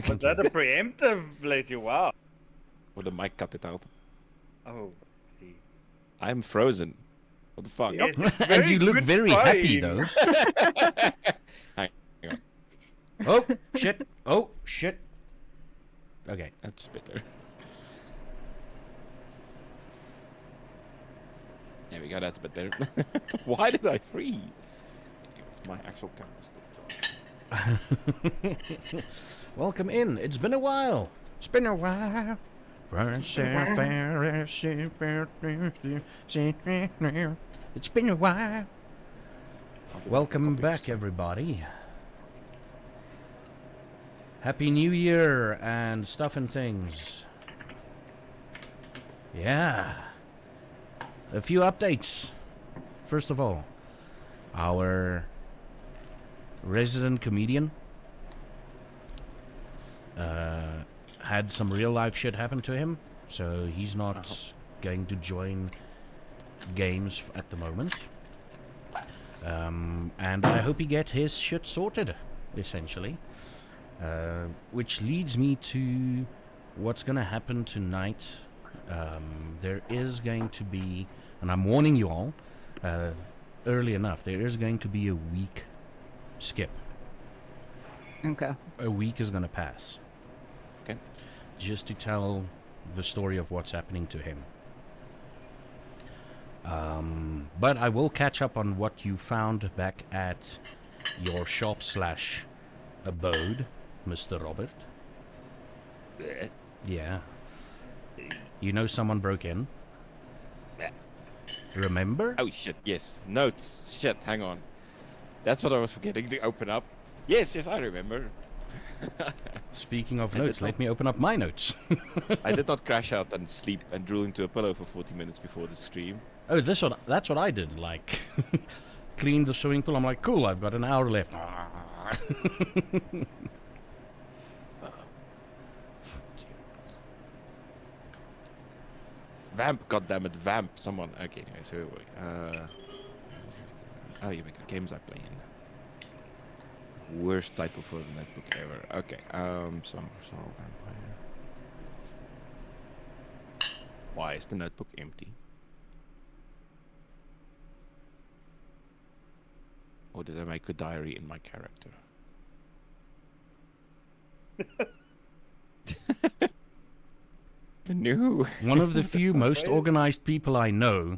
Was that a preemptive, bless you? Wow. Or the mic cut it out. Oh, see. I'm frozen. What the fuck? Yes, it's And very you look good very happy, trying. though. Hang on. Oh, shit. Oh, shit. Okay. That's better. There we go, that's a bit better. Why did I freeze? My actual camera still. Welcome in. It's been a while. It's been a while. It's been a while. Welcome back, everybody. Happy New Year and stuff and things. Yeah. A few updates. First of all, our resident comedian had some real life shit happen to him, so he's not going to join games at the moment. And I hope he get his shit sorted, essentially. Which leads me to what's going to happen tonight. There is going to be, and I'm warning you all early enough, there is going to be a week skip. Okay. A week is going to pass. Okay. Just to tell the story of what's happening to him. But I will catch up on what you found back at your shop / abode, Mr. Robert. Yeah. You know someone broke in? Remember? Oh shit, yes. Notes. Shit, hang on. That's what I was forgetting to open up. Yes, I remember. Speaking of I notes, did let not- me open up my notes. I did not crash out and sleep and drool into a pillow for 40 minutes before the stream. Oh, that's what I did. Like, cleaned the swimming pool. I'm like, cool, I've got an hour left. Vamp, goddammit, vamp, someone. Okay, anyway, so oh, here we go. Games I play in. Worst title for the notebook ever. Okay, Summer Soul Vampire. Why is the notebook empty? Or did I make a diary in my character? No. One of the few most organized people I know.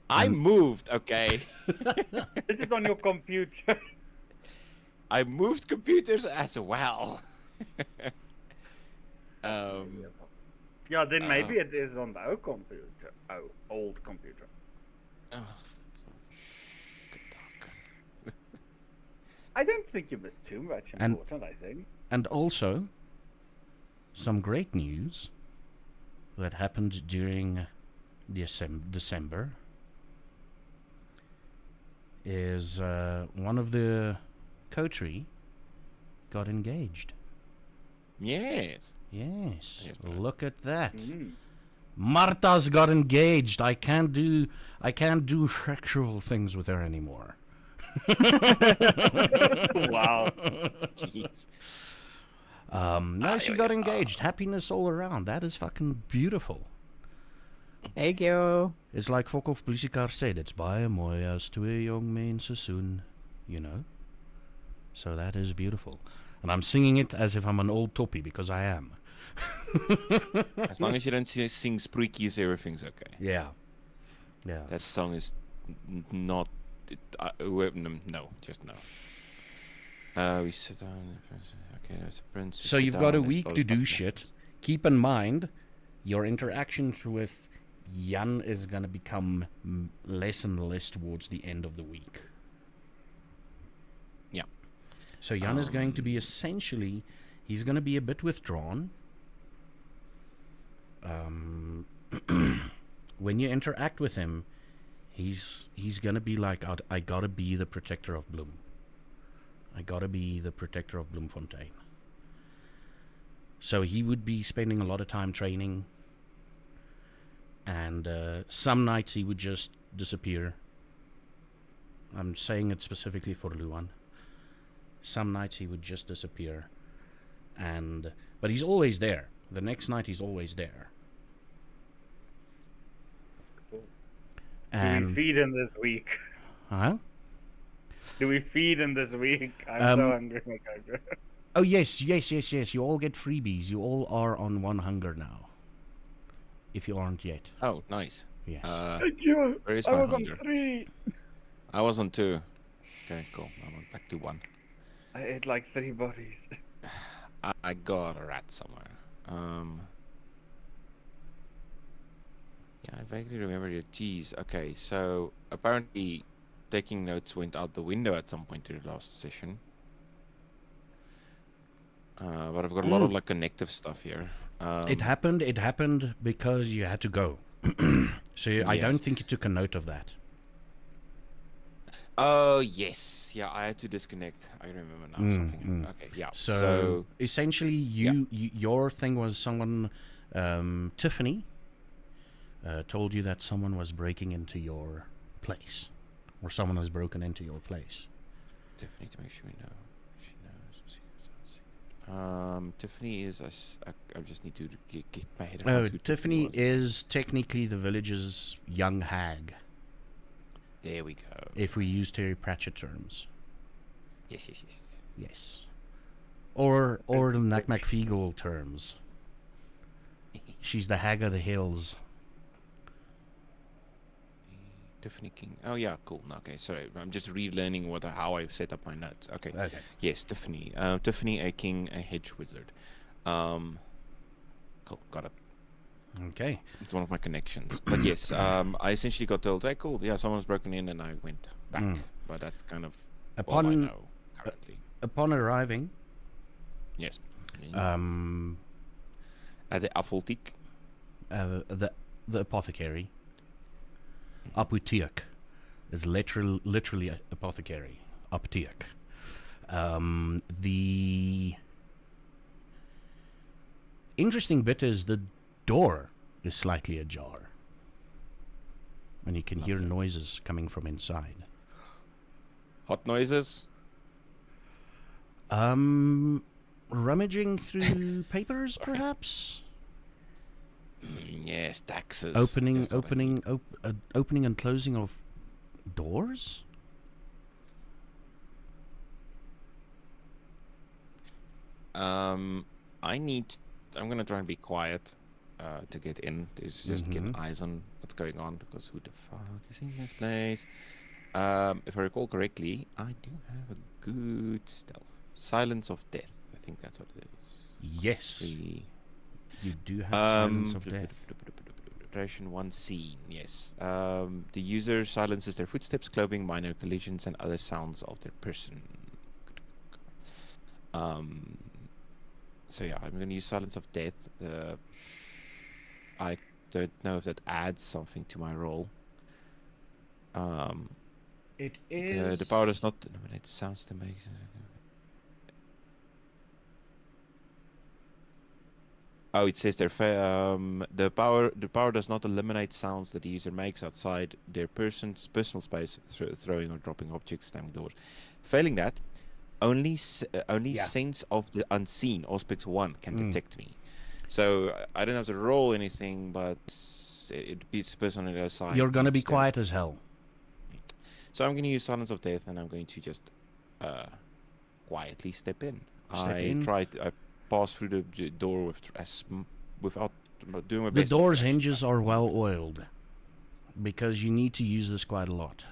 I moved, okay. This is on your computer. I moved computers as well. Yeah, then maybe it is on the old computer. Oh, old computer. Oh, good dog. I don't think you missed too much And- important, I think. And also, some great news that happened during December is one of the coterie got engaged. Yes. Yes, Yes, look at that. Mm. Marta's got engaged. I can't do sexual things with her anymore. Wow. Jeez. No, she got engaged. Happiness all around. That is fucking beautiful. Thank you. It's like Fokhof Polisikar said, it's baie mooi as twee jong mense soen, you know? So that is beautiful. And I'm singing it as if I'm an old toppie, because I am. As long as you don't sing Spreekies, everything's okay. Yeah. Yeah. That song is not... no, just no. We sit down... Okay, there's a prince. So you've got a week to do shit. Keep in mind, your interactions with Jan is going to become less and less towards the end of the week. Yeah. So Jan is going to be essentially, he's going to be a bit withdrawn. When you interact with him, he's going to be like, I got to be the protector of Bloem. I got to be the protector of Bloemfontein. So he would be spending a lot of time training. And some nights he would just disappear. I'm saying it specifically for Luan. Some nights he would just disappear. but he's always there. The next night he's always there. Cool. Do we And feed him this week? huh? Do we feed him this week? I'm so Um, hungry, my character. Oh yes. You all get freebies. You all are on 1 hunger now. If you aren't yet. Oh, nice. Yes. Thank you. Where is I my was hunger? on 3. I was on 2. Okay, cool. I went back to 1. I ate like 3 bodies. I got a rat somewhere. Yeah, I vaguely remember your cheese. Okay, so apparently taking notes went out the window at some point in the last session. But I've got a lot of like connective stuff here. It happened because you had to go. So I don't Yes. think you took a note of that. Oh yes, yeah, I had to disconnect. I remember now something. Okay, yeah. So essentially, your thing was someone, Tiffany, told you that someone was breaking into your place, or someone has broken into your place. Tiffany, to make sure we know. She knows. Tiffany is. I just need to get my head around who Tiffany was. is technically the village's young hag, There we go. if we use Terry Pratchett terms. Yes. Yes. Or the Nat McFeagle terms. She's the hag of the hills. Tiffany King. Oh yeah, cool. No, okay, sorry. I'm just relearning how I set up my notes. Okay. Okay. Yes, Tiffany. Tiffany, a king, a hedge wizard. Cool, got it. Okay. It's one of my connections. But yes, I essentially got told, hey, cool, yeah, someone's broken in, and I went back. But that's kind of all I Upon know currently. upon arriving, Yes. At the Zaffageek. the apothecary, apotheek, is literally a apothecary. Apotheek. The interesting bit is the door is slightly ajar, and you can hear noises coming from inside. Hot noises. Rummaging through papers, perhaps. Yes, taxes. Opening Just what I need. opening and closing of doors. I'm gonna try and be quiet to get in. To just get eyes on what's going on, because who the fuck is in this place? If I recall correctly, I do have a good stealth. Silence of death. I think that's what it is. Yes, The you do have silence of blah, death. blah, blah, blah, blah, blah, Duration 1 scene. Yes. The user silences their footsteps, clothing, minor collisions, and other sounds of their person. So yeah, I'm gonna use silence of death. I don't know if that adds something to my role. It is. The power does not eliminate sounds to make. Oh, it says there. The power does not eliminate sounds that the user makes outside their personal space, throwing or dropping objects, slamming doors. Failing that, only sense of the unseen, Auspex 1, can detect me. So I don't have to roll anything, but it beats the person on the other side. You're gonna be Use them. quiet as hell. So I'm going to use Silence of Death, and I'm going to just quietly step in. I pass through the door without doing my The best. door's hinges are well oiled, because you need to use this quite a lot.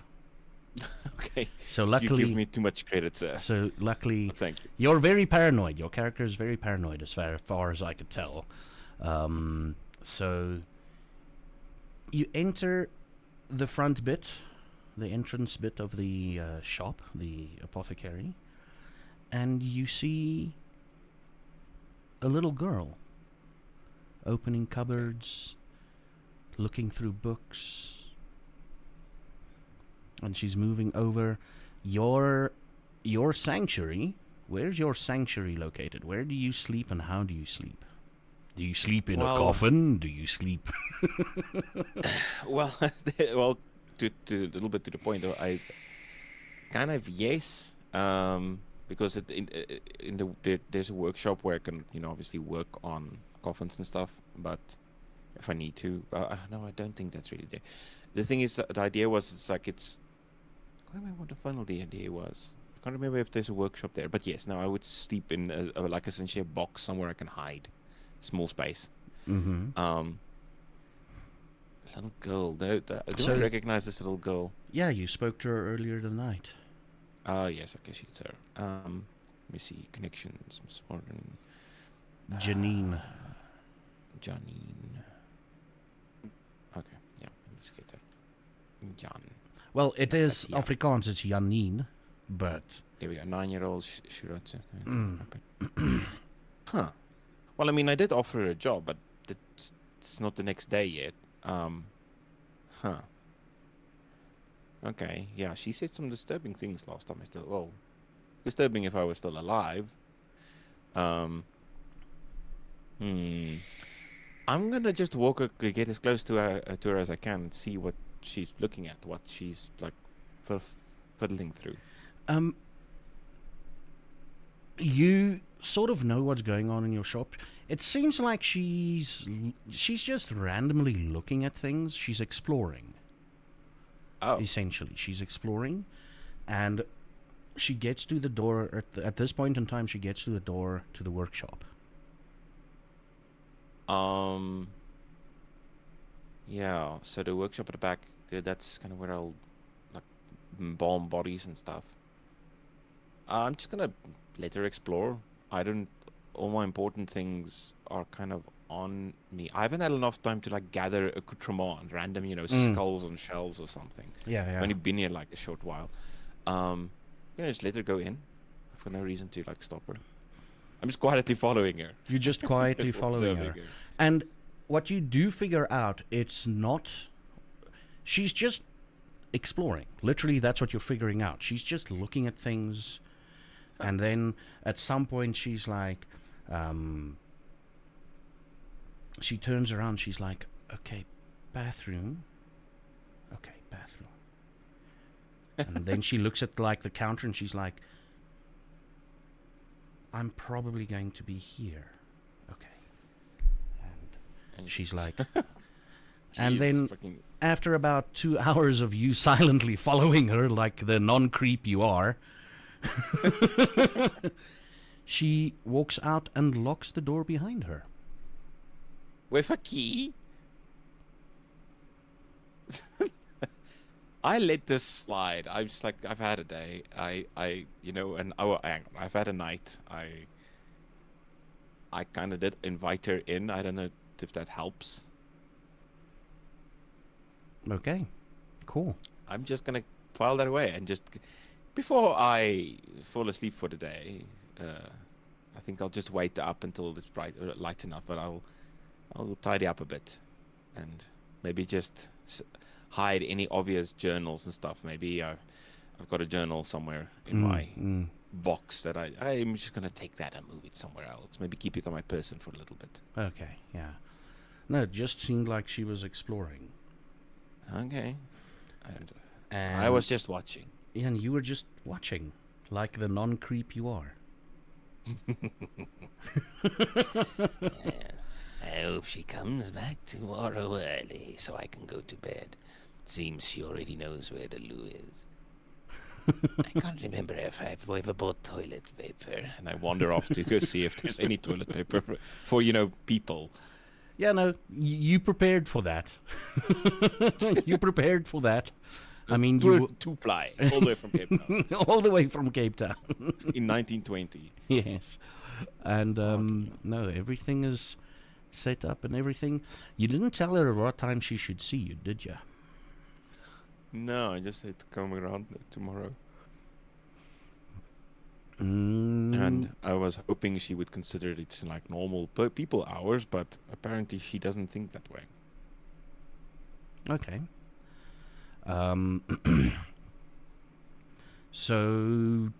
Okay. So luckily, you give me too much credit, sir. So luckily, Thank you. You're very paranoid. Your character is very paranoid, as far as I could tell. So you enter the front bit, the entrance bit of the shop, the apothecary, and you see a little girl opening cupboards, looking through books, and she's moving over your sanctuary. Where's your sanctuary located? Where do you sleep, and how do you sleep? Do you sleep in a coffin? Do you sleep? Well, to a little bit to the point, though, I kind of yes. because there's a workshop where I can, obviously work on coffins and stuff. But if I need to, no, I don't think that's really there. The thing is, the idea was I can't remember what the final idea was. I can't remember if there's a workshop there. But yes, no, I would sleep in like essentially a box somewhere I can hide, small space. Mm-hmm. Little girl. Do So- I recognize this little girl? Yeah, you spoke to her earlier tonight. Yes, I guess it's her. Let me see. Connections, Miss Morgan. Janine. Janine. Okay, yeah, let's get that. Jan. Well, it is That's Jan. Afrikaans, it's Janine, but... There we go. 9-year-old Shirotse. Mm. Huh. Well, I mean, I did offer her a job, but it's not the next day yet. Huh. Okay, yeah, she said some disturbing things last time. Disturbing if I was still alive. I'm gonna just get as close to her as I can and see what she's looking at, what she's like fiddling through. You sort of know what's going on in your shop. It seems like she's just randomly looking at things. She's exploring. Oh, Essentially, she's exploring, and she gets to the door at this point in time. She gets to the door to the workshop. yeah. So the workshop at the back, that's kind of where I'll like embalm bodies and stuff. I'm just gonna let her explore. All my important things are kind of on me. I haven't had enough time to like gather accoutrement, random, skulls on shelves or something. Yeah, I've only been here like a short while. Just let her go in. I've got no reason to like stop her. I'm just quietly following her. You're just quietly Just following observing her. And what you do figure out, she's just exploring. Literally, that's what you're figuring out. She's just looking at things, and then at some point she's like, she turns around, she's like, okay, bathroom. Okay, bathroom. And then she looks at like the counter and she's like, I'm probably going to be here. Okay. And she's like, and Jeez, then fucking- after about 2 hours of you silently following her like the non-creep you are, she walks out and locks the door behind her. with a key. I let this slide. I'm just like, I've had a day. I've had a night. I kind of did invite her in. I don't know if that helps. Okay, cool. I'm just gonna file that away and just before I fall asleep for the day. I think I'll just wait up until it's light enough. But I'll tidy up a bit and maybe just hide any obvious journals and stuff. Maybe I've got a journal somewhere in my box that I'm just gonna take that and move it somewhere else. Maybe keep it on my person for a little bit. Okay, yeah. No, it just seemed like she was exploring. Okay. And And I was just watching. and you were just watching, like the non-creep you are. I hope she comes back tomorrow early so I can go to bed. Seems she already knows where the loo is. I can't remember if I've ever bought toilet paper. And I wander off to go see if there's any toilet paper for people. Yeah, no, you prepared for that. You prepared for that. I mean, you Two-ply, all the way from Cape Town all the way from Cape Town. in 1920. Yes, and no, everything is set up and everything. You didn't tell her what time she should see you, did you? No, I just said to come around tomorrow. And I was hoping she would consider it like normal people hours, but apparently she doesn't think that way. Okay. So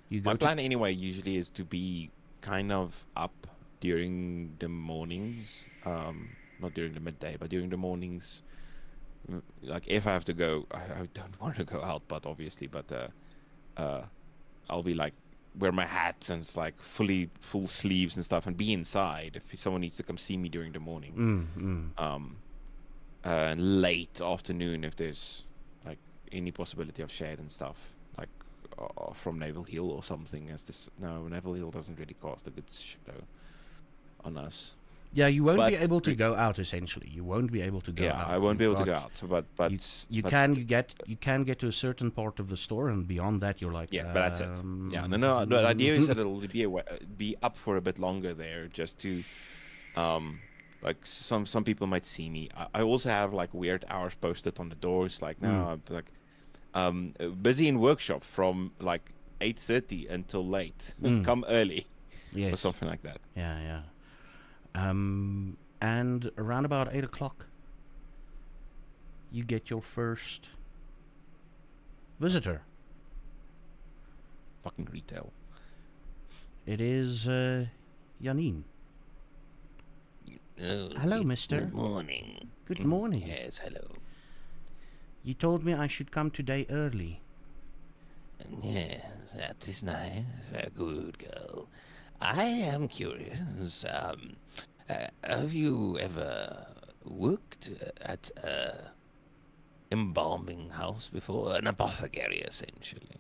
you go My to plan anyway usually is to be kind of up during the mornings, not during the midday, but during the mornings. Like if I have to go, I don't want to go out, but obviously, I'll be like wear my hat and it's like full sleeves and stuff, and be inside if someone needs to come see me during the morning. Late afternoon if there's like any possibility of shade and stuff, like from Naval Hill or something. No, Naval Hill doesn't really cast a good shadow on us. Yeah, you won't be But able to go out. Essentially, you won't be able to go out. I won't be able to go got- out. So, but you but- can get to a certain part of the store, and beyond that, you're like, Yeah, but that's it. Yeah, no. The idea is that it'll be up for a bit longer there, just to, like some people might see me. I also have like weird hours posted on the doors, like now, like, busy in workshop from like 8:30 until late. Come early, or yes, something like that. yeah. And around about 8 o'clock, you get your first visitor. Fucking retail. It is Janine. Oh, Hello, good mister. morning. Good morning. Yes, hello. You told me I should come today early. Yes, that is nice. A good girl. I am curious. Have you ever worked at a embalming house before? An apothecary, essentially.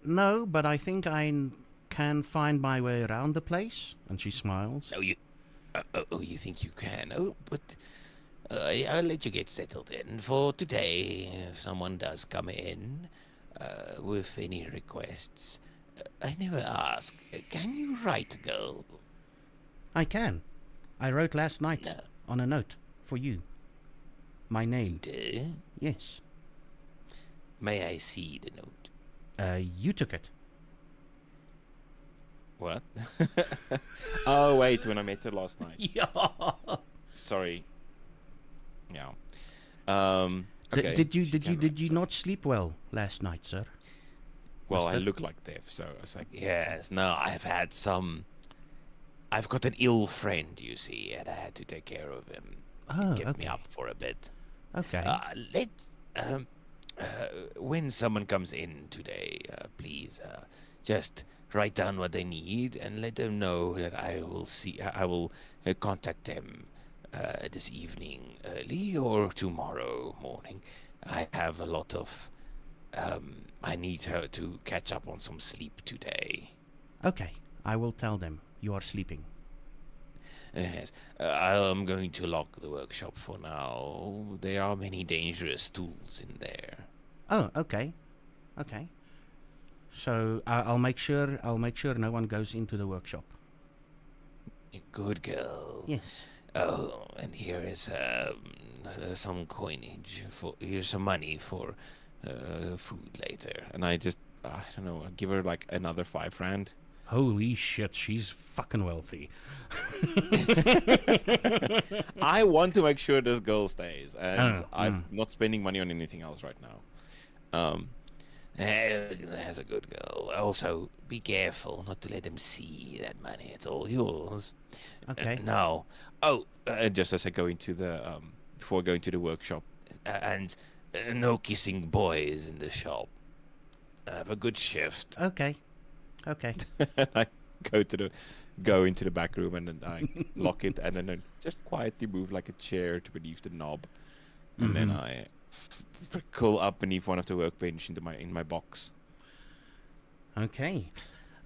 No, but I think can find my way around the place. And she smiles. Oh, you think you can? Oh, but I'll let you get settled in. For today, if someone does come in with any requests, I never ask. Can you write, girl? I can. I wrote last night No. on a note for you. My name. Do? Yes. May I see the note? You took it. What? Oh wait, when I met her last night. Yeah. Sorry. Yeah. Okay. Did you she can write, so- not sleep well last night, sir? Well, Was I that- look like death, so I was like, Yes, no, I've got an ill friend, you see, and I had to take care of him. Oh, Kept okay. me up for a bit. Okay. When someone comes in today, please just write down what they need and let them know that I will contact them this evening early or tomorrow morning. I have a lot of I need her to catch up on some sleep today. Okay. I will tell them you are sleeping. Yes, I'm going to lock the workshop for now. There are many dangerous tools in there. Oh, okay. Okay. So I'll make sure no one goes into the workshop. Good girl. Yes. Oh, and here is some coinage here's some money for food later. and I just, I don't know, I give her like another £5. Holy shit, she's fucking wealthy. I want to make sure this girl stays, and Oh, I'm not spending money on anything else right now. That's a good girl. Also, be careful not to let them see that money. It's all yours. Okay. Now, And just as I go into the, before going to the workshop, and no kissing boys in the shop. Have a good shift. Okay. Okay. I go into the back room, and then I lock it, and then I just quietly move like a chair to beneath the knob, and then I curl up beneath one of the workbench in my box. Okay.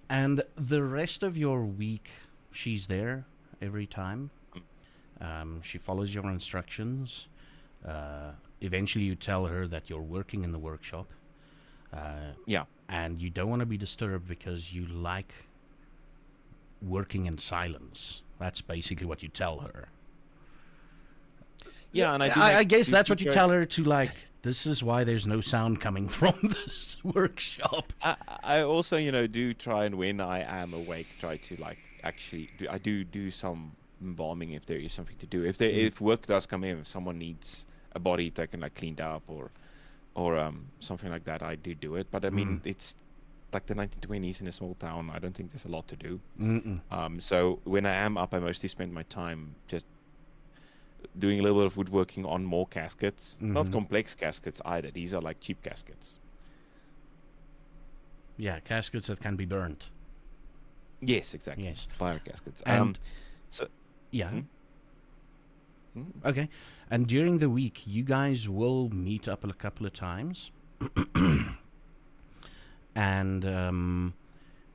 And the rest of your week, she's there every time. She follows your instructions. Eventually, you tell her that you're working in the workshop. Yeah. And you don't want to be disturbed because you like working in silence. That's basically what you tell her. Yeah, and I guess that's what you try- tell her to, like, this is why there's no sound coming from this workshop. I also, do try, and when I am awake, try to like actually do some embalming if there is something to do. If work does come in, if someone needs a body taken like cleaned up or something like that, I do it. But I mean, it's like the 1920s in a small town. I don't think there's a lot to do. So when I am up, I mostly spend my time just doing a little bit of woodworking on more caskets. Not complex caskets either. These are like cheap caskets. Yeah, caskets that can be burnt. Yes, exactly. Yes. Fire caskets. And So yeah. Hmm? Hmm? Okay. And during the week, you guys will meet up a couple of times. And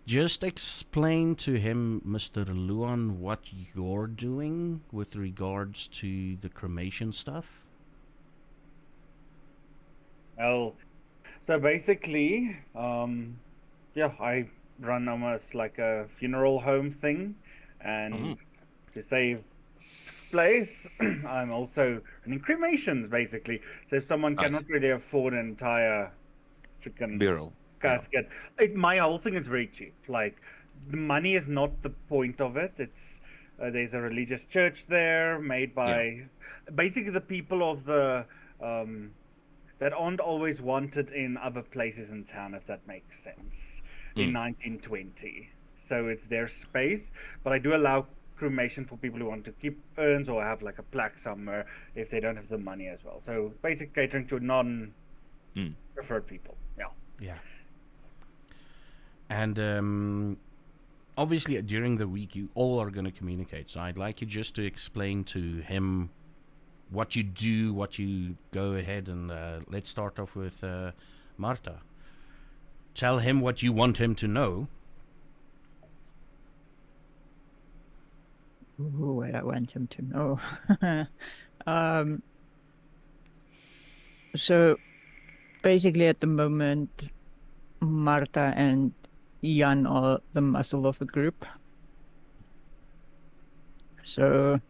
just explain to him, Mr. Luan, what you're doing with regards to the cremation stuff. Well, so basically, yeah, I run almost like a funeral home thing, and to save place, I'm also running cremations basically. So if someone Nice. cannot really afford an entire freaking Burial. Yeah. casket, my whole thing is very cheap. Like, the money is not the point of it. It's there's a religious church there made by basically the people of the that aren't always wanted in other places in town, if that makes sense, in 1920. So it's their space, but I do allow cremation for people who want to keep urns or have like a plaque somewhere if they don't have the money as well. So basic catering to non-preferred people. Yeah. Yeah. And obviously, during the week, you all are going to communicate. So I'd like you just to explain to him what you do, what you go ahead, and let's start off with Marta. Tell him what you want him to know. Ooh, what I want him to know. So basically at the moment, Marta and Jan are the muscle of the group. So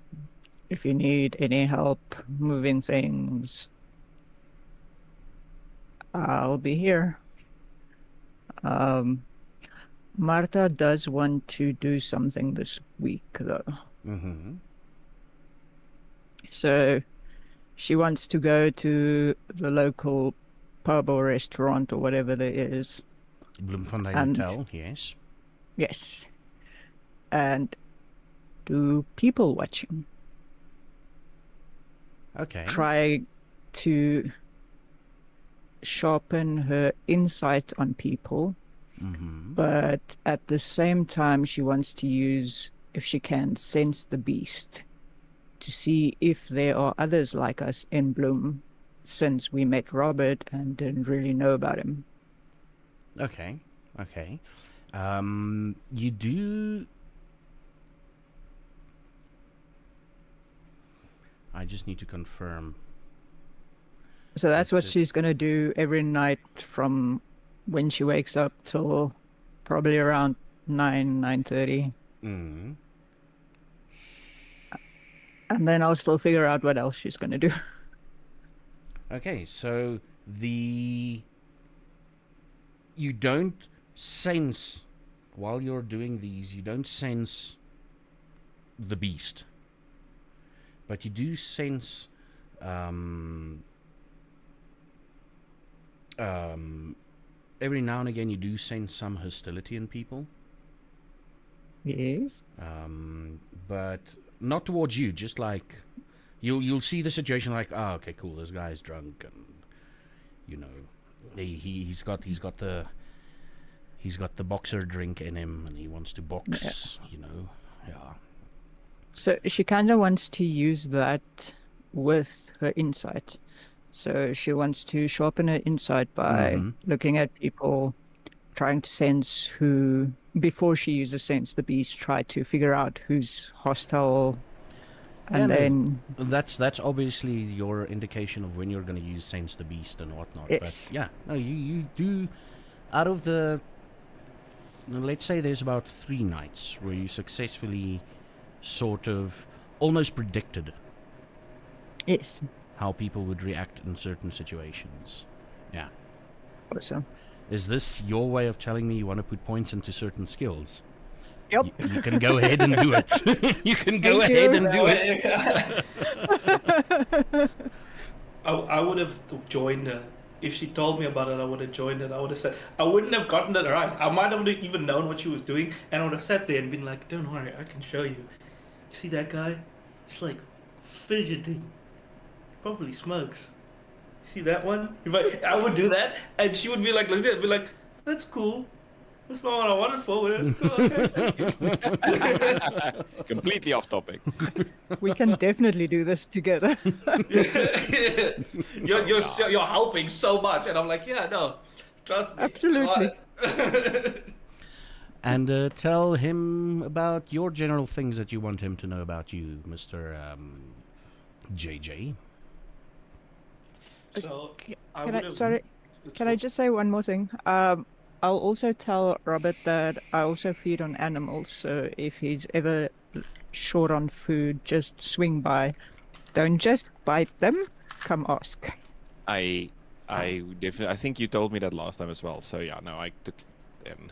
if you need any help moving things, I'll be here. Marta does want to do something this week, though. Mm-hmm. So she wants to go to the local pub or restaurant or whatever there is. Bloemfontein And- Hotel, yes. Yes. And do people watching. Okay. Try to sharpen her insight on people, Mm-hmm. but at the same time she wants to use, if she can, sense the beast to see if there are others like us in Bloom, since we met Robert and didn't really know about him. Okay. Okay. You do. I just need to confirm. So that's what That's it. she's going to do every night from when she wakes up till probably around 9:30. Mm. And then I'll still figure out what else she's going to do. Okay, so you don't sense, while you're doing these, you don't sense the beast, but you do sense every now and again you do sense some hostility in people, Yes. but not towards you. Just like you'll see the situation like, oh, okay, cool, this guy's drunk, and you know, he's got the boxer drink in him, and he wants to box. You know, yeah. So she kind of wants to use that with her insight. So she wants to sharpen her insight by looking at people, trying to sense who, before she uses sense the beast, try to figure out who's hostile. And Yeah, no, then, that's obviously your indication of when you're going to use sense the beast and whatnot. Yes. But yeah, no, you do. Out of the, let's say there's about 3 nights where you successfully sort of almost predicted yes, how people would react in certain situations. Yeah. awesome. Is this your way of telling me you want to put points into certain skills? Yep. You can go ahead and do it. You can go Thank ahead you. and do it. I would have joined her. If she told me about it, I would have joined it. I would have said, I wouldn't have gotten it right. I might have even known what she was doing, and I would have sat there and been like, don't worry, I can show you. You see that guy? He's like fidgeting. Probably smokes. See that one? I would do that, and she would be like, I'd be like, that's cool. That's not what I wanted for, but it's cool. Okay, thank you. Completely off topic. We can definitely do this together. You're helping so much, and I'm like, yeah, no, trust me. Absolutely. And tell him about your general things that you want him to know about you, Mr. JJ. So Can I just say one more thing? I'll also tell Robert that I also feed on animals, so if he's ever short on food, just swing by. Don't just bite them, come ask. I definitely. I think you told me that last time as well. So yeah, no, I took it then.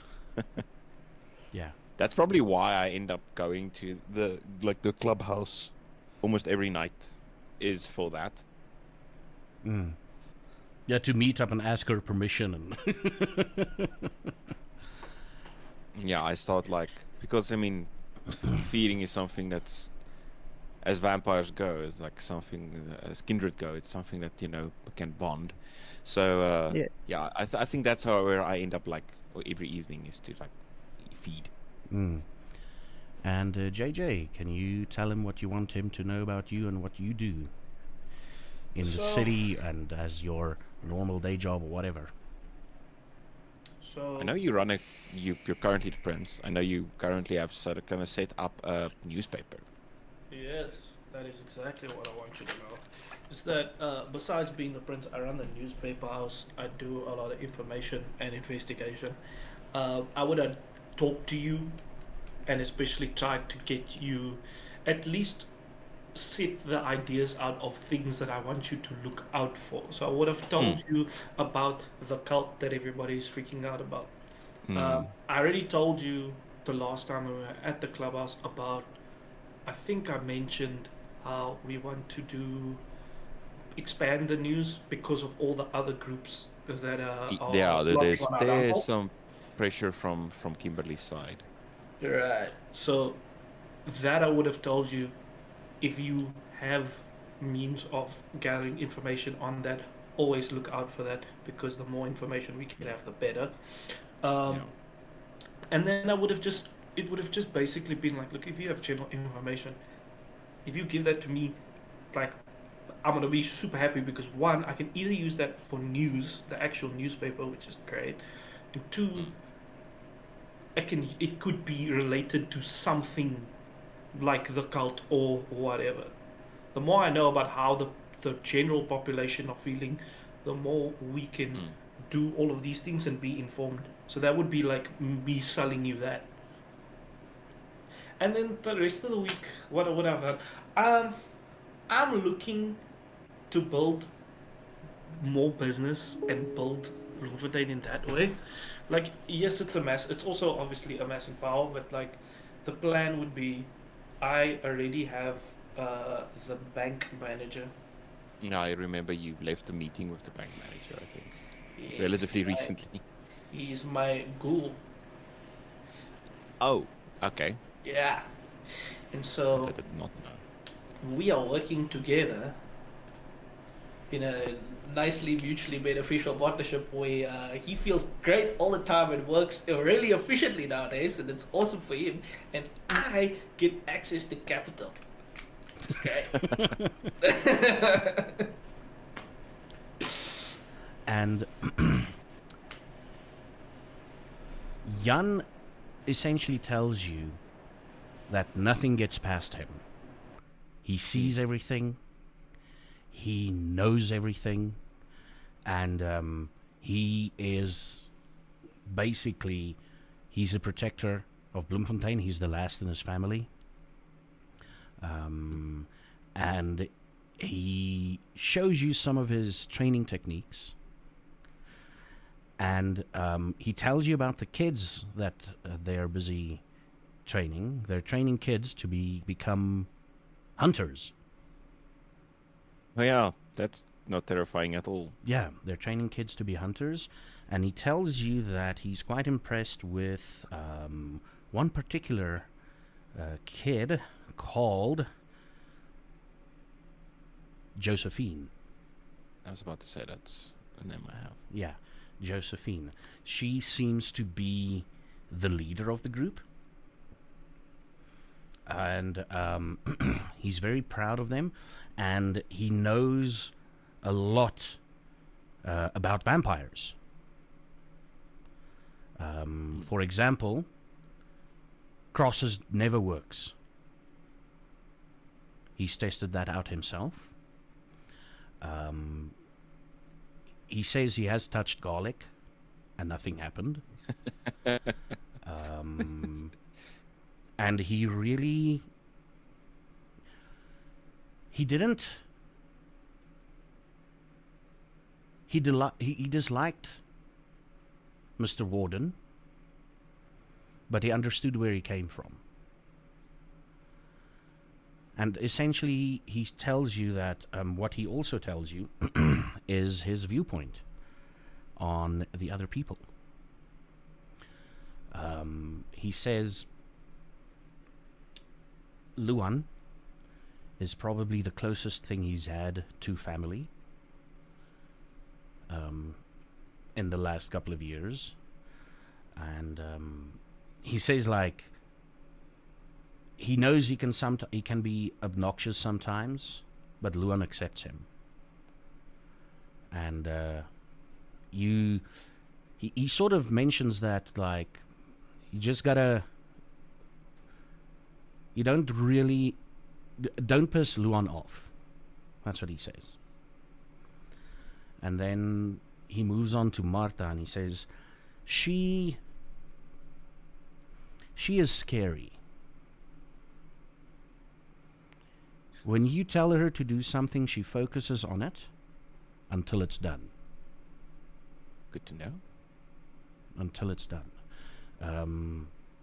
Yeah. That's probably why I end up going to the clubhouse almost every night, is for that. Mm. Yeah, to meet up and ask her permission and Yeah, I start because I mean, feeding is something that's, as vampires go, is like something as Kindred go. It's something that can bond. So yeah, I think that's where I end up every evening is to feed. Mm. And JJ, can you tell him what you want him to know about you and what you do in the city and as your normal day job or whatever? So I know you run you're currently the prince. I know you currently have sort of kind of set up a newspaper. yes, that is exactly what I want you to know. Is that besides being the prince, I run the newspaper house. I do a lot of information and investigation. I would have talked to you, and especially tried to get you at least set the ideas out of things that I want you to look out for. So I would have told you about the cult that everybody is freaking out about. I already told you the last time we were at the clubhouse about, I think I mentioned how we want to expand the news because of all the other groups that are Yeah, blocking on our downfall. there's some pressure from Kimberly's side. Right. So that I would have told you, if you have means of gathering information on that, always look out for that, because the more information we can have, the better. And then it would have just basically been like, look, if you have general information, if you give that to me, I'm gonna be super happy, because one, I can either use that for news, the actual newspaper, which is great, and two, it could be related to something like the cult or whatever. The more I know about how the general population are feeling, the more we can do all of these things and be informed. So that would be like me selling you that. And then the rest of the week, what I've done, I'm looking to build more business and build Bloemfontein in that way. Yes, it's a mess. It's also obviously a mess in power, but the plan would be, I already have the bank manager. No, I remember you left the meeting with the bank manager, I think, Yes, relatively recently. He's my ghoul. Oh, okay. Yeah. And so I did not know. we are working together in a nicely mutually beneficial partnership where he feels great all the time and works really efficiently nowadays, and it's awesome for him, and I get access to capital. Okay. And Jan essentially tells you that nothing gets past him. He sees everything, he knows everything, and he is basically, he's a protector of Bloemfontein. He's the last in his family. And he shows you some of his training techniques, and he tells you about the kids that they're busy training. They're training kids to become hunters. Oh yeah, that's not terrifying at all. Yeah, they're training kids to be hunters, and he tells you that he's quite impressed with one particular kid called Josephine. I was about to say that's a name I have. Yeah, Josephine. She seems to be the leader of the group. And he's very proud of them, and he knows a lot about vampires. For example, crosses never works. He's tested that out himself. He says he has touched garlic and nothing happened. And he really... He didn't... He disliked Mr. Warden, but he understood where he came from. And essentially, he tells you that what he also tells you is his viewpoint on the other people. He says Luan is probably the closest thing he's had to family in the last couple of years. And he says, like, he knows he can be obnoxious sometimes, but Luan accepts him. And he sort of mentions that, like, you just gotta, you don't piss Luan off. That's what he says. And then he moves on to Marta, and he says, she is scary. When you tell her to do something, she focuses on it until it's done. Good to know. Until it's done.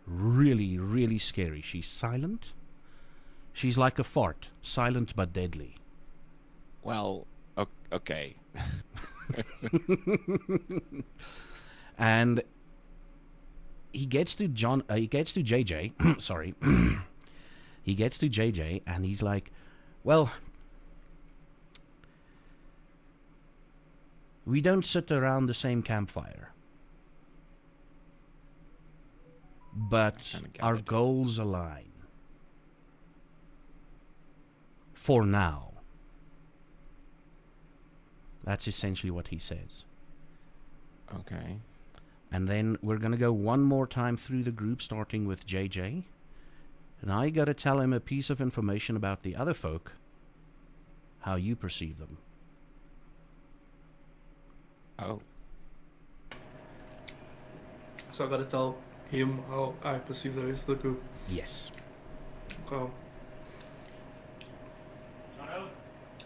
Really, really scary. She's silent. She's like a fart, silent but deadly. Well, okay. And he gets to JJ. Sorry. He gets to JJ, and he's like, well, we don't sit around the same campfire, but our goals align. For now. That's essentially what he says. Okay. And then we're going to go one more time through the group, starting with JJ. And I got to tell him a piece of information about the other folk, how you perceive them. Oh. So I gotta tell him how I perceive the rest of the group. Yes. Okay.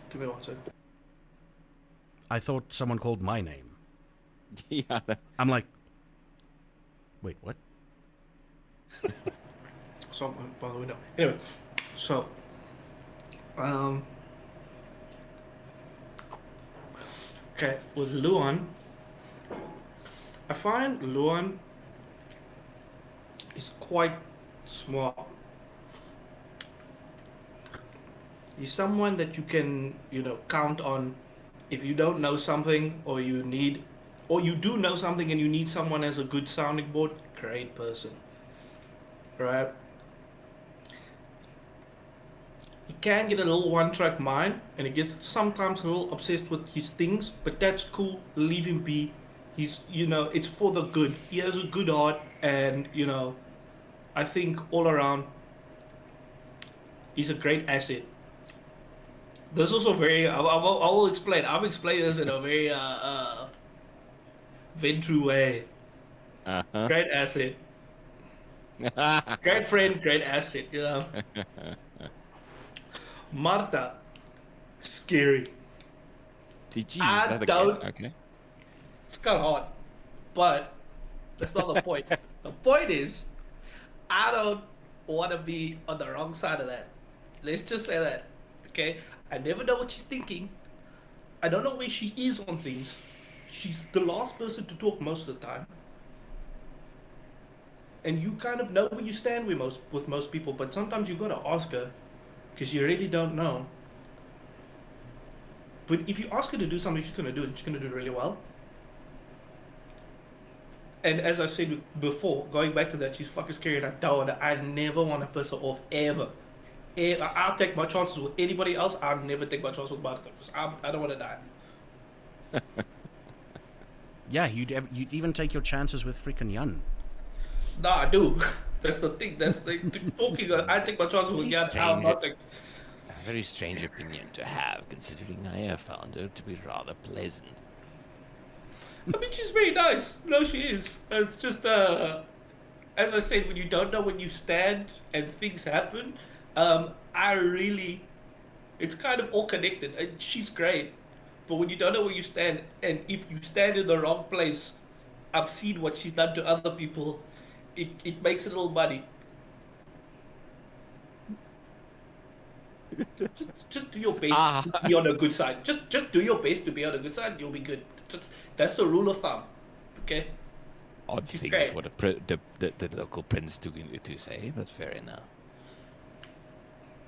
Give me one second. I thought someone called my name. Yeah. I'm like, wait, what? Someone by the window. Anyway, so okay, with Luan, I find Luan is quite smart. He's someone that you can, count on if you don't know something, or you do know something and you need someone as a good sounding board. Great person, right? He can get a little one-track mind, and he gets sometimes a little obsessed with his things, but that's cool. Leave him be. He's, it's for the good. He has a good heart, and, I think all around, he's a great asset. This is also very, I will explain. I've explained this in a very, Ventru way. Uh-huh. Great asset. Great friend, great asset, Marta, scary. TG, I is that a don't- game? Okay. It's kind of hard, but that's not the point. The point is, I don't want to be on the wrong side of that. Let's just say that, okay? I never know what she's thinking. I don't know where she is on things. She's the last person to talk most of the time. And you kind of know where you stand with most people, but sometimes you gotta ask her, because you really don't know. But if you ask her to do something, she's gonna do it. She's gonna do it really well. And as I said before, going back to that, she's fucking scary and I don't. I never want to piss her off ever. I'll take my chances with anybody else. I'll never take my chances with Martha because I don't want to die. Yeah, you'd even take your chances with freaking Jan. Nah, I do. That's the thing. That's the talking. I take my chances with Jan. I'll not take. A very strange opinion to have, considering I have found her to be rather pleasant. I mean, she's very nice. No, she is. It's just, as I said, when you don't know when you stand and things happen, it's kind of all connected. And she's great, but when you don't know where you stand, and if you stand in the wrong place, I've seen what she's done to other people. It makes it a little muddy. Just do your best to be on a good side. Just do your best to be on a good side. You'll be good. That's the rule of thumb. Okay. Odd She's thing great. for the local prince to say, but fair enough.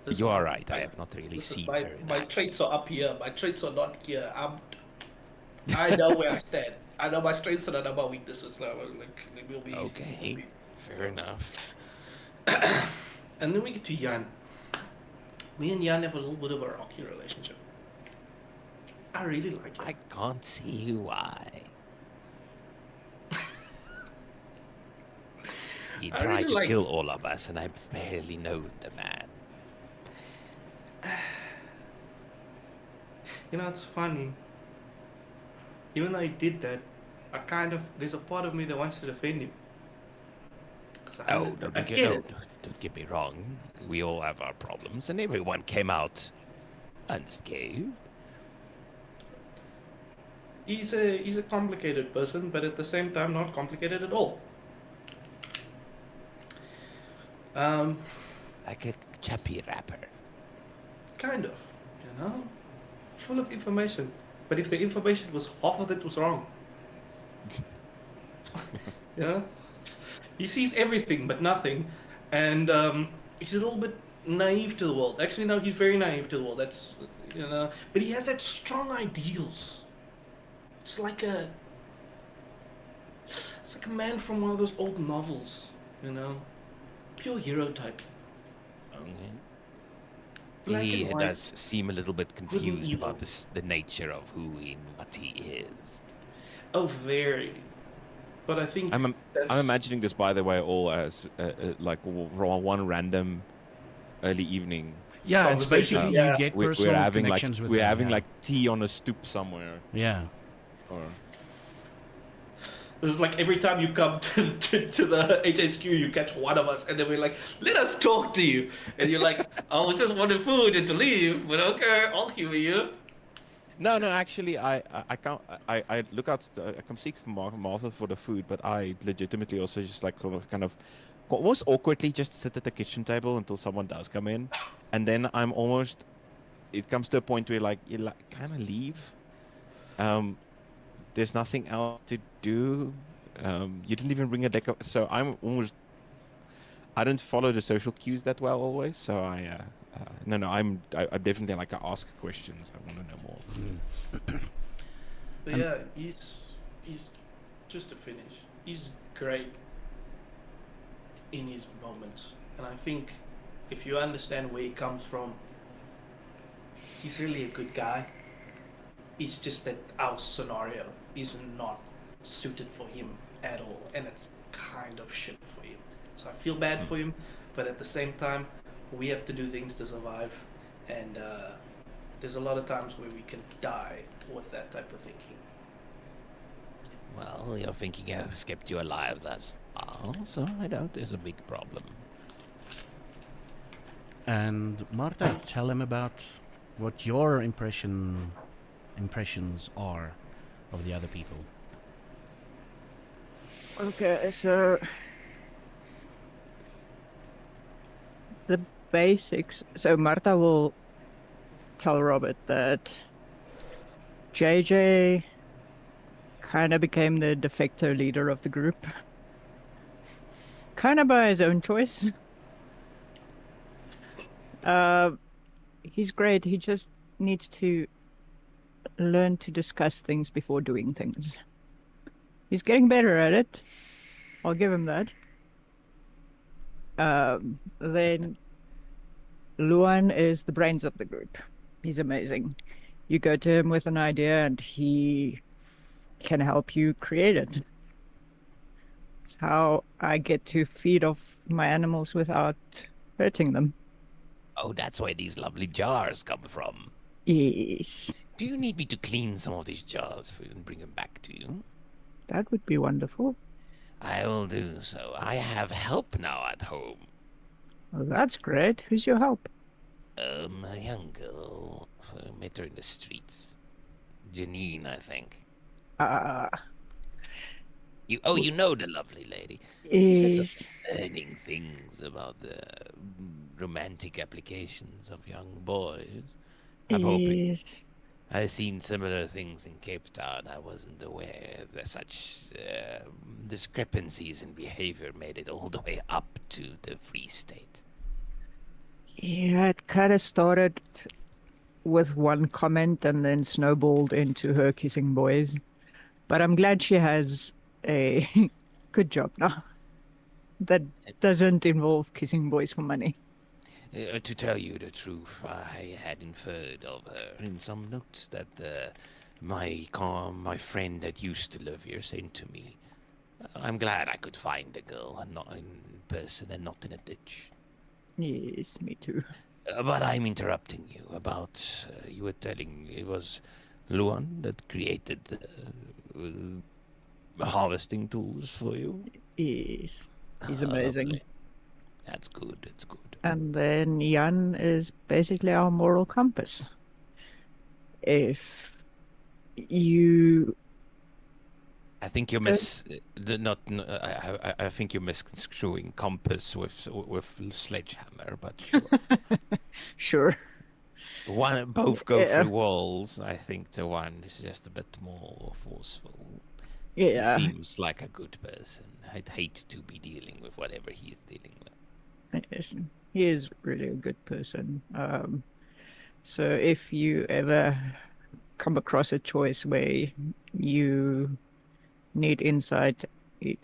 You are right. I have not really seen her. My traits are up here. My traits are not here. I know where I stand. I know my strengths and I know my weaknesses. Now, like we'll be Okay. Fair enough. And then we get to Jan. Me and Jan have a little bit of a rocky relationship. I really like it. I can't see why. He I tried really to like kill all of us, and I've barely known the man. You know, it's funny. Even though he did that, there's a part of me that wants to defend him. Oh, don't get me wrong. We all have our problems, and everyone came out unscathed. He's a complicated person, but at the same time, not complicated at all. Like a chappy rapper. Kind of, full of information. But if the information was half of it was wrong, he sees everything but nothing, and he's a little bit naive to the world. Actually, no, he's very naive to the world. That's but he has that strong ideals. It's like a man from one of those old novels, pure hero type. Black He and white, does seem a little bit confused evil. about the nature of who and what he is. Oh, very. But I think I'm imagining this, by the way, all as like one random early evening. Yeah, it's basically Yeah. you get personal connections with them, yeah. like tea on a stoop somewhere. Yeah. Or It's like every time you come to the HHQ, you catch one of us, and then we're like, "Let us talk to you," and you're like, "I just wanted food and to leave, but okay, I'll humor you." no, actually, I look out. I come seek for Martha for the food, but I legitimately also just like kind of almost awkwardly just sit at the kitchen table until someone does come in, and then it comes to a point where you kind of leave. There's nothing else to do. You didn't even bring a deck of... So I don't follow the social cues that well always. So I'm definitely I ask questions. I want to know more. But yeah, he's just to finish. He's great in his moments, and I think if you understand where he comes from, he's really a good guy. It's just that our scenario is not suited for him at all, and it's kind of shit for him. So I feel bad for him, but at the same time, we have to do things to survive, and there's a lot of times where we can die with that type of thinking. Well, you're thinking I've kept you alive thus far, so I doubt there's a big problem. And Marta, tell him about what your impressions are of the other people. Okay, so the basics. So Marta will tell Robert that JJ kind of became the de facto leader of the group. Kind of by his own choice. He's great. He just needs to learn to discuss things before doing things. He's getting better at it. I'll give him that. Then Luan is the brains of the group. He's amazing. You go to him with an idea and he can help you create it. It's how I get to feed off my animals without hurting them. Oh, that's where these lovely jars come from. Yes, Do you need me to clean some of these jars for you and bring them back to you? that would be wonderful. I will do so. I have help now at home. Well, that's great. Who's your help? A young girl. I met her in the streets. Janine, I think. You know the lovely lady. She said some Yes. concerning things about the romantic applications of young boys. I'm hoping. Yes. I've seen similar things in Cape Town. I wasn't aware that such discrepancies in behavior made it all the way up to the Free State. Yeah, it kind of started with one comment and then snowballed into her kissing boys. But I'm glad she has a good job now that doesn't involve kissing boys for money. To tell you the truth, I had inferred of her in some notes that my friend that used to live here sent to me. I'm glad I could find the girl and not in person and not in a ditch. Yes, me too. But I'm interrupting you about, you were telling it was Luan that created the harvesting tools for you? Yes, he's Ah, amazing. lovely. That's good, that's good. And then Jan is basically our moral compass. If you I think you're I think you're misconstruing compass with sledgehammer, but sure. sure. Both go Yeah. through walls. I think the one is just a bit more forceful. Yeah. He seems like a good person. I'd hate to be dealing with whatever he's dealing with. Yes, he is really a good person. So if you ever come across a choice where you need insight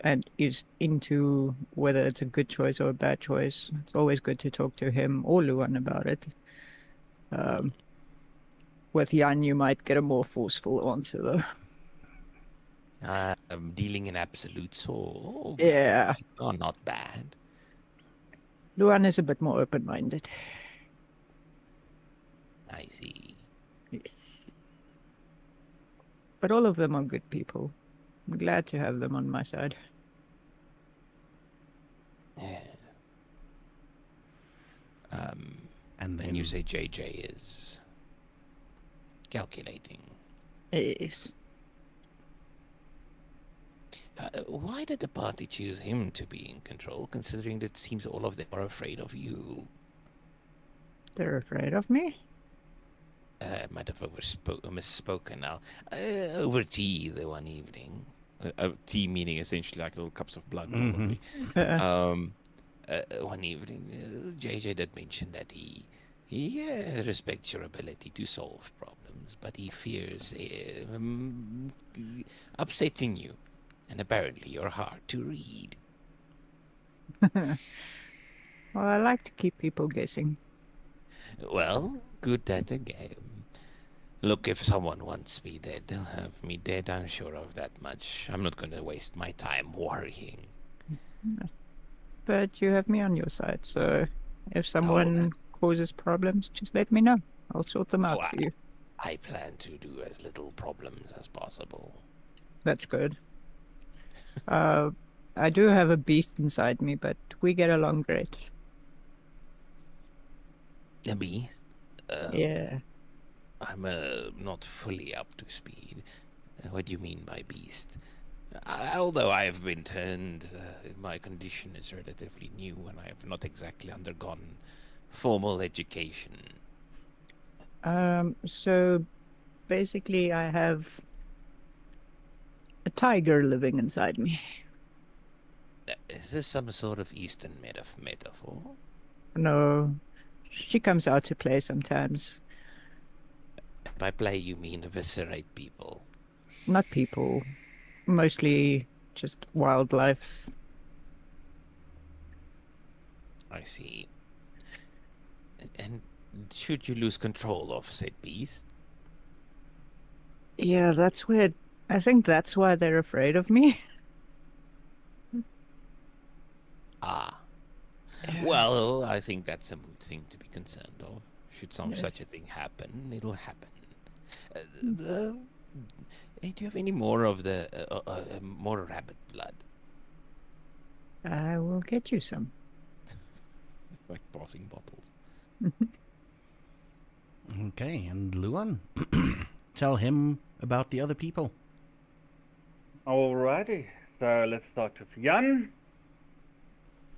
and is into whether it's a good choice or a bad choice, it's always good to talk to him or Luan about it. With Jan, you might get a more forceful answer, though. I'm dealing in absolutes or Yeah. are not bad. Luan is a bit more open-minded. I see. Yes. But all of them are good people. I'm glad to have them on my side. Yeah. And then And you say JJ is calculating. Yes. Why did the party choose him to be in control, considering that it seems all of them are afraid of you? They're afraid of me? I might have misspoken now. Over tea the one evening. Tea meaning essentially like little cups of blood, probably. One evening, JJ did mention that he respects your ability to solve problems, but he fears upsetting you. And apparently you're hard to read. Well, I like to keep people guessing. Well, good at the game. Look, if someone wants me dead, they'll have me dead, I'm sure of that much. I'm not going to waste my time worrying. But you have me on your side, so if someone causes problems, just let me know. I'll sort them out for you. I plan to do as little problems as possible. That's good. I do have a beast inside me, but we get along great. A bee? Yeah. I'm not fully up to speed. What do you mean by beast? Although I have been turned, my condition is relatively new and I have not exactly undergone formal education. So basically I have a tiger living inside me. Is this some sort of Eastern metaphor? No, she comes out to play sometimes. By play you mean eviscerate people? Not people, mostly just wildlife. I see. And should you lose control of said beast? Yeah, that's weird. I think that's why they're afraid of me. Ah. Yeah. Well, I think that's a moot thing to be concerned of. Should such Yes. a thing happen, it'll happen. Mm. Hey, do you have any more of the more rabbit blood? I will get you some. Like passing bottles. Okay, and Luan, tell him about the other people. Alrighty, so let's start with Jan.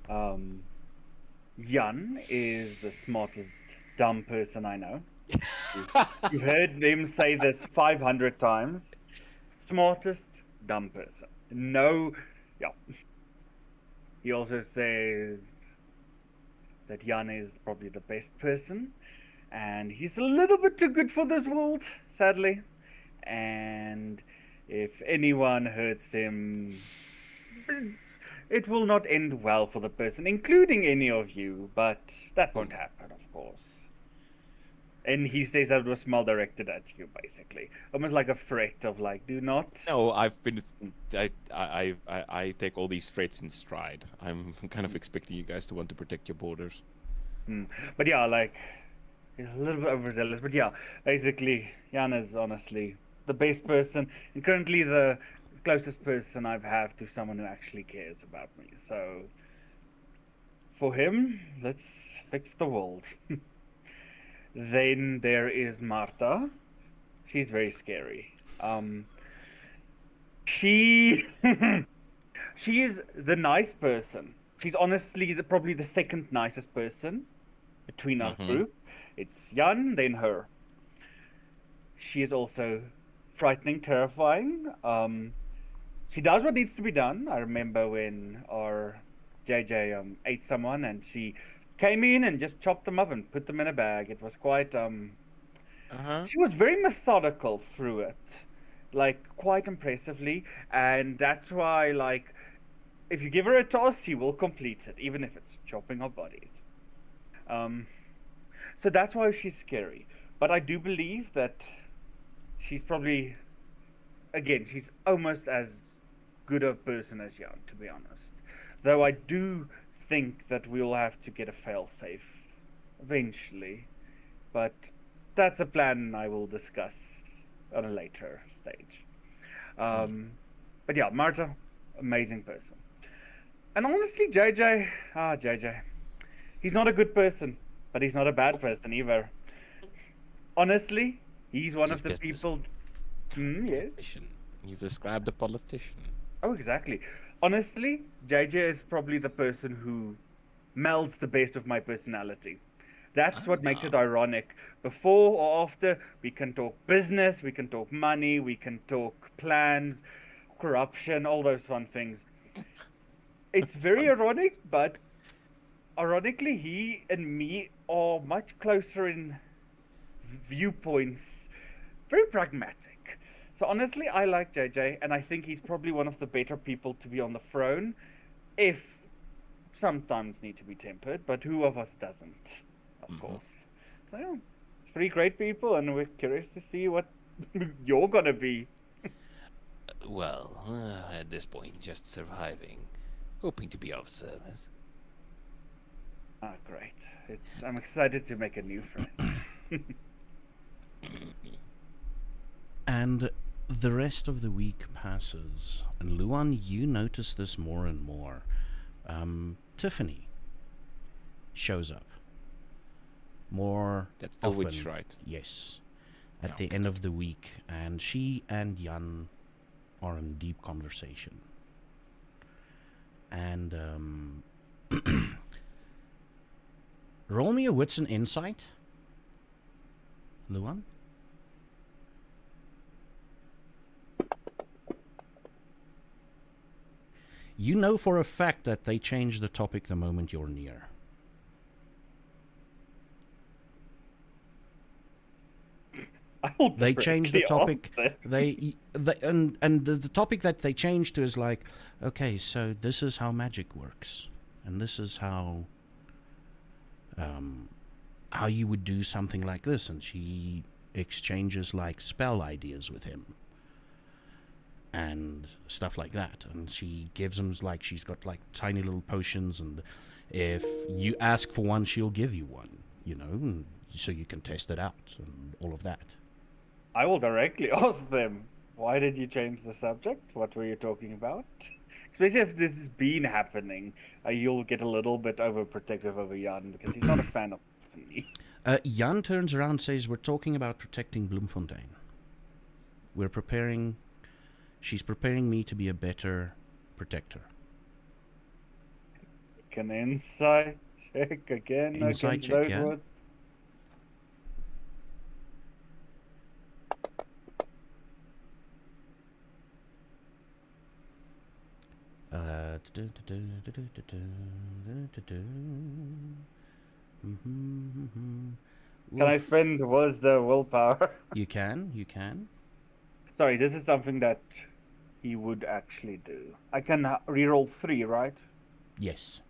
Jan is the smartest dumb person I know. You heard him say this 500 times. Smartest dumb person. No, yeah. He also says that Jan is probably the best person, and he's a little bit too good for this world, sadly. And if anyone hurts him, it will not end well for the person, including any of you, but that won't happen, of course. And he says that was small directed at you, basically. Almost like a threat of like, do not. No, I've been. I take all these threats in stride. I'm kind of expecting you guys to want to protect your borders. But yeah, like, he's a little bit overzealous. But yeah, basically, Jan is honestly the best person, and currently the closest person I've have to someone who actually cares about me. So, for him, let's fix the world. Then there is Marta. She's very scary. She she is the nice person. She's honestly probably the second nicest person between our group. It's Jan, then her. She is also frightening, terrifying. She does what needs to be done. I remember when our JJ ate someone and she came in and just chopped them up and put them in a bag. It was quite she was very methodical through it, like quite impressively, and that's why, like, if you give her a task, she will complete it, even if it's chopping up bodies. So that's why she's scary. But I do believe that she's probably, again, she's almost as good a person as Jan, to be honest. Though I do think that we'll have to get a failsafe eventually, but that's a plan I will discuss on a later stage. But yeah, Marta, amazing person. And honestly, JJ, he's not a good person, but he's not a bad person either. Honestly, he's one of the people. Yes. You've described a politician. Oh, exactly. Honestly, JJ is probably the person who melds the best of my personality. That's what makes it ironic. Before or after, we can talk business, we can talk money, we can talk plans, corruption, all those fun things. It's very ironic, but ironically, he and me are much closer in viewpoints, very pragmatic. So honestly, I like JJ, and I think he's probably one of the better people to be on the throne, if sometimes need to be tempered, but who of us doesn't, of course. So yeah, three great people, and we're curious to see what you're gonna be. Well, at this point, just surviving, hoping to be of service. Ah, great. I'm excited to make a new friend. And the rest of the week passes, and Luan, you notice this more and more. Tiffany shows up more That's the often. witch, right? Yes, at the end of the week, and she and Jan are in deep conversation. And roll me a wits and insight, Luan. You know for a fact that they change the topic the moment you're near. They change the topic. And the topic that they changed to is like, okay, so this is how magic works, and this is how how you would do something like this, and she exchanges like spell ideas with him and stuff like that, and she gives him, like, she's got like tiny little potions, and if you ask for one, she'll give you one, you know, and so you can test it out and all of that. I will directly ask them, why did you change the subject? What were you talking about? Especially if this has been happening, you'll get a little bit overprotective over Jan because he's not a fan of me. Jan turns around and says, we're talking about protecting Bloemfontein. She's preparing me to be a better protector. An insight check again. Insight against check, those yeah. words. Can I spend the willpower? You can. Sorry, this is something that he would actually do. I can reroll 3, right? Yes.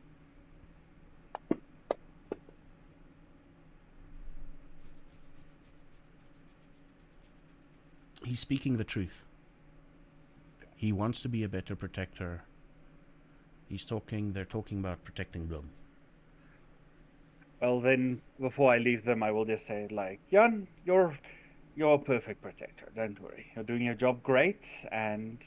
He's speaking the truth. He wants to be a better protector. They're talking about protecting Bloem. Well, then, before I leave them, I will just say, like, Jan, you're a perfect protector. Don't worry. You're doing your job great, and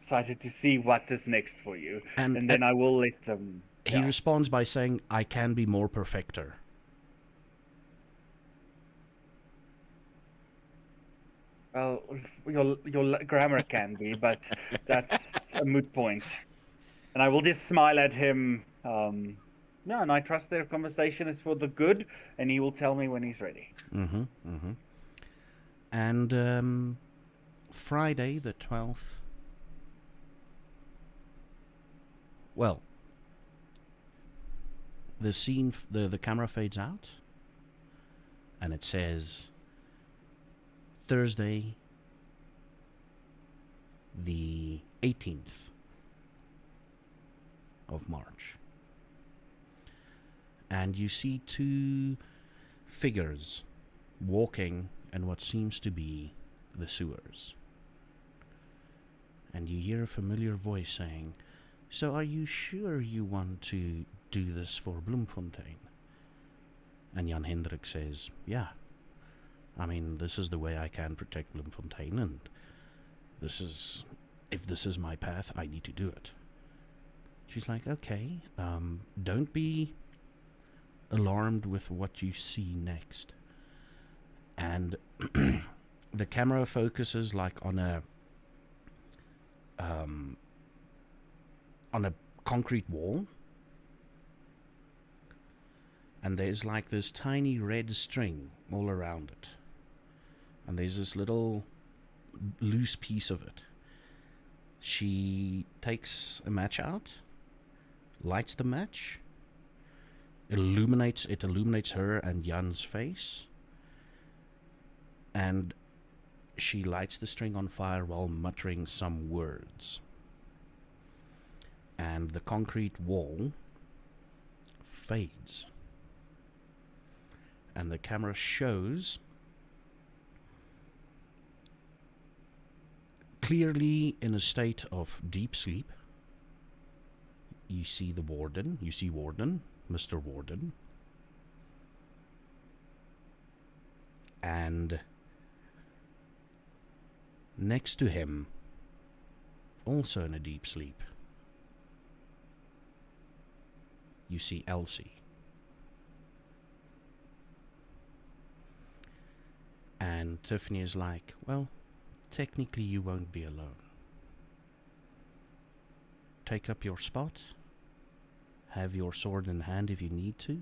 excited to see what is next for you. And then I will let them... He responds by saying, I can be more perfecter. Well, your grammar can be, but that's a moot point. And I will just smile at him. No, and I trust their conversation is for the good, and he will tell me when he's ready. And Friday the 12th. Well, the scene, the camera fades out, and it says Thursday, the 18th of March. And you see two figures walking in what seems to be the sewers. And you hear a familiar voice saying, so are you sure you want to do this for Bloemfontein? And Jan Hendrik says, yeah. I mean, this is the way I can protect Bloemfontein, and if this is my path, I need to do it. She's like, okay, don't be alarmed with what you see next. And the camera focuses like on a concrete wall, and there's like this tiny red string all around it, and there's this little loose piece of it. She takes a match out, lights the match, it illuminates her and Jan's face, and she lights the string on fire while muttering some words. And the concrete wall fades. And the camera shows clearly in a state of deep sleep. You see Warden, Mr. Warden. And next to him, also in a deep sleep, you see Elsie. And Tiffany is like, well, technically you won't be alone. Take up your spot, have your sword in hand if you need to,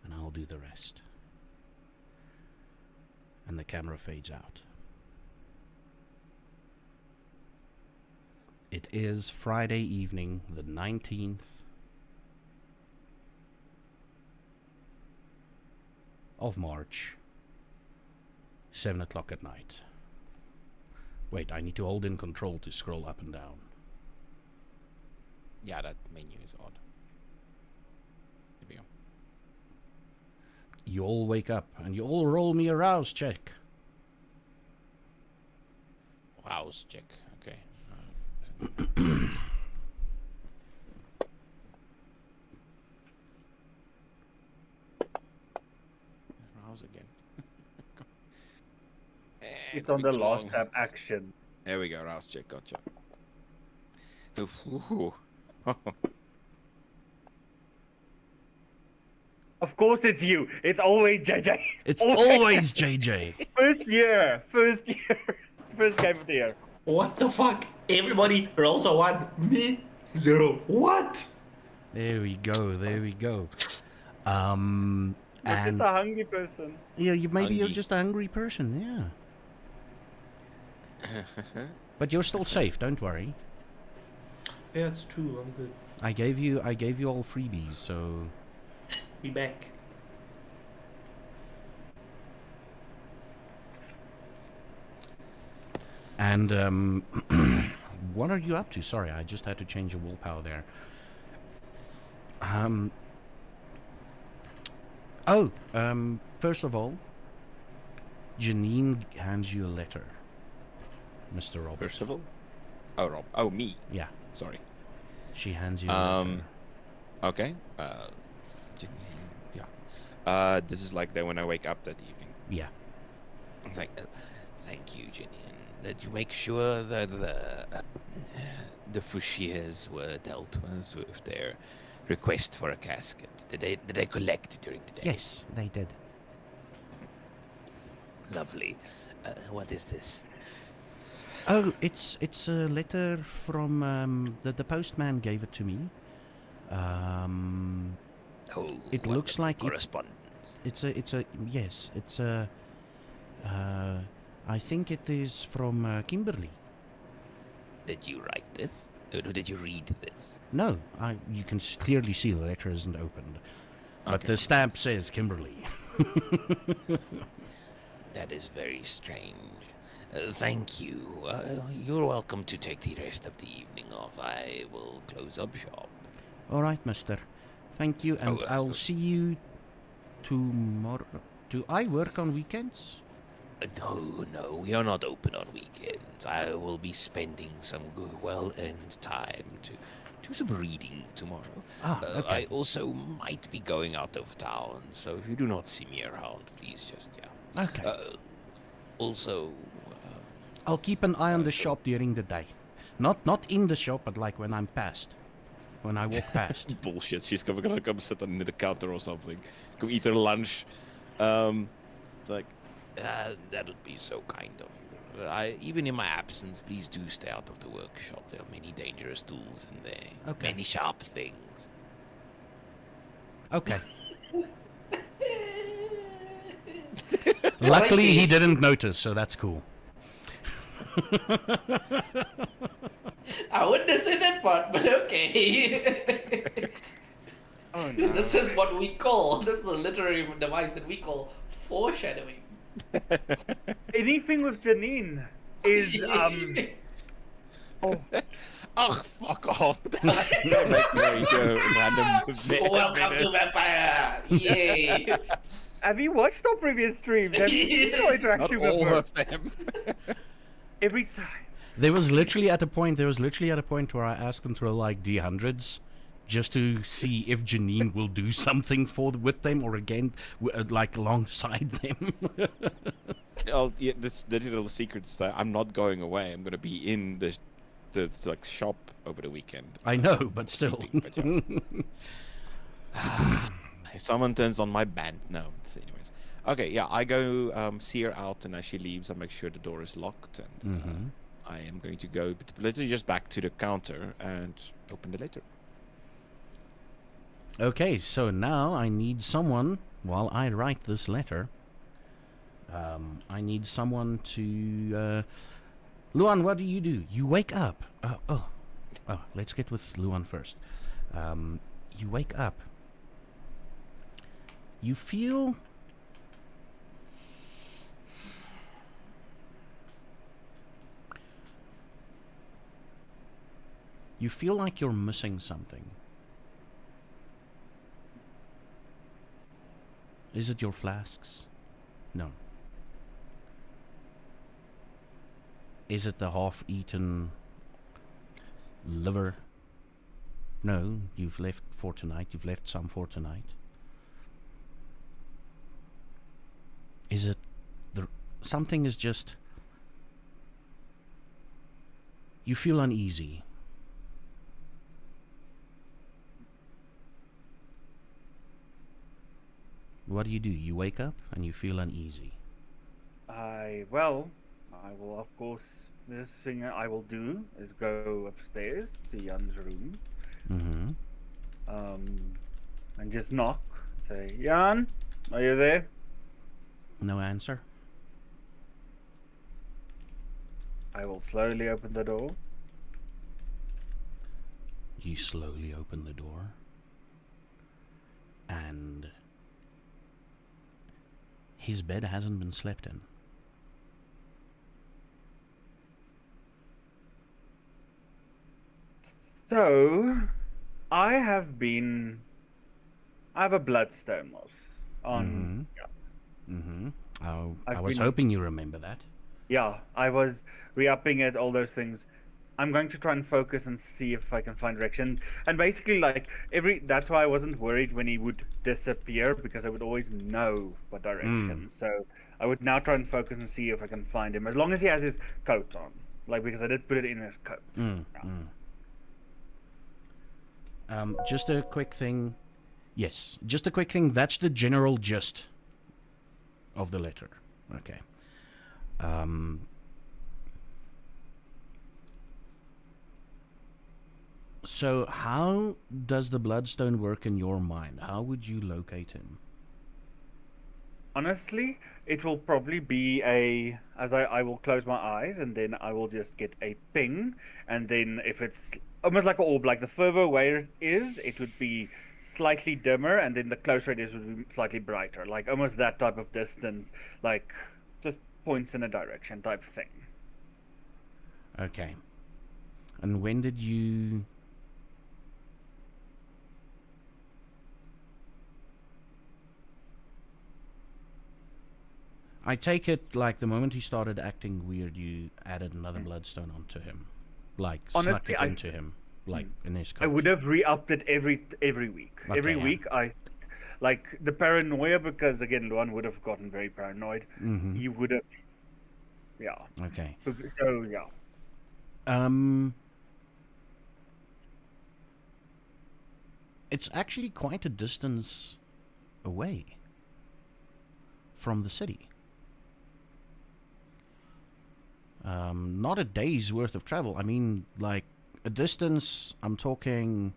and I'll do the rest. And the camera fades out. It is Friday evening, the 19th of March, 7 o'clock at night. Wait, I need to hold in control to scroll up and down. Yeah, that menu is odd. There we go. You all wake up and you all roll me a rouse check. Rouse check. Okay. Rouse again. It's on been the too last long. tab action. There we go. Rouse check. Gotcha. Ooh. Of course, it's you. It's always JJ. It's always JJ. First year. First game of the year. What the fuck? Everybody rolls a 1. Me, 0. What? There we go. There we go. I'm just And a hungry person. yeah, maybe you're Hungry. just a hungry person. Yeah. But you're still safe. Don't worry. Yeah, it's true. I'm good. I gave you all freebies, so Be back. and what are you up to? Sorry, I just had to change your willpower there. First of all, Janine hands you a letter, Mr. Robert. Percival? Oh, Rob. Oh, me. Yeah, Sorry. she hands you a letter. Okay. Yeah. This is like when I wake up that evening. Yeah. It's like, thank you, Janine. Did you make sure that the Fushiers were dealt with their request for a casket? Did they collect during the day? Yes, they did. Lovely. What is this? Oh, it's a letter from the postman gave it to me. Oh, It looks wonderful like it- correspondence. It's a I think it is from Kimberly. Did you write this? Or did you read this? No, you can clearly see the letter isn't opened, but Okay. the stamp says Kimberly. That is very strange. Thank you. You're welcome to take the rest of the evening off. I will close up shop. All right, mister. Thank you, and Oh, that's I'll good. see you tomorrow. Do I work on weekends? No, we are not open on weekends. I will be spending some good, well-earned time to do some reading tomorrow. Ah, okay. I also might be going out of town, so if you do not see me around, please just, yeah. Okay. Also, I'll keep an eye on the so- shop during the day. Not in the shop, but like when I'm past. When I walk past. Bullshit. She's gonna come sit under the counter or something. Come eat her lunch. It's like, that would be so kind of you. Even in my absence, please do stay out of the workshop. There are many dangerous tools in there. Okay. Many sharp things. Okay. Luckily, he didn't notice, so that's cool. I wouldn't have said that part, but okay. Oh no. This is what we call, this is a literary device that we call foreshadowing. Anything with Janine is oh, fuck off. Don't make me into a random Welcome to menace. Vampire! Yay! Have you watched our previous streams? Have you seen our Not interaction with all her? of them. Every time. There was literally at a point where I asked them to roll like D100s just to see if Janine will do something with them or again like alongside them. Oh, yeah, the little secret is that I'm not going away. I'm gonna be in the like shop over the weekend. I know, but still. Sleeping, but yeah. If someone turns on my band, no. Anyways, okay, yeah, I go see her out, and as she leaves, I make sure the door is locked, and Mhm. I am going to go literally just back to the counter and open the letter. Okay, so now I need someone, while I write this letter, I need someone to... Luan, what do? You wake up. Oh, let's get with Luan first. You wake up. You feel... You feel like you're missing something. Is it your flasks? No. Is it the half-eaten liver? No, you've left for tonight. You've left some for tonight. Is it something is just... You feel uneasy. What do? You wake up and you feel uneasy. I will, of course, this thing I will do is go upstairs to Jan's room. Mm-hmm. And just knock. Say, Jan, are you there? No answer. I will slowly open the door. You slowly open the door. And his bed hasn't been slept in. So, I have a bloodstone loss on. Mm-hmm. Oh, I I've was been- hoping you remember that. Yeah, I was re-upping it, all those things. I'm going to try and focus and see if I can find direction. And basically, like, that's why I wasn't worried when he would disappear, because I would always know what direction. So I would now try and focus and see if I can find him, as long as he has his coat on. Like, because I did put it in his coat. Just a quick thing. Yes, just a quick thing. That's the general gist of the letter. Okay. So how does the bloodstone work in your mind? How would you locate him? Honestly, it will probably be I will close my eyes and then I will just get a ping, and then if it's almost like an orb, like the further away it is, it would be slightly dimmer, and then the closer it is would be slightly brighter, like almost that type of distance, like just points in a direction type thing. Okay. And when did you... I take it, like, the moment he started acting weird, you added another bloodstone onto him. Like, Honestly, snuck it into him. Like, in his coat. I would have re-upped it every week. Okay, every yeah. week, like the paranoia, because again, Luan would have gotten very paranoid. Mm-hmm. He would have, yeah. Okay. So yeah. It's actually quite a distance away from the city. Not a day's worth of travel. I mean, like, a distance, I'm talking,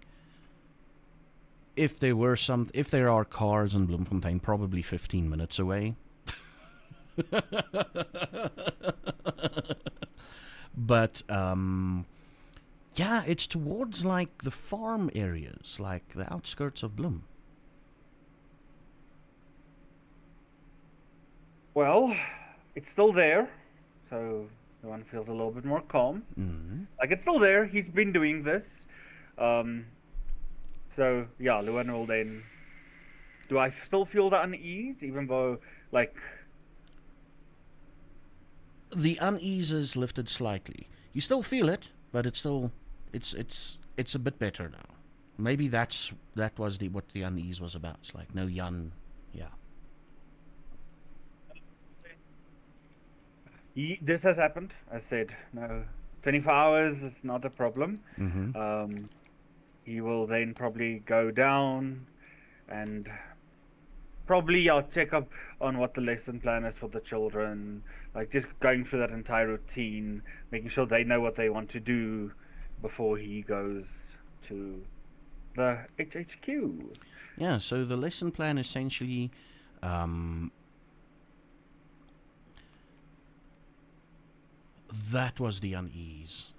if there are cars in Bloemfontein, probably 15 minutes away. But, yeah, it's towards, like, the farm areas, like the outskirts of Bloem. Well, it's still there, so one feels a little bit more calm. Mm-hmm. Like, it's still there. He's been doing this. So yeah, Luan will then. Do I still feel the unease, even though, like, the unease is lifted slightly. You still feel it, but it's still it's a bit better now. Maybe that was what the unease was about. It's like, no, Jan, yeah. This has happened. I said no. 24 hours is not a problem. Mm-hmm. He will then probably go down and probably I'll check up on what the lesson plan is for the children, like just going through that entire routine, making sure they know what they want to do before he goes to the HHQ. Yeah, so the lesson plan essentially that was the unease.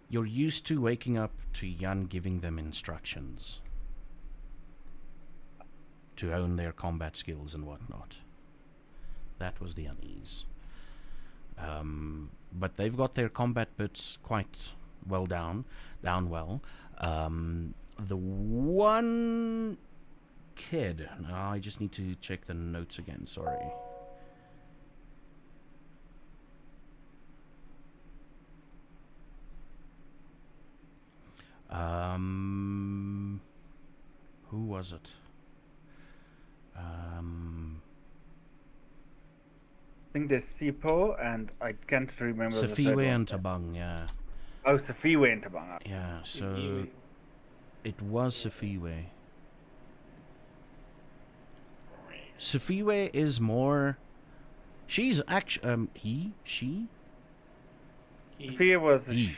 You're used to waking up to Jan giving them instructions to hone their combat skills and whatnot. That was the unease. But they've got their combat bits quite well down well. The one kid. No, I just need to check the notes again. Sorry. Who was it? I think there's Sipo, and I can't remember the third Safiwe one. and Tabang, yeah. Oh, Safiwe and Tabang. Yeah, so it was Safiwe. Safiwe is more... She's actually... she? Safiwe was a He.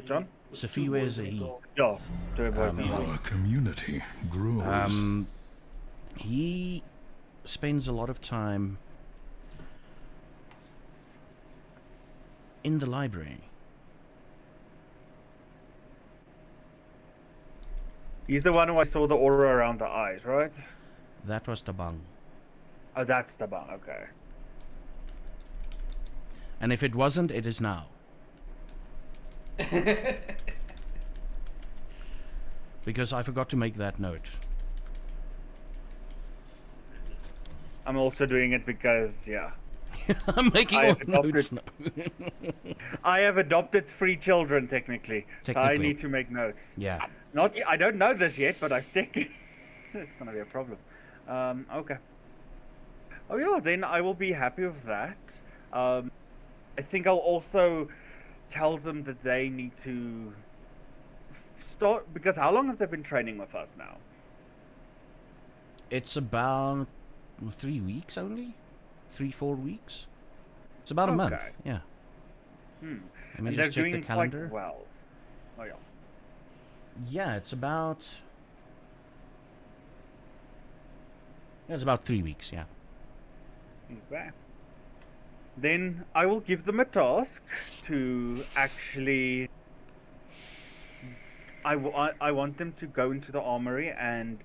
John? Safiwe is a he. Yeah, two boys and Our girls. community grows. He spends a lot of time in the library. He's the one who I saw the aura around the eyes, right? That was Tabang. Oh, that's Tabang, okay. And if it wasn't, it is now. Because I forgot to make that note. I'm also doing it because, yeah. I'm making I all have notes now. I have adopted 3 children, technically. So I Technically. need to make notes. Yeah. I don't know this yet, but I've taken... It's going to be a problem. Okay. Oh, yeah, then I will be happy with that. I think I'll also tell them that they need to start... Because how long have they been training with us now? It's about 3 weeks only? 3-4 weeks? It's about a month, Okay. yeah. Hmm. Let me And just they're check the doing quite calendar. well. Oh, yeah. Yeah, it's about... Yeah, it's about 3 weeks, yeah. Okay. Then I will give them a task to actually... I want them to go into the armory and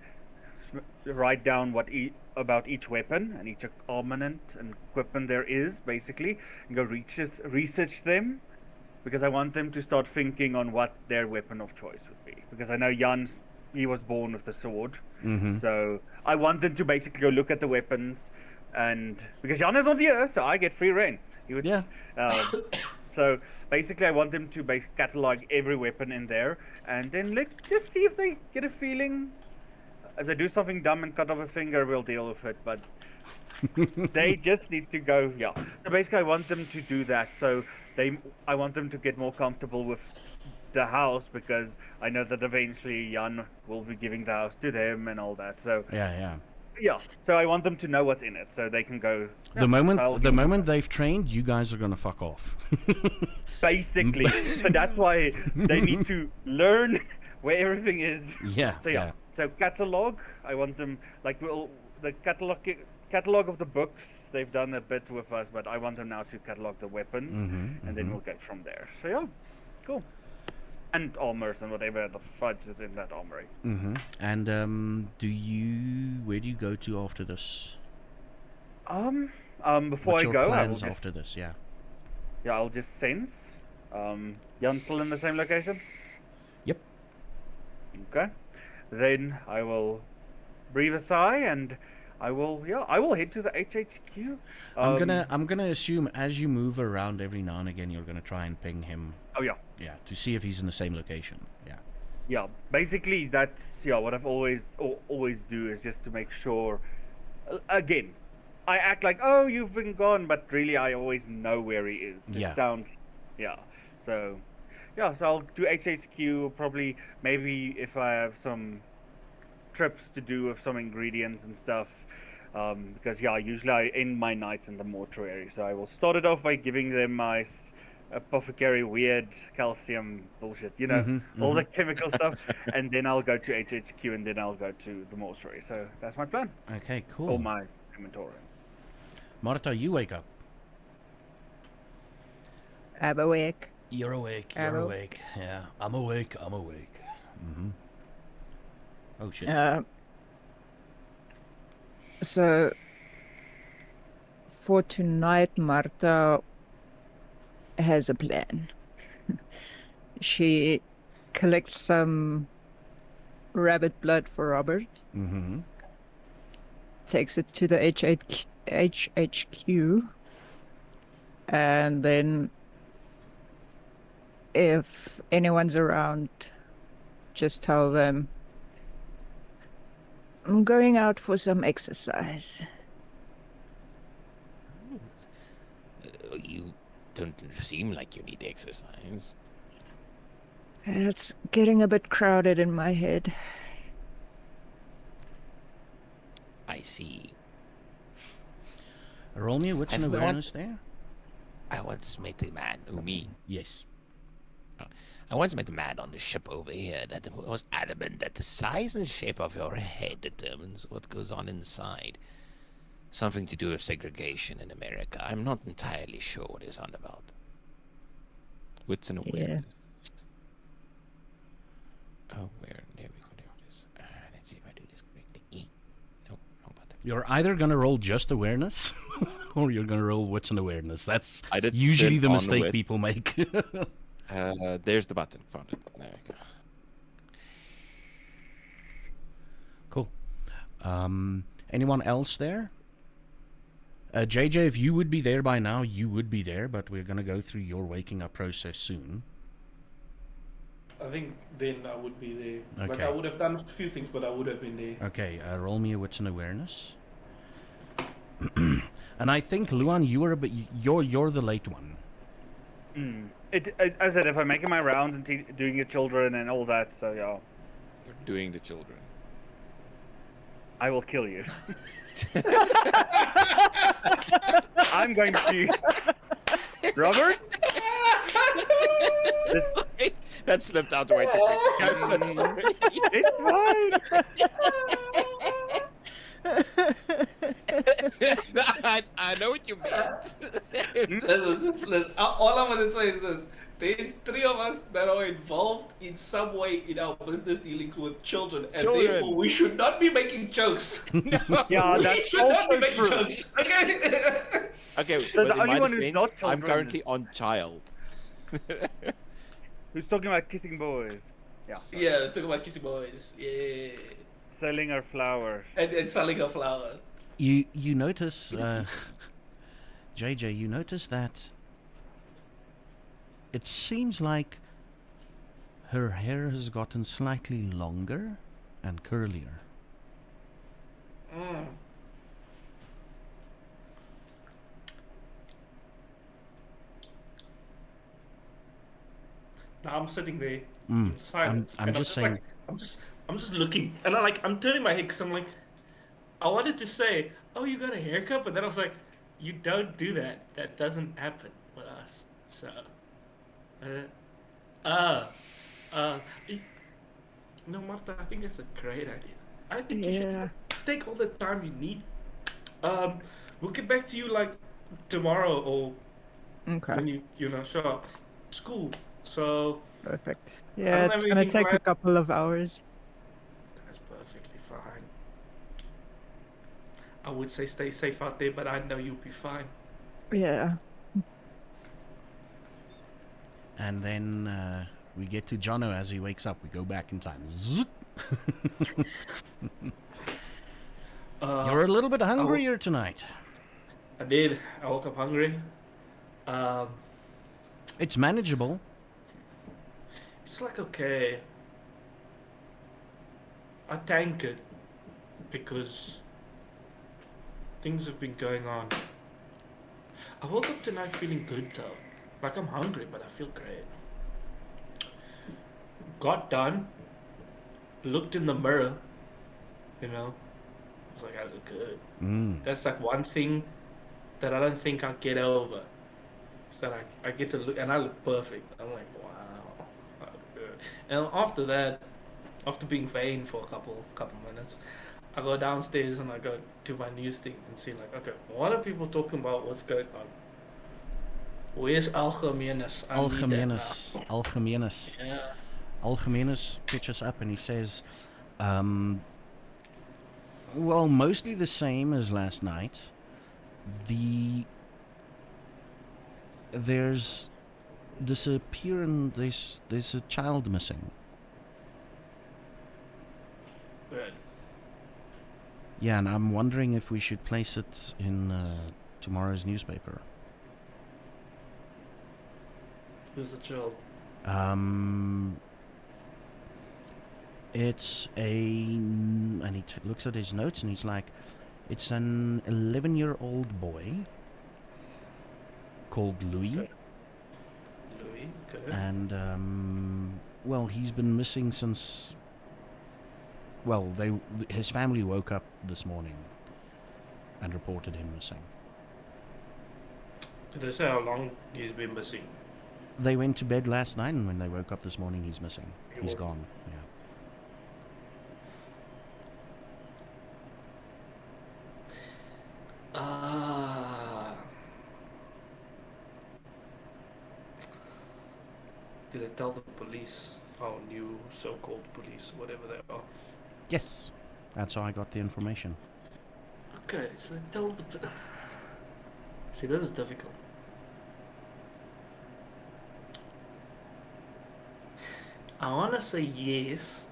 write down what about each weapon and each armament and equipment there is, basically, and go research them, because I want them to start thinking on what their weapon of choice would be. Because I know he was born with the sword, so I want them to basically go look at the weapons, and because Jan is not here, so I get free reign. He would, Yeah. So basically, I want them to catalog every weapon in there, and then just see if they get a feeling. If they do something dumb and cut off a finger, we'll deal with it. But they just need to go. Yeah. So basically, I want them to do that. So I want them to get more comfortable with the house, because I know that eventually Jan will be giving the house to them and all that. So Yeah. yeah. So I want them to know what's in it, so they can go. The moment they've trained, you guys are gonna fuck off. Basically, so that's why they need to learn where everything is. Yeah. So yeah. So catalog, I want them the catalog of the books. They've done a bit with us, but I want them now to catalog the weapons, and then we'll get from there. So yeah, cool. And armors and whatever the fudge is in that armory. And where do you go to after this? Before What's I your go, I will plans just, after this? Yeah. yeah, I'll just sense. Jan's still in the same location? Yep. Okay. Then I will breathe a sigh, and I will head to the HHQ. I'm gonna assume as you move around every now and again, you're gonna try and ping him. Oh yeah. Yeah, to see if he's in the same location. Yeah. Yeah, basically that's what I've always do, is just to make sure. Again, I act like, oh, you've been gone, but really I always know where he is. Yeah. It sounds, so I'll do HHQ, probably, maybe if I have some trips to do with some ingredients and stuff, because usually I end my nights in the mortuary, so I will start it off by giving them my apothecary weird calcium bullshit, all the chemical stuff, and then I'll go to HHQ, and then I'll go to the mortuary. So that's my plan. Okay, cool. Or my inventory. Marta, you wake up. I'm awake. You're awake. I'm You're aw- awake. Yeah, I'm awake. I'm awake. Oh shit. So for tonight, Marta has a plan. She collects some rabbit blood for Robert. Mm-hmm. Takes it to the HHQ. And then if anyone's around, just tell them I'm going out for some exercise. You don't seem like you need exercise. It's getting a bit crowded in my head. I see. Roll me a wits and I've awareness there. I once met a man, me. Yes. I once met a man on the ship over here that was adamant that the size and shape of your head determines what goes on inside. Something to do with segregation in America. I'm not entirely sure what he's on about. Wits and awareness. Oh, where? There we go. There it is. Let's see if I do this correctly. No, wrong button. You're either gonna roll just awareness, or you're gonna roll wits and awareness. That's I did usually the on mistake wit. people make. There's the button. Found it. There we go. Cool. Anyone else there? JJ, if you would be there by now, you would be there, but we're gonna go through your waking up process soon. I think then I would be there. Like Okay. I would have done a few things, but I would have been there. Okay, roll me a wits and awareness. And I think Luan, you were, but you're the late one. As I said, if I'm making my rounds and doing your children and all that, so yeah, You're doing the children. I will kill you. I'm going to. Robert? That slipped out way too quick. I'm so sorry. It's fine. I know what you meant. Listen, all I'm gonna say is this: there's three of us that are involved in some way in our business dealings with children, and therefore we should not be making jokes. Yeah, We that's should not also be making true. jokes. Okay. Okay, So but the in my only one who's defense, not I'm children- currently on child. Who's talking about kissing boys? Yeah. Yeah, let's talk about kissing boys. Yeah, Selling our flowers. and selling a flower. You notice, JJ, you notice that it seems like her hair has gotten slightly longer and curlier. Mm. Now I'm sitting there in silence. I'm and just saying. like, I'm just looking, and I'm turning my head because I'm like, I wanted to say, oh, you got a haircut, but then I was like, you don't do that. That doesn't happen with us. So, no, Martha, I think that's a great idea. I think you should take all the time you need. We'll get back to you like tomorrow or when you show up. It's cool. So Perfect. I Yeah, don't it's have gonna anything take a planned. couple of hours. That's perfectly fine. I would say stay safe out there, but I know you'll be fine. Yeah. And then we get to Jono as he wakes up. We go back in time. Zoop. You're a little bit hungrier tonight. I did. I woke up hungry. It's manageable. It's like okay. I tank it because things have been going on. I woke up tonight feeling good though. Like I'm hungry, but I feel great. Got done. Looked in the mirror. You know. I was like, I look good. That's like one thing that I don't think I'll get over. Is that I get to look, and I look perfect. I'm like, wow, I look good. And after that, after being vain for a couple minutes, I go downstairs and I go do my news thing and see like, okay, what are people talking about? What's going on? Where's Algemenes? I need that now. Algemenes. Yeah. Algemenes pitches up and he says, well, mostly the same as last night. There's disappearance. There's a child missing. Right. Yeah, and I'm wondering if we should place it in tomorrow's newspaper. Who's the child? It's and he looks at his notes and he's like, it's an 11-year-old boy called Louis. Okay. Louis, okay. And well, he's been missing since. Well, his family woke up this morning and reported him missing. Did they say how long he's been missing? They went to bed last night, and when they woke up this morning, he's missing. He's gone. Yeah. Did they tell the police, our new so-called police, whatever they are? Yes, that's how I got the information. Okay, so they tell the... See, this is difficult. I want to say yes,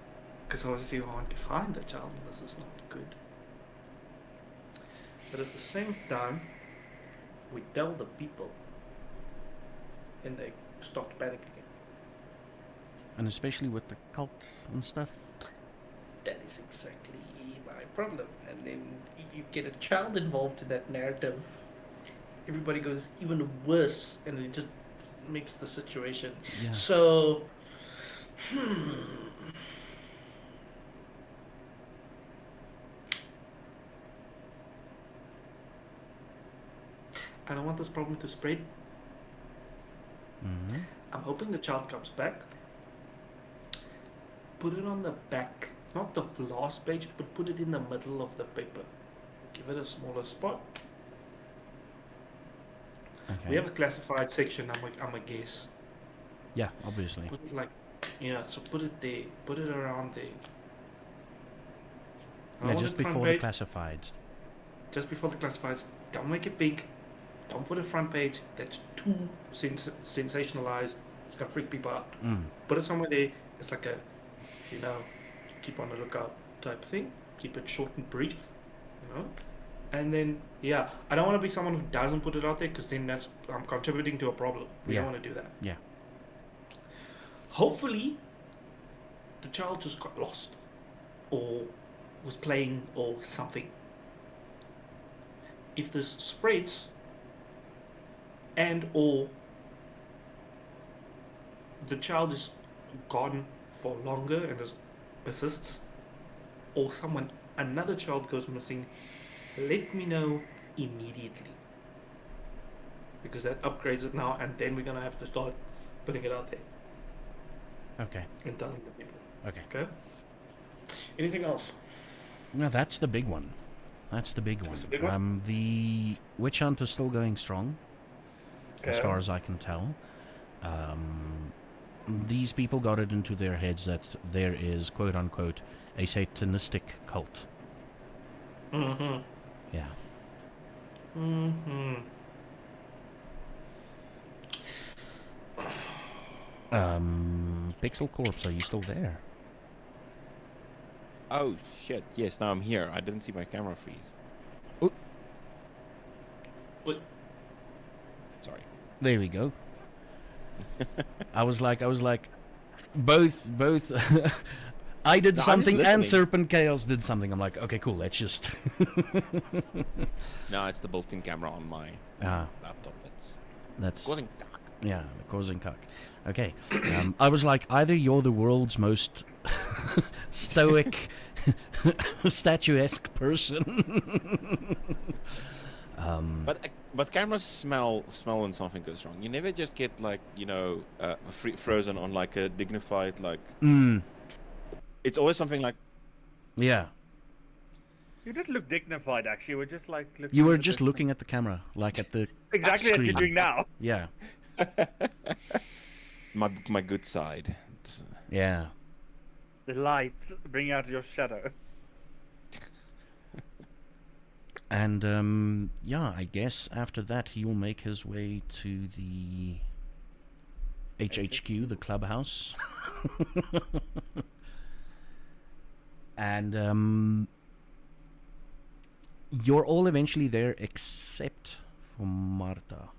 because obviously you want to find the child, and this is not good. But at the same time, we tell the people, and they stop panicking. And especially with the cult and stuff. That is exactly my problem. And then you get a child involved in that narrative. Everybody goes even worse, and it just makes the situation. Yeah. So, I don't want this problem to spread. Mm-hmm. I'm hoping the child comes back. Put it on the back, not the last page, but put it in the middle of the paper. Give it a smaller spot. Okay. We have a classified section, I'm a guess. Yeah, obviously. Put it like, yeah, so put it there. Put it around there. Yeah, just before the classifieds. Just before the classifieds. Don't make it big. Don't put it front page. That's too sensationalized. It's gonna freak people out. Put it somewhere there. It's like a, keep on the lookout type thing. Keep it short and brief, And then, yeah, I don't want to be someone who doesn't put it out there, because then I'm contributing to a problem. We don't want to do that. Yeah. Hopefully, the child just got lost, or was playing, or something. If this spreads, and or the child is gone for longer and persists, or another child goes missing, let me know immediately, because that upgrades it now, and then we're gonna have to start putting it out there. Okay. And telling the people. Okay. Anything else? No, that's the big one. That's the big one. That's the big one? The witch hunt is still going strong, as far as I can tell. These people got it into their heads that there is, quote unquote, a satanistic cult. Mm-hmm. Yeah. Mm-hmm. Pixel Corpse, are you still there? Oh shit! Yes, now I'm here. I didn't see my camera freeze. Oh. What? Sorry. There we go. I was like, both. I did something and Serpent Chaos did something. I'm like, okay, cool. Let's just. No, it's the built-in camera on my laptop. That's causing cock. Yeah, causing cock. Okay. I was like, either you're the world's most stoic, statuesque person. But cameras smell when something goes wrong. You never just get frozen on like a dignified It's always something like. Yeah. You did look dignified, actually. You were just like. You were just looking at the camera, like at the. Exactly what you're doing now. Yeah. my good side. Yeah. The light, bring out your shadow. And yeah, I guess after that he will make his way to the HHQ, the clubhouse. And you're all eventually there except for Marta.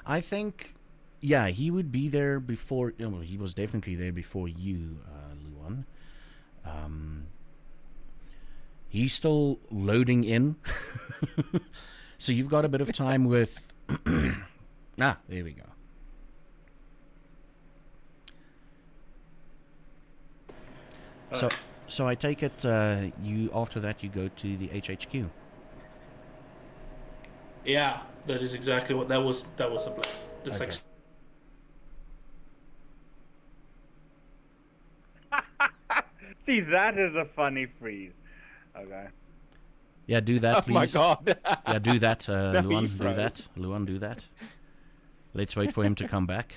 I think, yeah, he would be there before. Well, he was definitely there before you, Luan. He's still loading in, so you've got a bit of time with. There we go. So I take it you after that you go to the HHQ. Yeah, that is exactly what that was. That was the plan. It's Okay. like See, that is a funny freeze. Okay. Yeah, do that, please. Oh my god. Yeah, do that, No, Luan. he Do froze. that, Luan. Do that. Let's wait for him to come back.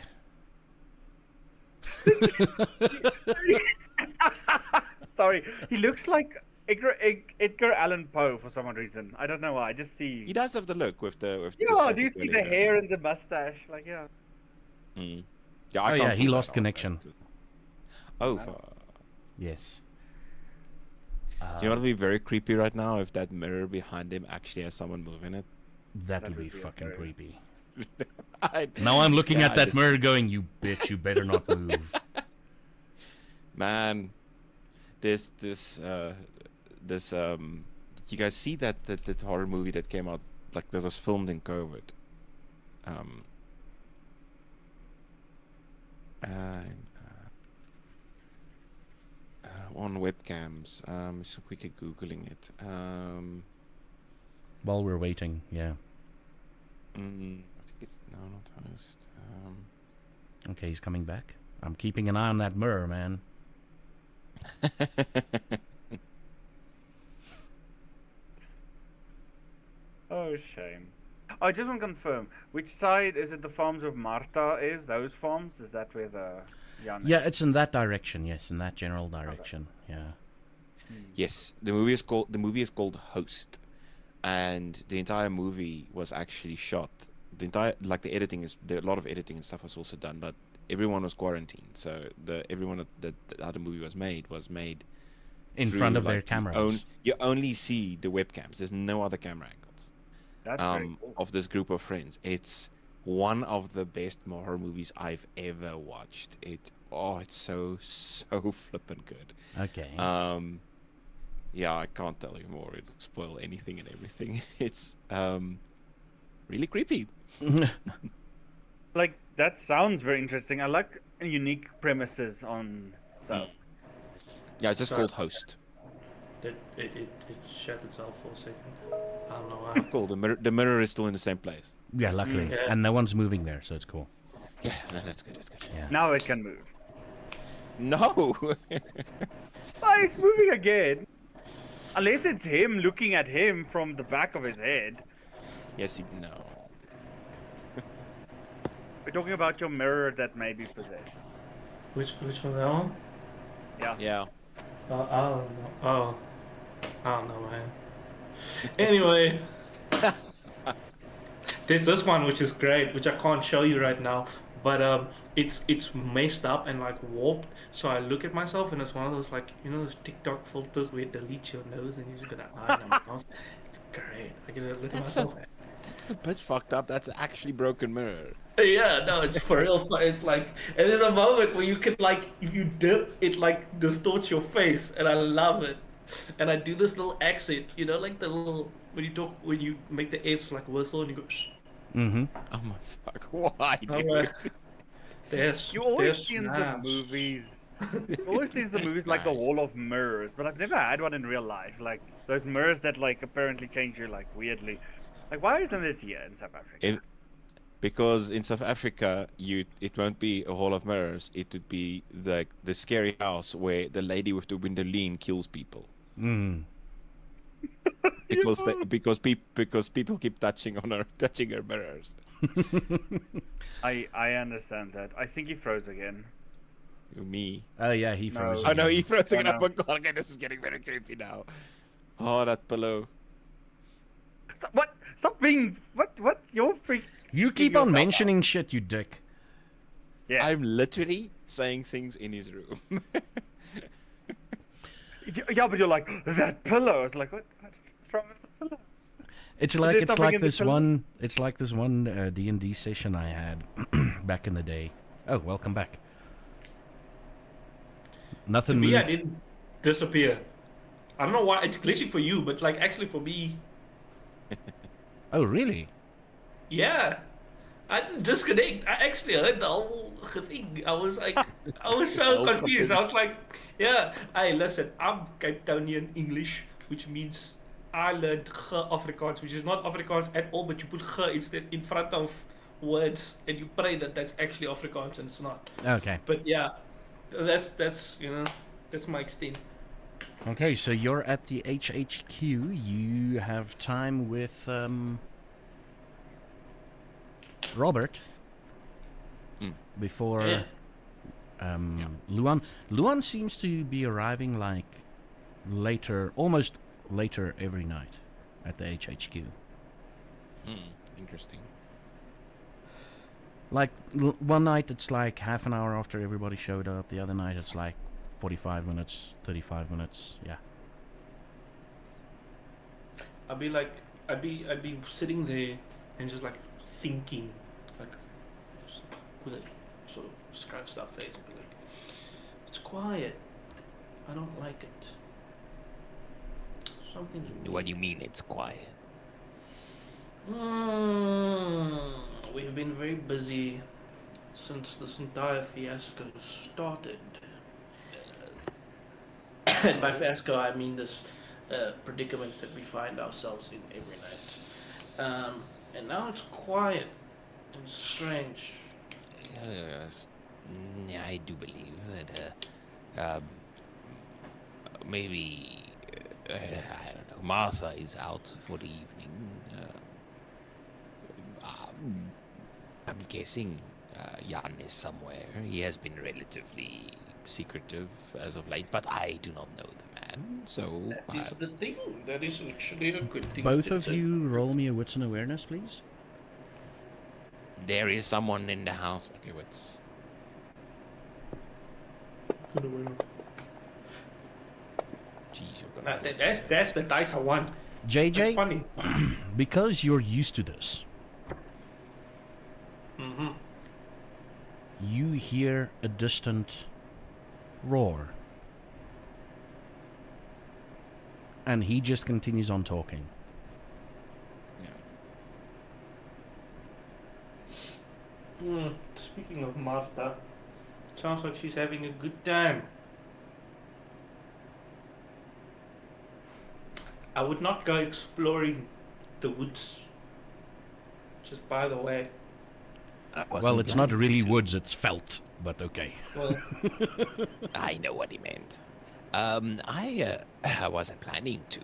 Sorry, he looks like Edgar Allan Poe for some reason. I don't know why. I just see. He does have the look with the Yeah, do you static see curly the hair and the mustache? Like, yeah. Mm. Yeah, I Oh, can't yeah, he pull that lost off. connection. Oh, Yes. do you know what would be very creepy right now if that mirror behind him actually has someone moving it? That That would be would be fucking hilarious. creepy. I- Now I'm looking Yeah, at that just- mirror going, you bitch, you better not move. Man, this you guys see that horror movie that came out, like, that was filmed in COVID? On webcams. So quickly googling it. While we're waiting, yeah. I think it's not host. Okay, he's coming back. I'm keeping an eye on that mirror, man. Oh, shame. I just want to confirm. Which side is it? The farms of Marta is those farms? Is that where the Jan? Yeah, it's in that direction. Yes, in that general direction. Yeah. Yes, the movie is called Host, and the entire movie was actually shot. The entire, like, the editing is a lot of editing and stuff was also done, but everyone was quarantined, so everyone that how the movie was made In through, front of their like, cameras. you only see the webcams. There's no other camera angles. That's very cool. Of this group of friends. It's one of the best horror movies I've ever watched. It's so flippin' good. Okay. Yeah, I can't tell you more. It'll spoil anything and everything. It's really creepy. Like, that sounds very interesting. I like unique premises on stuff. Yeah, it's just Sorry. called Host. it shut itself for a second. I don't know Oh, why. cool. The mirror is still in the same place. Yeah, luckily. Yeah. And no one's moving there, so it's cool. Yeah, no, that's good. Yeah. Now it can move. No. Oh, it's moving again. Unless it's him looking at him from the back of his head. Yes, no. We're talking about your mirror that may be possessed. Which one? That one? Yeah. Yeah. I don't know. Oh, I don't know, man. Anyway, there's this one which is great, which I can't show you right now, but it's messed up and like warped. So I look at myself and it's one of those, like, you know, those TikTok filters where it deletes your nose and you just got an eye in your mouth. It's great. I get to look at That's myself. a bit fucked up. That's actually broken mirror. Yeah, no, it's for real. It's like, and there's a moment where you can, like, if you dip, it like distorts your face, and I love it. And I do this little accent, you know, like the little when you make the S like whistle and you go. Shh. Mm-hmm. Oh my fuck! Why, dude? Alright. There's, You always there's see in the snaps. movies. You always see in the movies like a wall of mirrors, but I've never had one in real life. Like those mirrors that like apparently change you like weirdly. Like, why isn't it here in South Africa? Because in South Africa, it won't be a hall of mirrors. It would be the scary house where the lady with the window lean kills people. Mm. Because people keep touching her mirrors. I understand that. I think he froze again. Me. Oh, yeah, he No. froze. Oh no, he froze Oh, again. no. Oh my god, okay, this is getting very creepy now. Oh, that pillow. What? Stop being. What? You're freak. You keep yourself on out. mentioning shit, you dick. Yeah. I'm literally saying things in his room. Yeah, but you're like, that pillow. It's like, what's wrong with the pillow? It's Is like there it's something like in the this pillow? one. It's like this one D&D session I had back in the day. Oh, welcome back. To Nothing me, I moved. didn't disappear. I don't know why it's glitching for you, but like actually for me, Oh, really? yeah. I didn't disconnect. I actually heard the whole thing. I was like, I was so Whole confused. thing. I was like, yeah. Hey, listen, I'm Cape Townian English, which means I learned Afrikaans, which is not Afrikaans at all, but you put instead in front of words and you pray that that's actually Afrikaans and it's not. Okay. But yeah, that's that's my extent. Okay, so you're at the HHQ. You have time with Robert Mm. before Yeah. Luan. Luan seems to be arriving like later, almost later every night at the HHQ. Interesting. Like one night it's like half an hour after everybody showed up. The other night it's like 45 minutes, 35 minutes. Yeah. I'd be sitting there and just like thinking, like with a sort of scrunched up face and be like, it's quiet. I don't like it. Something's What do you mean it's quiet? We've been very busy since this entire fiasco started. And by fiasco, I mean this predicament that we find ourselves in every night. And now it's quiet and strange. Yes, yeah, I do believe that maybe I don't know. Martha is out for the evening. I'm guessing Jan is somewhere. He has been relatively secretive as of late, but I do not know the man. So That is the thing. That is actually a good thing. Both of you roll me a wits and awareness, please. there is someone in the house. Okay, what's Jeez, you've got That's the dice I want. It's JJ, funny. because you're used to this, Mm-hmm. you hear a distant roar. And he just continues on talking. Speaking of Martha, sounds like she's having a good time. I would not go exploring the woods. Just by the way. Well, it's not really woods, it's felt, but okay. Well, I know what he meant. I wasn't planning to.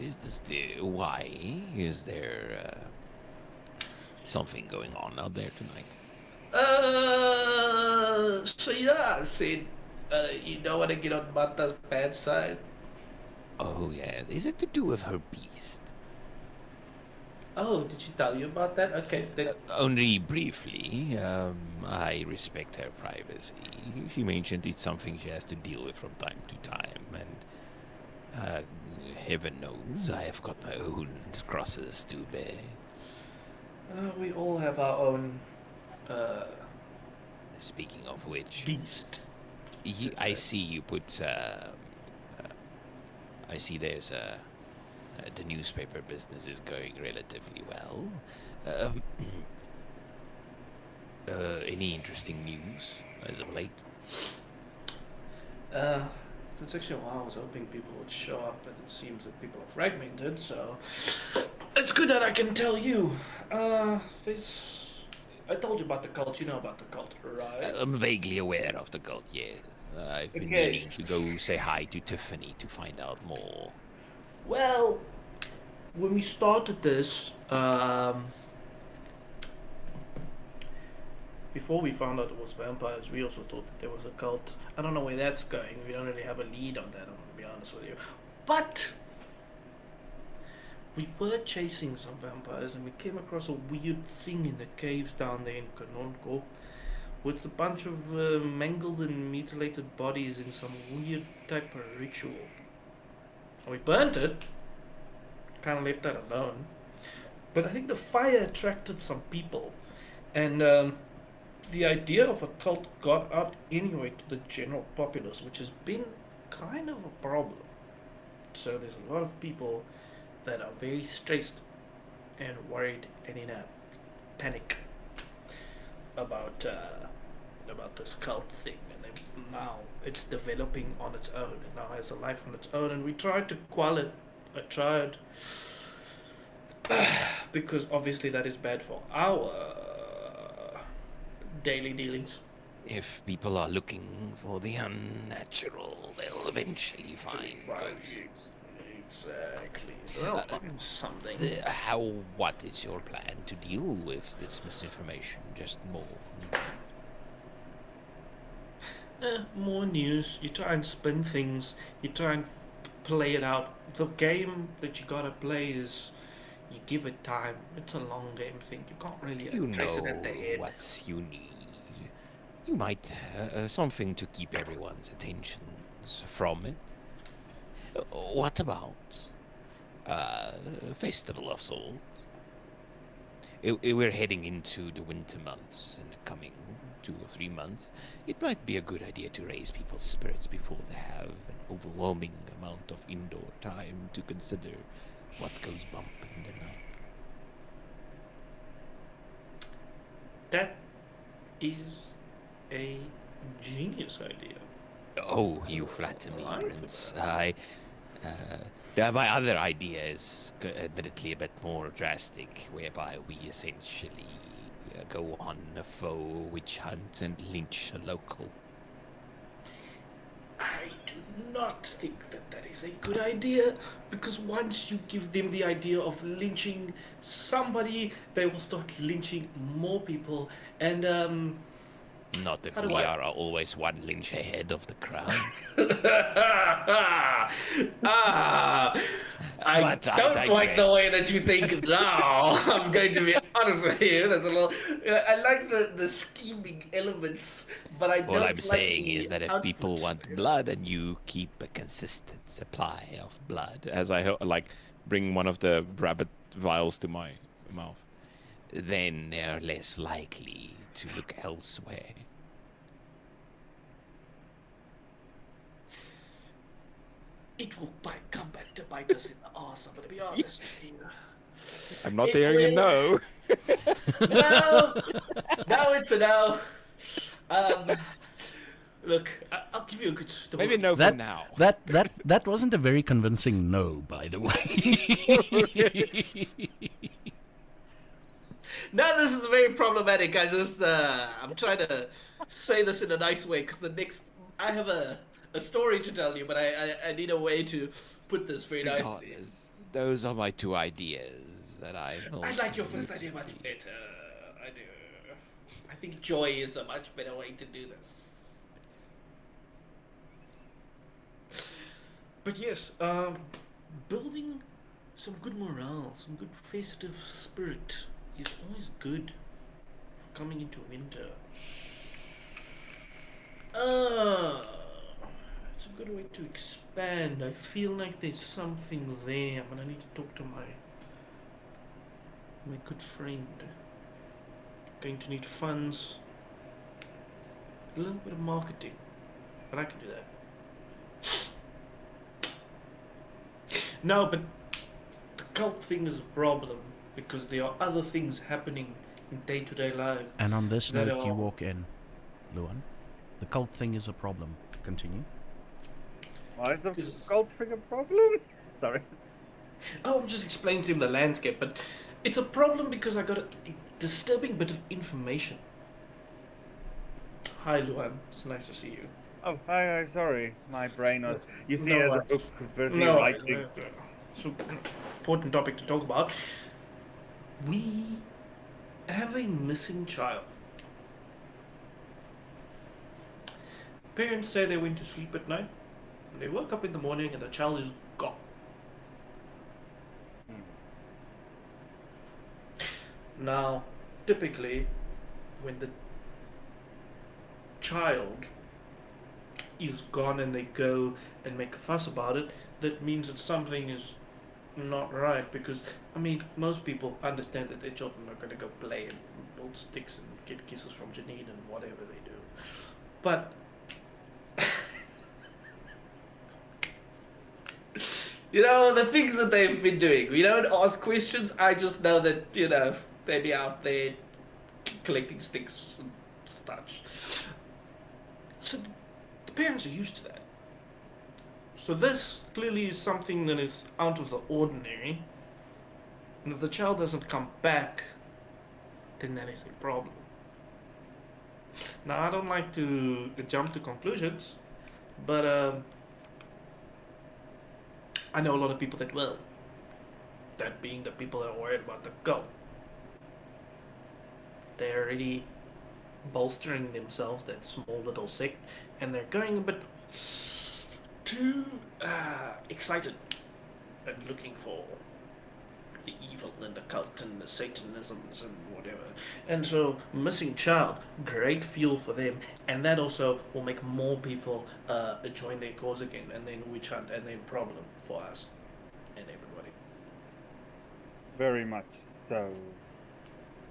Is this why? Is there something going on out there tonight? so yeah, I said, you don't want to get on Martha's bad side. Oh yeah, is it to do with her beast? Oh, did she tell you about that? Okay, then. Only briefly. I respect her privacy. She mentioned it's something she has to deal with from time to time, and heaven knows I have got my own crosses to bear. We all have our own Speaking of which, beast. I see you put. I see there's the newspaper business is going relatively well. Any interesting news as of late? That's actually why I was hoping people would show up, but it seems that people are fragmented, so it's good that I can tell you. I told you about the cult. You know about the cult, right? I'm vaguely aware of the cult, yes. I've been meaning to go say hi to Tiffany to find out more. Well, when we started this, before we found out it was vampires, we also thought that there was a cult. I don't know where that's going. We don't really have a lead on that, I'm gonna be honest with you. But we were chasing some vampires and we came across a weird thing in the caves down there in Kanonko with a bunch of mangled and mutilated bodies in some weird type of ritual. We burnt it, kind of left that alone. But I think the fire attracted some people, and the idea of a cult got out anyway to the general populace, which has been kind of a problem. So there's a lot of people that are very stressed and worried and in a panic about this cult thing, and now it's developing on its own. It now has a life on its own, and we tried to quell it. I tried because obviously that is bad for our daily dealings. If people are looking for the unnatural, they'll eventually find ghosts. Exactly. So they'll find something. What is your plan to deal with this misinformation? Just more More news. You try and spin things. You try and play it out. The game that you gotta play is you give it time. It's a long game thing. You can't really You trace know it at the head. what you need. You might something to keep everyone's attentions from it. What about Festival of Souls? We're heading into the winter months in the coming 2 or 3 months. It might be a good idea to raise people's spirits before they have an overwhelming amount of indoor time to consider what goes bump in the night. That is a genius idea. Oh, you flatter me, Right. Prince. My other idea is admittedly a bit more drastic, whereby we essentially go on a faux witch hunt and lynch a local. I do not think that is a good idea, because once you give them the idea of lynching somebody, they will start lynching more people, and Not if How do we I- are always one lynch ahead of the crowd. I But I don't like the digress. way that you think now. I'm going to be honest with you. There's a little. I like the scheming elements, but I don't. All I'm like saying the is that if output. people want blood and you keep a consistent supply of blood, As I bring one of the rabbit vials to my mouth. then they're less likely to look elsewhere. It will come back to bite us in the arse. I'm going to be honest with you. I'm not It hearing a no. No, no, it's a no. Look, I'll give you a good story. Maybe no for That now. that wasn't a very convincing no, by the way. No, this is very problematic. I'm trying to say this in a nice way, because I have a story to tell you, but I need a way to put this very nicely. Regardless, those are my two ideas that I thought. I like your first idea much better. I do. I think joy is a much better way to do this. But yes, building some good morale, some good festive spirit is always good for coming into winter. It's a good way to expand. I feel like there's something there. I'm gonna need to talk to my good friend. Going to need funds, a little bit of marketing, but I can do that. No, but the cult thing is a problem, because there are other things happening in day-to-day life. And on this That note, you are- walk in, Luan. The cult thing is a problem. Continue. Why is the cult thing a problem? Sorry. Oh, I'm just explaining to him the landscape, but it's a problem because I got a disturbing bit of information. Hi, Luan. It's nice to see you. Oh, hi, sorry. My brain was. You see, No, as a I- book, busy No, writing. it's an important topic to talk about. We have a missing child. Parents say they went to sleep at night, and they woke up in the morning and the child is gone. Now, typically, when the child is gone and they go and make a fuss about it, that means that something is not right. Because I mean, most people understand that their children are going to go play and build sticks and get kisses from Janine and whatever they do. But you know, the things that they've been doing. We don't ask questions. I just know that, you know, they be out there collecting sticks and such. So the parents are used to that. So this clearly is something that is out of the ordinary. And if the child doesn't come back, then that is a problem. Now, I don't like to jump to conclusions, but I know a lot of people that will. That being the people that are worried about the go. They're already bolstering themselves, that small little sect, and they're going a bit too excited and looking for the evil and the cult and the satanisms and whatever. And so, missing child, great fuel for them, and that also will make more people join their cause again, and then witch hunt, and then problem for us and everybody. Very much so.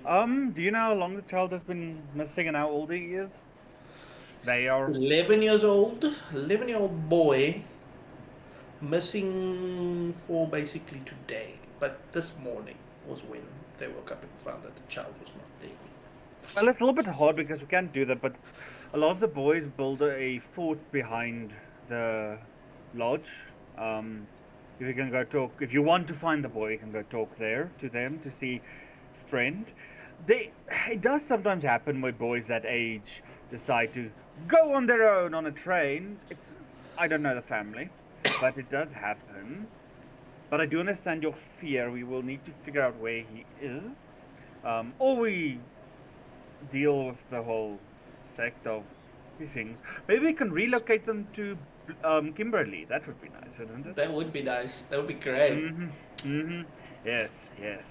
Do you know how long the child has been missing and how old he is? They are 11 years old, 11-year-old boy, missing for basically today. But this morning was when they woke up and found that the child was not there. well, it's a little bit hard because we can't do that, but a lot of the boys build a fort behind the lodge. If you can go talk, if you want to find the boy, you can go talk there to them to see friend. It does sometimes happen where boys that age decide to go on their own on a train. I don't know the family, but it does happen. But I do understand your fear. We will need to figure out where he is, or we deal with the whole sect of things. Maybe we can relocate them to Kimberley. That would be nice, wouldn't it? That would be nice. That would be great. Yes, yes.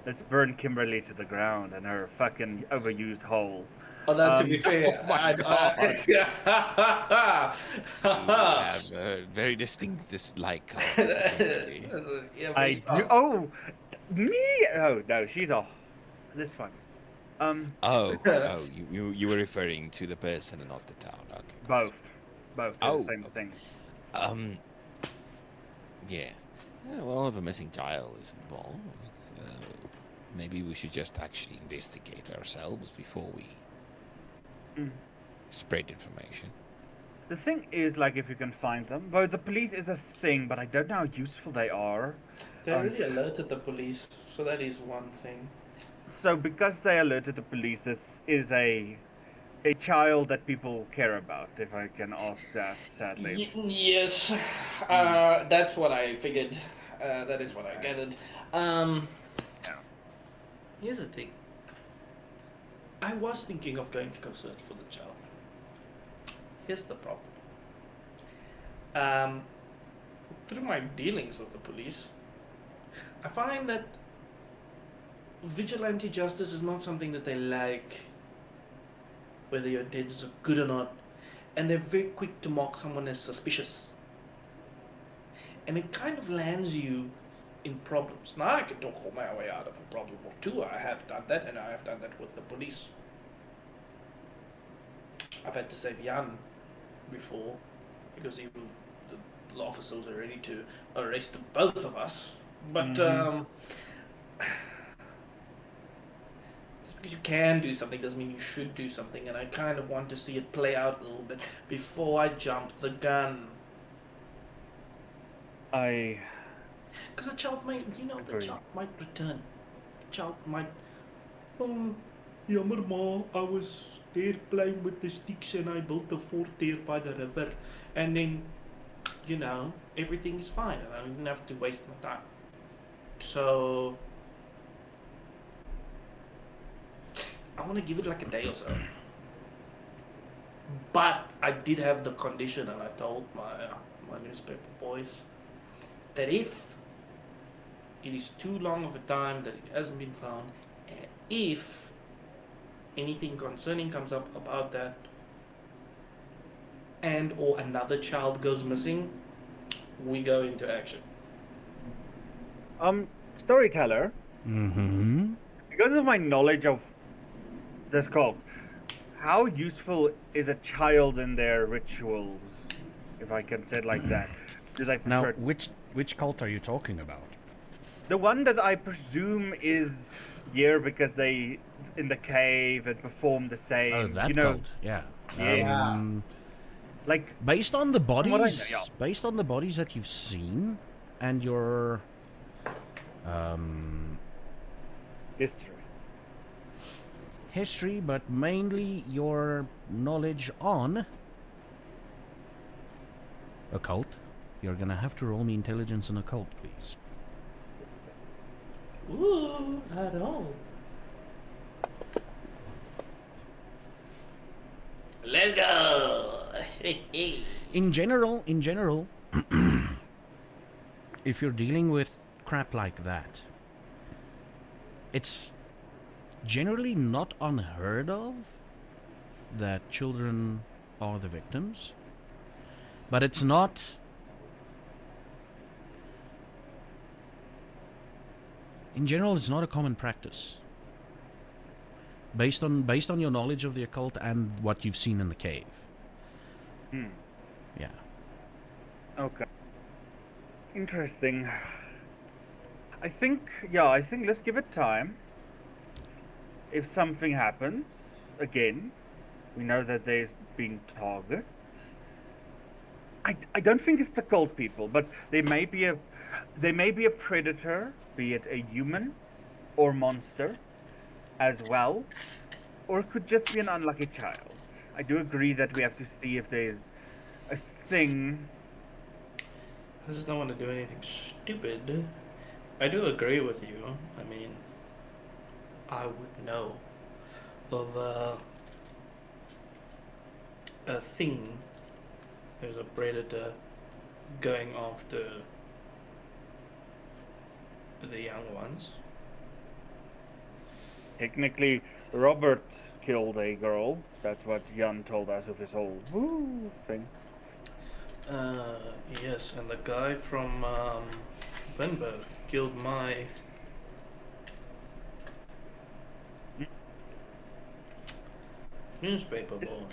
Let's burn Kimberly to the ground and her fucking overused hole. Although to be fair, oh my I You have a very distinct dislike of Kimberly. I do. Oh, me? Oh no, she's off. This one. Oh, you were referring to the person and not the town. Okay. Both. Oh, the same okay. thing. Yeah. Well, if a missing child is involved, maybe we should just actually investigate ourselves before we spread information. The thing is, like, if you can find them, though the police is a thing, but I don't know how useful they are. They already alerted the police, so that is one thing. So because they alerted the police, this is a child that people care about, if I can ask that, sadly. Yes, that's what I figured. That is what I gathered. Here's the thing. I was thinking of going to go search for the child. Here's the problem. Through my dealings with the police, I find that vigilante justice is not something that they like, whether your intentions are good or not, and they're very quick to mark someone as suspicious. And it kind of lands you in problems. Now I can talk all my way out of a problem or two. I have done that, and I have done that with the police. I've had to save Jan before because the officer was ready to arrest both of us. But just because you can do something doesn't mean you should do something, and I kind of want to see it play out a little bit before I jump the gun. Because the child might, the child might return. The child might, jammer ma, I was there playing with the sticks and I built a fort there by the river. And then, everything is fine and I didn't have to waste my time. So, I want to give it like a day or so. But I did have the condition, and I told my newspaper boys that if it is too long of a time that it hasn't been found, and if anything concerning comes up about that, and or another child goes missing, we go into action. Storyteller, Mm-hmm. because of my knowledge of this cult, how useful is a child in their rituals, if I can say it like that? Do they Now, prefer which cult are you talking about? the one that I presume is here because they in the cave and perform the same, Oh, that cult. Yeah. Yes. Like Based on the what I know, bodies, yeah. based on the bodies that you've seen, and your history, but mainly your knowledge on occult, you're gonna have to roll me intelligence and occult, please. Ooh, I don't. Let's go. In general, if you're dealing with crap like that, it's generally not unheard of that children are the victims, but it's not. In general, it's not a common practice. Based on your knowledge of the occult and what you've seen in the cave. Yeah. Okay. Interesting. I think let's give it time. If something happens, again, we know that there's being targets. I don't think it's the cult people, but there may be a predator, be it a human or monster as well, or it could just be an unlucky child. I do agree that we have to see if there's a thing. I just don't want to do anything stupid. I do agree with you. I mean, I would know of a thing. There's a predator going after the young ones. Technically, Robert killed a girl. That's what Jan told us with his whole woo thing. Yes, and the guy from Venberg killed my newspaper boy.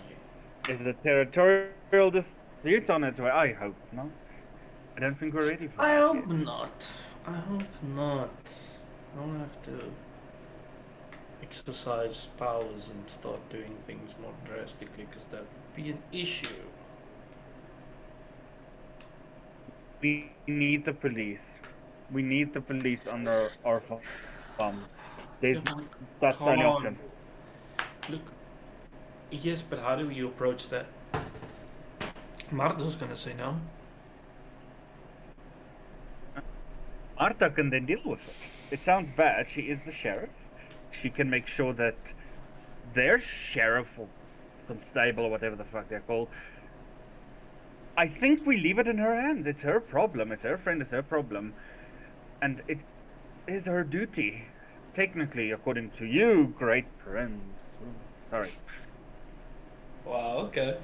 Is the territorial dispute on its way? I hope not. I don't think we're ready for I that hope yet. not. I hope not. I don't have to exercise powers and start doing things more drastically because that would be an issue. We need the police. We need the police under our farm. That's the only option. Look, yes, but how do you approach that? Marta's gonna say no. Marta can then deal with it. It sounds bad. She is the sheriff. She can make sure that their sheriff or constable or whatever the fuck they're called. I think we leave it in her hands. It's her problem. It's her friend. It's her problem. And it is her duty. Technically, according to you, great prince. Ooh, sorry. Wow, okay.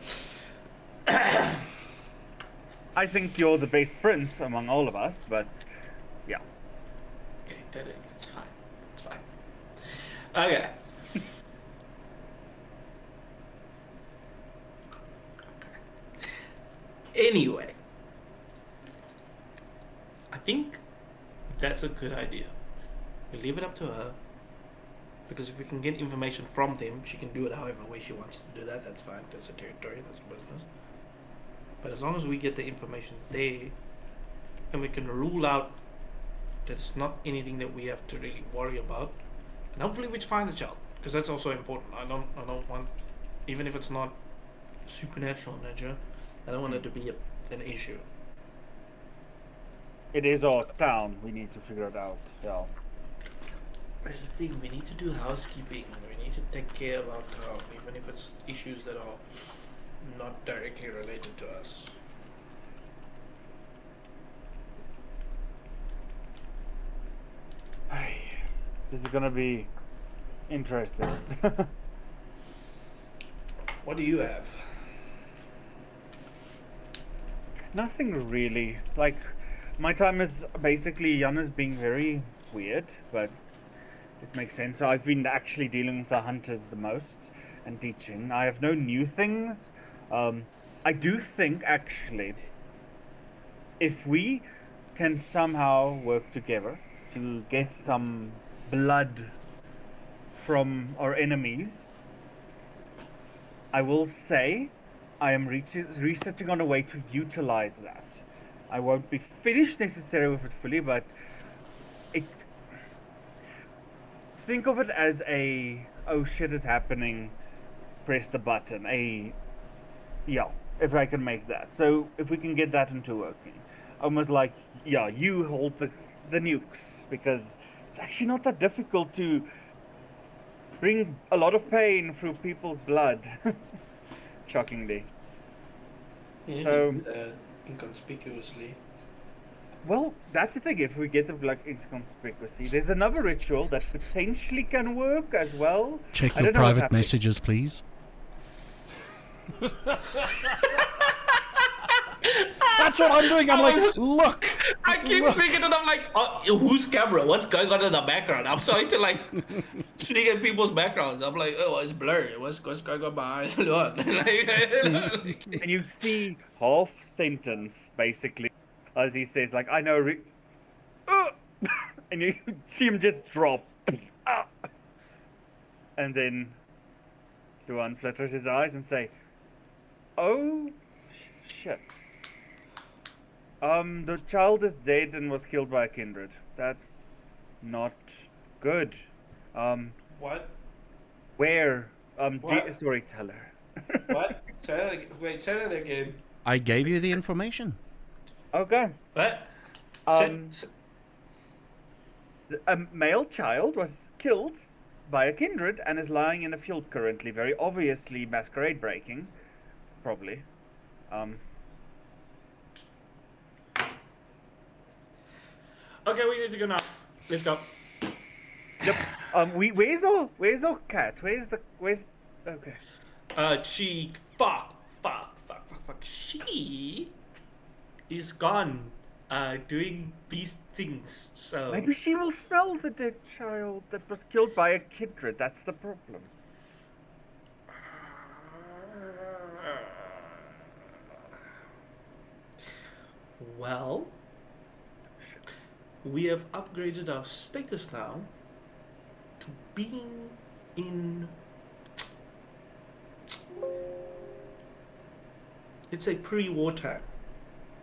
I think you're the best prince among all of us, but yeah. Okay, it's fine. It's fine. Okay. Anyway, I think that's a good idea. We leave it up to her. Because if we can get information from them, she can do it however way she wants to do that. That's fine. That's a territory. That's a business. But as long as we get the information there, and we can rule out that it's not anything that we have to really worry about, and hopefully we find the child, because that's also important. I don't want, even if it's not supernatural in nature, I don't want it to be an issue. It is our town. We need to figure it out. Yeah. That's the thing, we need to do housekeeping. We need to take care of our town, even if it's issues that are not directly related to us. This is gonna be interesting. What do you have? Nothing really. Like, my time is basically Janna's being very weird, but it makes sense. So I've been actually dealing with the hunters the most and teaching. I have no new things. I do think actually, if we can somehow work together to get some blood from our enemies, I will say I am researching on a way to utilize that. I won't be finished necessarily with it fully, but it. Think of it as a oh shit is happening, press the button. Yeah, if I can make that. So if we can get that into working, almost like you hold the nukes, because it's actually not that difficult to bring a lot of pain through people's blood. Shockingly. Yeah, So, inconspicuously. well, that's the thing. If we get the blood inconspicuously, there's another ritual that potentially can work as well. Check I your don't know what's private happening. messages, please. That's what I'm doing. I'm like, look. I keep thinking and I'm like, oh, whose camera? What's going on in the background? I'm starting to like sneak at people's backgrounds. I'm like, oh, it's blurry. What's going on behind? And you see half sentence basically as he says like, I know and you see him just drop. And then Luan flutters his eyes and say, oh shit. The child is dead and was killed by a kindred. That's not good. What? Where? What? Storyteller. What? Say that again. I gave you the information. Okay. What? A male child was killed by a kindred and is lying in a field currently, very obviously masquerade breaking, probably. Okay, we need to go now. Let's go. Yep. Where's our cat? Where's okay. She fuck. She is gone. Doing beast things. So Maybe she will smell the dead child that was killed by a kindred. That's the problem. Well, we have upgraded our status now to being in, let's say, pre-war time,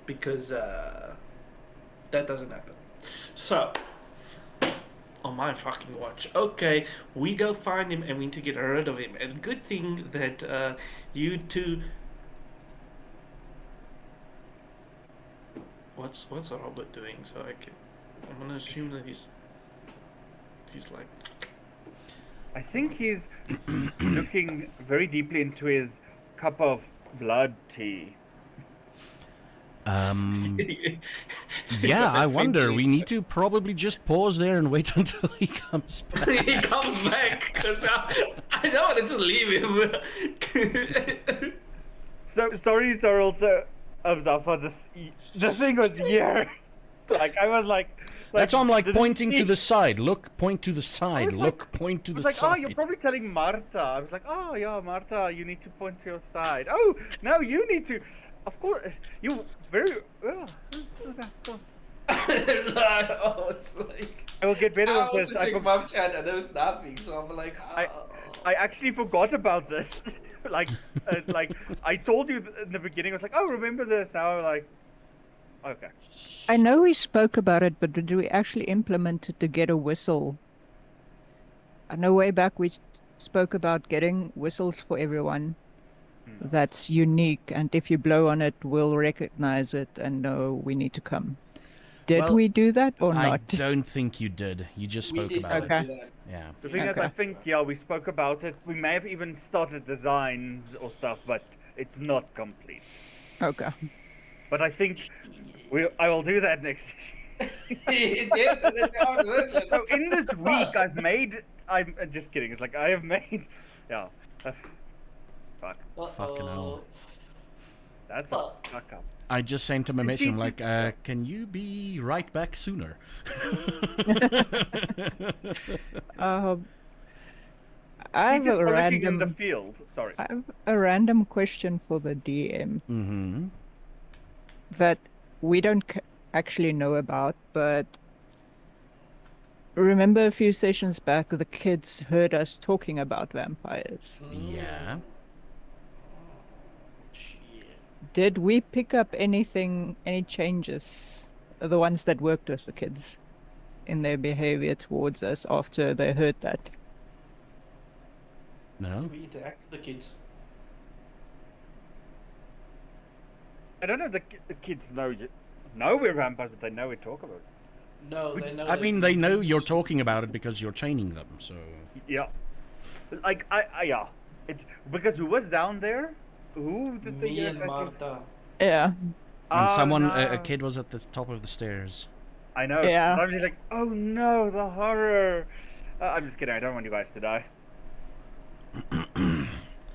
because that doesn't happen. So, on my fucking watch, okay, we go find him and we need to get rid of him. And good thing that you two. What's Robert doing? So I'm gonna assume that he's like. I think he's looking very deeply into his cup of blood tea. Yeah, I wonder. We need to probably just pause there and wait until he comes back. He comes back because I don't want to just leave him. So sorry, Sorrel. So, Zaffa, the thing was here. Like I was like That's why I'm like didn't pointing to see. the side. Look, point to the side. Look, point to I the was like, side. oh, you're probably telling Marta. I was like, oh yeah, Marta, you need to point to your side. Oh, no, you need to. Of course, you very. Oh, okay, go. It's like, I will get better I with also this. check mom chat and there was nothing, so I'm like, oh. I actually forgot about this. like I told you in the beginning. I was like, oh, remember this. Now I'm like, okay. I know we spoke about it, but did we actually implement it to get a whistle? I know way back we spoke about getting whistles for everyone. That's unique, and if you blow on it, we'll recognize it and know we need to come. Did Well, we do that or I not? don't think you did. You just spoke about it. Okay. Yeah. The thing is, I think we spoke about it. We may have even started designs or stuff, but it's not complete. Okay. But I think I will do that next year. So in this week, I'm just kidding. It's like I have made. Yeah. Fuck. Fucking hell. That's a fuck up. I just sent him a message. I'm like, just- can you be right back sooner? Um, I He's have just a frolicking in the random, field. Sorry. I have a random question for the DM Mm-hmm. that we don't actually know about, but remember a few sessions back, the kids heard us talking about vampires. Yeah. Did we pick up anything, any changes, the ones that worked with the kids in their behavior towards us after they heard that? No. We interact with the kids. I don't know if the kids know we're vampires, but they know we talk about it. No, they know. I mean, they know you're talking about it because you're chaining them. So. Yeah. Like yeah. Because who was down there? Who did they Me hear and that? Marta. Yeah. And Oh, someone, no. a kid was at the top of the stairs. I know. Yeah. I'm just like, oh no, the horror. I'm just kidding. I don't want you guys to die.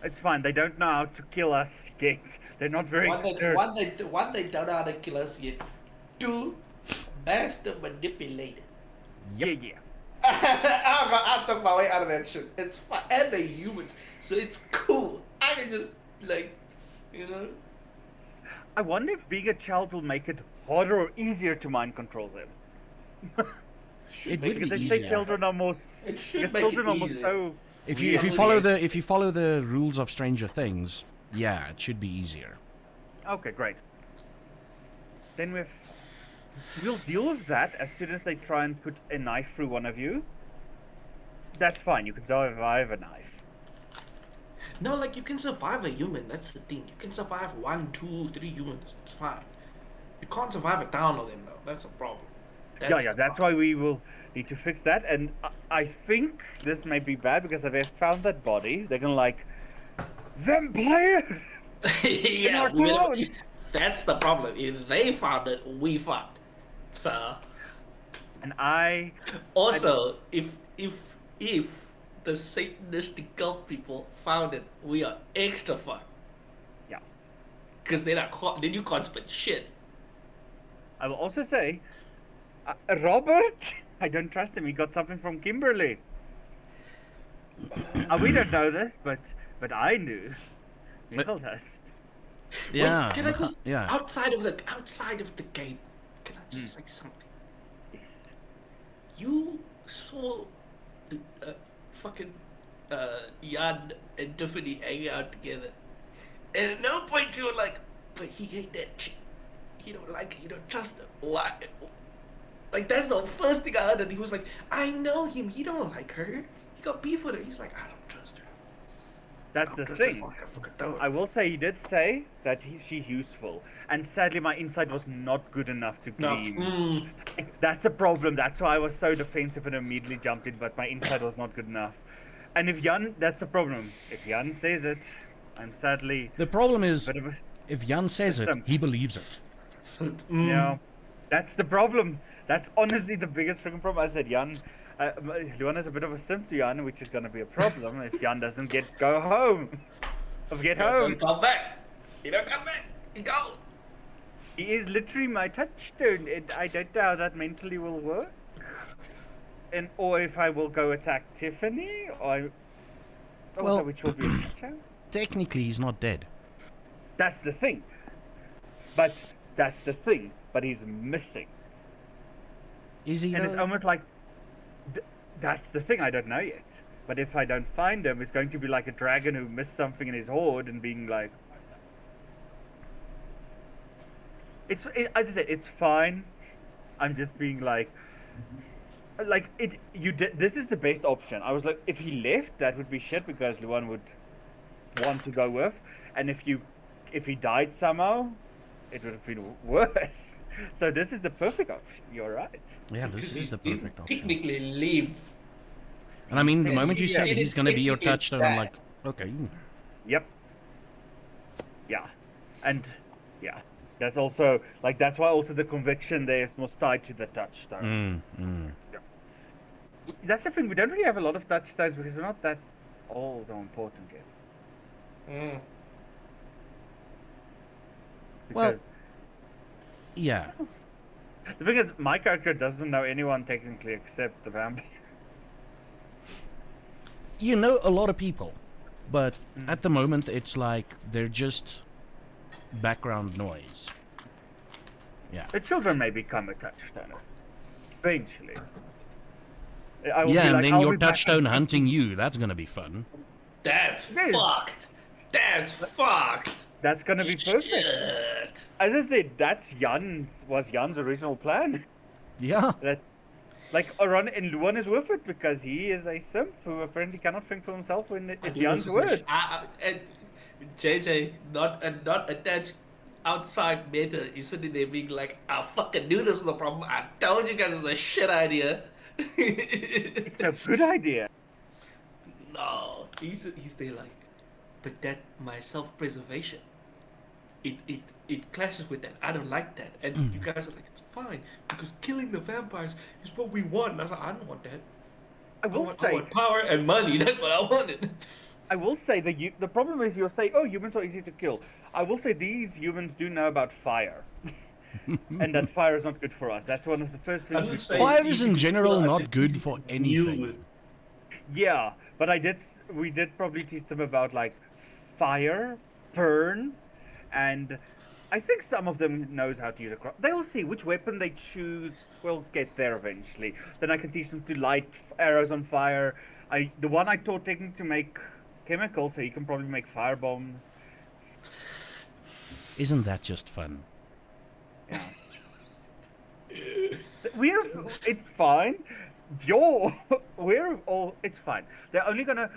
It's fine. They don't know how to kill us yet. They're not very. One, they don't know how to kill us yet. Two, master manipulated. Yeah, yeah. I took my way out of that shit. It's fun. And they're humans, so it's cool. I can just, like, you know. I wonder if being a child will make it harder or easier to mind control them. It make would Because be they say easier. children are more. It should Because make children it are more easier. so. If you follow the rules of Stranger Things, yeah, it should be easier. Okay, great. Then we'll deal with that as soon as they try and put a knife through one of you. That's fine. You can survive a knife. No, like, you can survive a human. That's the thing. You can survive 1, 2, 3 humans. It's fine. You can't survive a town of them, though. That's a problem. Yeah. That's why we will need to fix that. And I think this may be bad because if they found that body, they're gonna like vampire. Yeah, our town. that's the problem. If they found it, we fucked. So, And I also, if the Satanistic cult people found it, we are extra fucked. yeah. Because then you can't spit shit. I will also say, Robert. I don't trust him. He got something from Kimberly. We don't know this, but I knew. Nicole does. Yeah. Wait, can I just yeah. outside of the game? Can I just say something? You saw fucking Jan and Tiffany hanging out together, and at no point you were like, "But he hate that chick. You don't like her. You don't trust her. Why?" Like, that's the first thing I heard, and he was like, "I know him. He don't like her. He got beef with her." He's like, "I don't trust her." That's the thing. I will say he did say that she's useful, and sadly my insight was not good enough to glean. That's a problem. That's why I was so defensive and immediately jumped in, but my insight was not good enough. And if Jan, that's the problem. If Jan says it, I'm sadly. The problem is, bit of a- if Jan says it, he believes it. No, that's the problem. That's honestly the biggest freaking problem. I said Jan. Luan is a bit of a simp to Jan, which is going to be a problem if Jan doesn't go home. Get home. Don't come back. You don't come back. You go. He is literally my touchstone. I don't know how that mentally will work. Or if I will go attack Tiffany, Well- which will be a picture. Technically, he's not dead. That's the thing. But he's missing. Is he? And it's though? almost like that's the thing. I don't know yet. But if I don't find him, it's going to be like a dragon who missed something in his hoard and being like, as I said, it's fine. I'm just being like it. You did. This is the best option. I was like, if he left, that would be shit because Luan would want to go with, and if he died somehow, it would have been worse. So this is the perfect option. You're right. Yeah, this is the perfect option. Technically leave. And I mean, the moment you Yeah, said it he's is going to be your technically touchstone, I'm bad. like, okay. Yep. Yeah, and yeah, that's also like that's why also the conviction there is most tied to the touchstone. That's the thing. We don't really have a lot of touchstones because we're not that old or important yet. Well, Because Yeah. The thing is, my character doesn't know anyone technically except the vampire. You know a lot of people, but at the moment it's like they're just background noise. Yeah. The children may become a touchstone eventually. I will Yeah, be and like, then I'll your be back- touchstone hunting you. That's gonna be fun. That's Yes. fucked. That's fucked. That's gonna be perfect. Shit. As I said, that's Jan's original plan. Yeah. That, like, Aron and Luan is with it because he is a simp who apparently cannot think for himself when it's Jan's words. JJ, not attached outside meta, is sitting there being like, I fucking knew this was a problem. I told you guys it's a shit idea. It's a good idea. No, he's there like, but that my self-preservation, it clashes with that. I don't like that, and you guys are like, it's fine because killing the vampires is what we want. And I was like, I don't want that. I I will want say, power and money. That's what I wanted. I will say that the problem is you'll say, oh, humans are easy to kill. I will say these humans do know about fire. And that fire is not good for us. That's one of the first I things would we say- say. Fire is easy in to general kill, I not said good easy for to deal anything. with. Yeah, but we did probably teach them about like fire, burn, and I think some of them knows how to use a cross. They'll see which weapon they choose. We'll get there eventually. Then I can teach them to light arrows on fire. The one I taught Tekken to make chemicals, so he can probably make fire bombs. Isn't that just fun? Yeah. It's fine. It's fine. They're only gonna,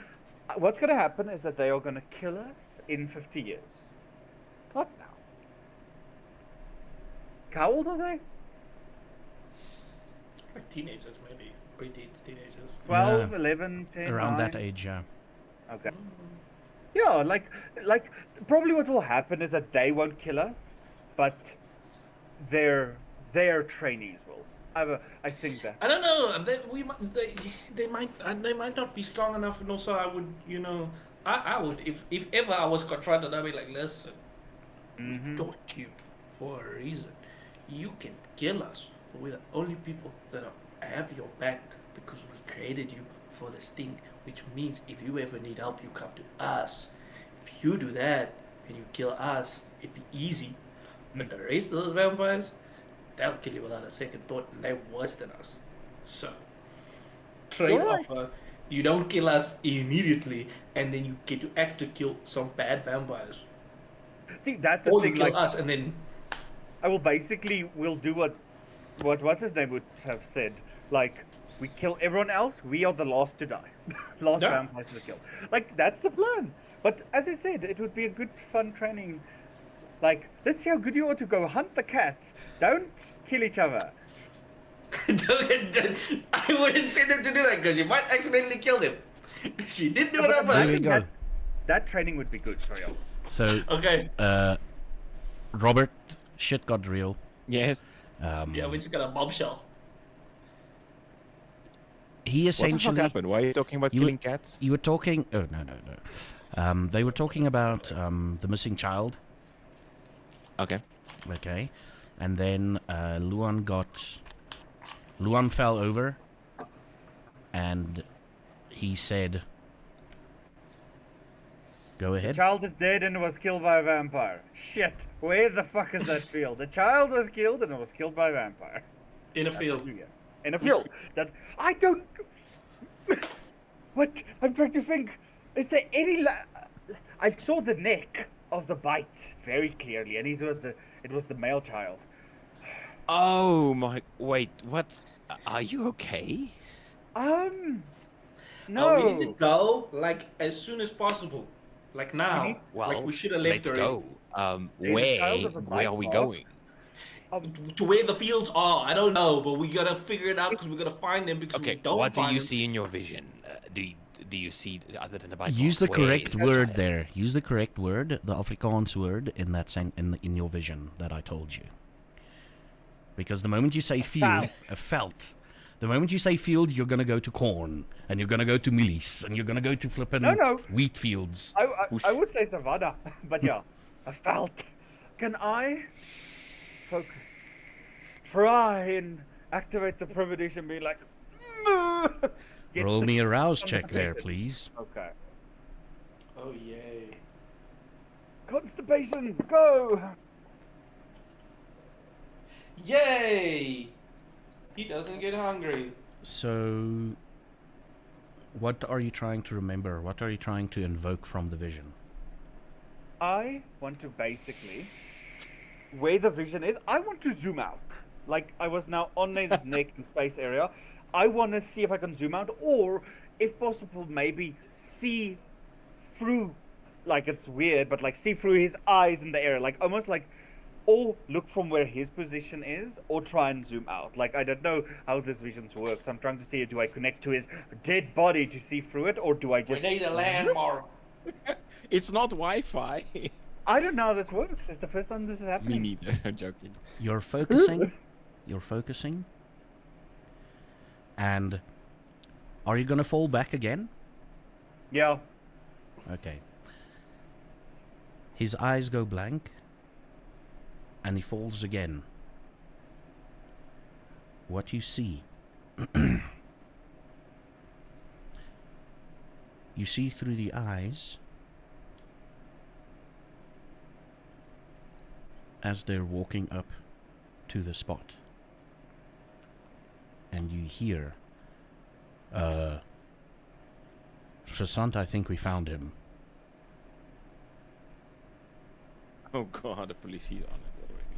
what's gonna happen is that they are gonna kill us in 50 years. Not now. How old are they? Like teenagers, maybe. Preteens, teenagers. 12, Yeah. 11, 10, Around that 9? age, yeah. Okay. Yeah, like probably what will happen is that they won't kill us, but their trainees will. I think that. I don't know. They might not be strong enough, and also I would, I would if ever I was confronted, I'd be like, listen, we taught you for a reason. You can kill us, but we're the only people that have your back because we created you for this thing. Which means if you ever need help, you come to us. If you do that and you kill us, it'd be easy. But the rest of those vampires, they'll kill you without a second thought, and they're worse than us. So, trade You're right. offer, you don't kill us immediately, and then you get to actually kill some bad vampires. See, that's the Or you thing. kill Like, us, and then we'll do what what's his name would have said. Like, we kill everyone else. We are the last to die. Last Yeah. vampires to kill. Like, that's the plan. But as I said, it would be a good, fun training. Like, let's see how good you are to go hunt the cats. Don't kill each other. I wouldn't send him to do that because you might accidentally kill him. She did do it on There we purpose. go. That training would be good for you. So, Okay. Robert, shit got real. Yes. Yeah, we just got a bombshell. He What the fuck essentially. happened? Why are you talking about You killing cats? You were talking. Oh no. They were talking about the missing child. Okay. Okay, and then Luan fell over, and he said, "Go The ahead." child is dead and was killed by a vampire. Shit. Where the fuck is that field? The child was killed and it was killed by a vampire. In a field. In a field. That I don't. What? I'm trying to think. Is there any? I saw the neck of the bite very clearly, and it was the male child. Oh my! Wait, what? Are you okay? No. Oh, we need to go like as soon as possible. Like now. need- Well, like we should have left let's already. go. There's a child with a Where are we bite mark. going? To where the fields are, I don't know, but we gotta figure it out because we gotta find them because we Okay, don't what do find you them. see in your vision? Do you see other than a bite Use the mark? Where correct is that word child? there. Use the correct word, the Afrikaans word in that in your vision that I told you. Because the moment you say field, veld. The moment you say field, you're gonna go to corn, and you're gonna go to mealies, and you're gonna go to flippin' No. wheat fields. I would say savannah, but yeah, I felt. Can I focus? try and activate the premonition, be like, get Roll the me a shit rouse check there, constipated. please. Okay. Oh yay. Constipation, go! Yay! He doesn't get hungry. So, what are you trying to remember? What are you trying to invoke from the vision? I want to basically, where the vision is, I want to zoom out. Like I was now on his neck and face area. I want to see if I can zoom out, or if possible, maybe see through. Like it's weird, but like see through his eyes in the air, like almost like, or look from where his position is, or try and zoom out. Like I don't know how this vision works. I'm trying to see, do I connect to his dead body to see through it, or do I We just? need a landmark. It's not Wi-Fi. I don't know how this works. It's the first time this is Me happening. neither. I'm joking. You're focusing. You're focusing. And are you gonna fall back again? Yeah. Okay. His eyes go blank, and he falls again. What you see, you see through the eyes as they're walking up to the spot. And you hear, Shasant, I think we found him. Oh god, the police is on it already.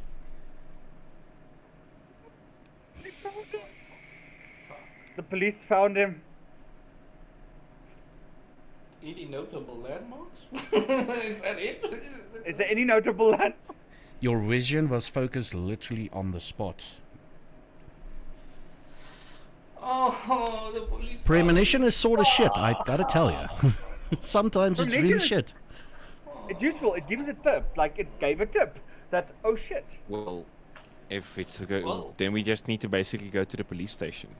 The police found him. Any notable landmarks? Is that it? Is there any notable land? Your vision was focused literally on the spot. Oh, the police. Premonition is sort of shit, I gotta tell you. Sometimes it's really Premonition is- shit. It's useful. It gives a tip. Like it gave a tip that, oh shit. Well, if it's Whoa. then we just need to basically go to the police station.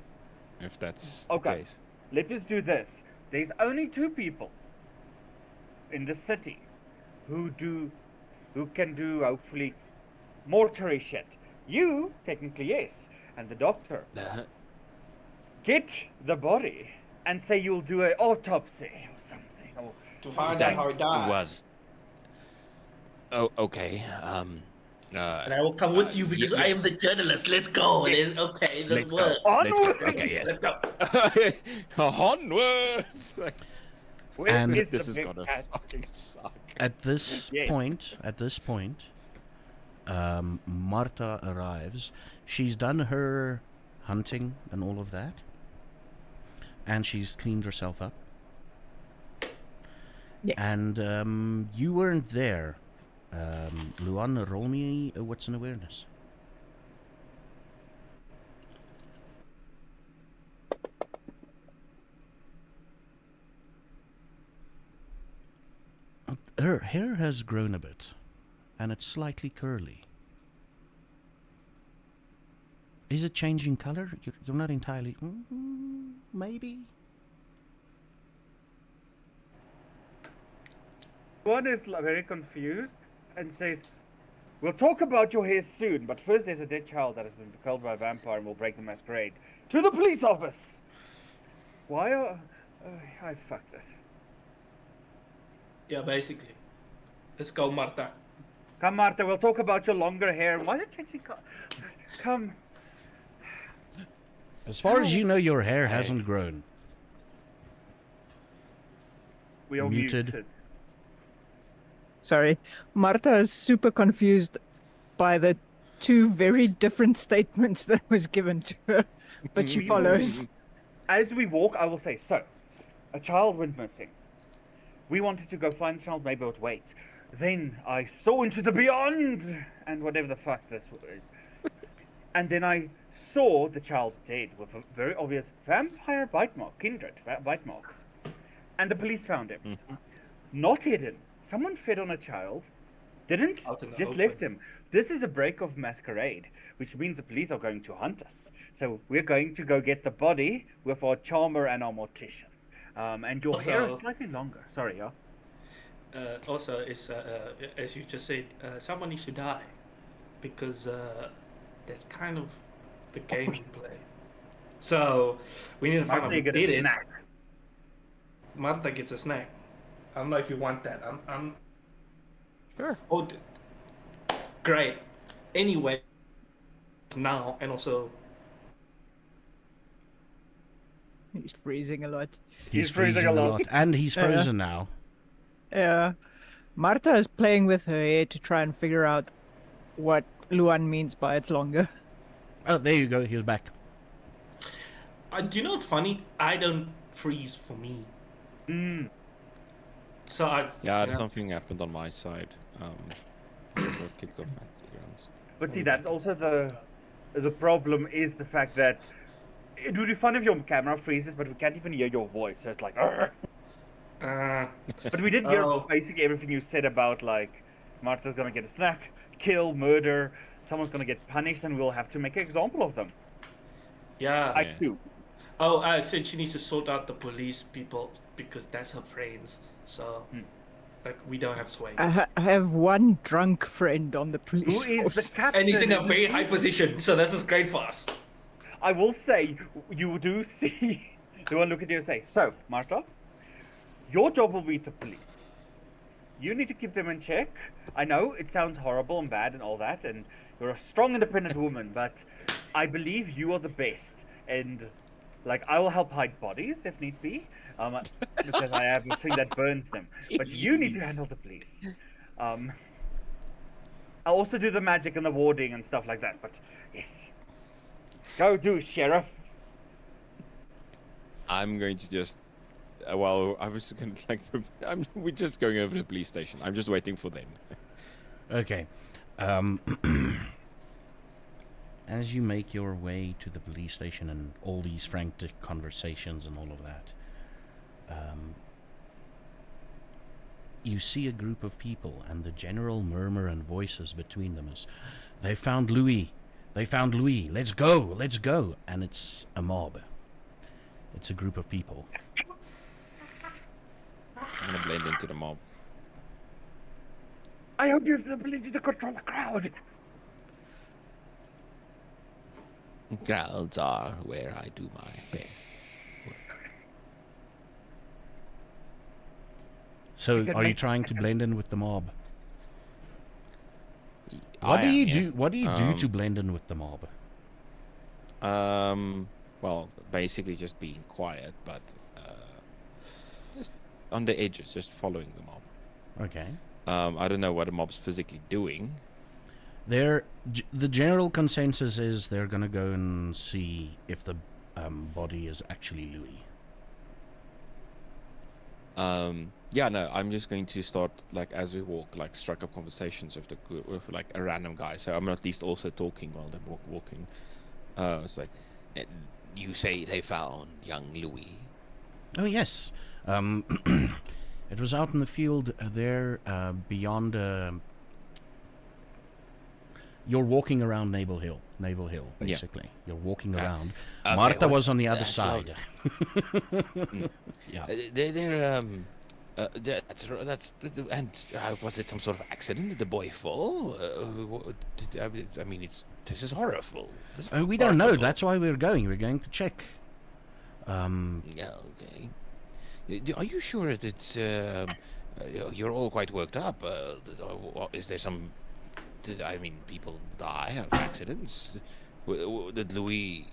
If that's the Okay. case. Let us do this. There's only 2 people in the city who can do hopefully mortuary shit. You technically yes, and the doctor. Get the body and say you'll do an autopsy or something. Or To find out That how he died. was. Oh, okay. And I will come with you because I am the journalist. Let's go. Yes. Okay, Let's this go. works. Let's go. Onward! Okay, yes. Let's go. Onwards! Where And- is This the is big gonna cat? fucking suck. At this Yes. point, Marta arrives. She's done her hunting and all of that, and she's cleaned herself up. Yes. And you weren't there. Luan, roll me what's an awareness. Her hair has grown a bit, and it's slightly curly. Is it changing color? You're not entirely... maybe? One is very confused and says, "We'll talk about your hair soon, but first there's a dead child that has been killed by a vampire and we'll break the masquerade. To the police office!" Why are... I fucked this. Yeah, basically. Let's go, Marta. Come, Martha, we'll talk about your longer hair. Why is it changing color? Come. As far as you know, your hair hasn't grown. We are Muted. muted. Sorry. Marta is super confused by the 2 very different statements that was given to her, but she follows. As we walk, I will say, so, a child went missing. We wanted to go find the child, maybe it would wait. Then I saw into the beyond, and whatever the fuck this was. And then I saw the child dead with a very obvious vampire bite mark, Kindred bite marks. And the police found him. Not hidden. Someone fed on a child, didn't, Out in the just open. left him. This is a break of masquerade, which means the police are going to hunt us. So we're going to go get the body with our charmer and our mortician. And your hair is Also- slightly longer. Sorry, yeah. Also, it's as you just said, someone needs to die because That's kind of the game we play. So we need to find out Martha, who you get did a it. snack. Martha gets a snack. I don't know if you want that. I'm. Sure. Oh, great. Anyway, now and also He's freezing a lot. He's freezing freezing a a lot. lot. And he's frozen now. Yeah. Marta is playing with her hair to try and figure out what Luan means by it's longer. Oh, there you go. He's back. do you know what's funny? I don't freeze for me. Mm. So Yeah, something happened on my side. Got kicked off Fantasy Grounds. But see, that's also the problem is the fact that it would be fun if your camera freezes, but we can't even hear your voice. So it's like, "Argh." But we did hear basically everything you said about like Martha's gonna get a snack, kill, murder, someone's gonna get punished, and we'll have to make an example of them. Yeah. I too. Oh, I said she needs to sort out the police people because that's her friends. So, like, we don't have sway. I have one drunk friend on the police Who is force. the captain? And he's in a very high position, so that's just great for us. I will say, you do see the one look at you and say, so, Martha, your job will be the police. You need to keep them in check. I know it sounds horrible and bad and all that, and you're a strong, independent woman, but I believe you are the best. And, like, I will help hide bodies if need be, because I have a thing that burns them. But you need to handle the police. I'll also do the magic and the warding and stuff like that, but yes. Go do, Sheriff. I'm going to just. Well, I was going to like. We're just going over to the police station. I'm just waiting for them. Okay. As you make your way to the police station and all these frantic conversations and all of that, you see a group of people, and the general murmur and voices between them is, "They found Louis! They found Louis! Let's go! Let's go!" And it's a mob. It's a group of people. I'm going to blend into the mob. I hope you have the ability to control the crowd. Crowds are where I do my best. So, are you trying to blend in with the mob? What do you do? What do you do to blend in with the mob? Well, basically just being quiet, but just on the edges, just following the mob. Okay. I don't know what the mob's physically doing. The general consensus is they're gonna go and see if the body is actually Louis. Yeah, no, I'm just going to start, like, as we walk, like, strike up conversations with like a random guy, so I'm at least also talking while they're walking. It's like, You say they found young Louis? Oh yes, it was out in the field there, beyond. You're walking around Naval Hill, basically. Yeah. You're walking around. Okay, Martha was on the other side. Yeah. That's and was it some sort of accident? Did the boy fall? This is horrible. We don't know. That's why we're going. We're going to check. Yeah, okay. Are you sure that you're all quite worked up? Is there some? People die out of accidents. Did Louis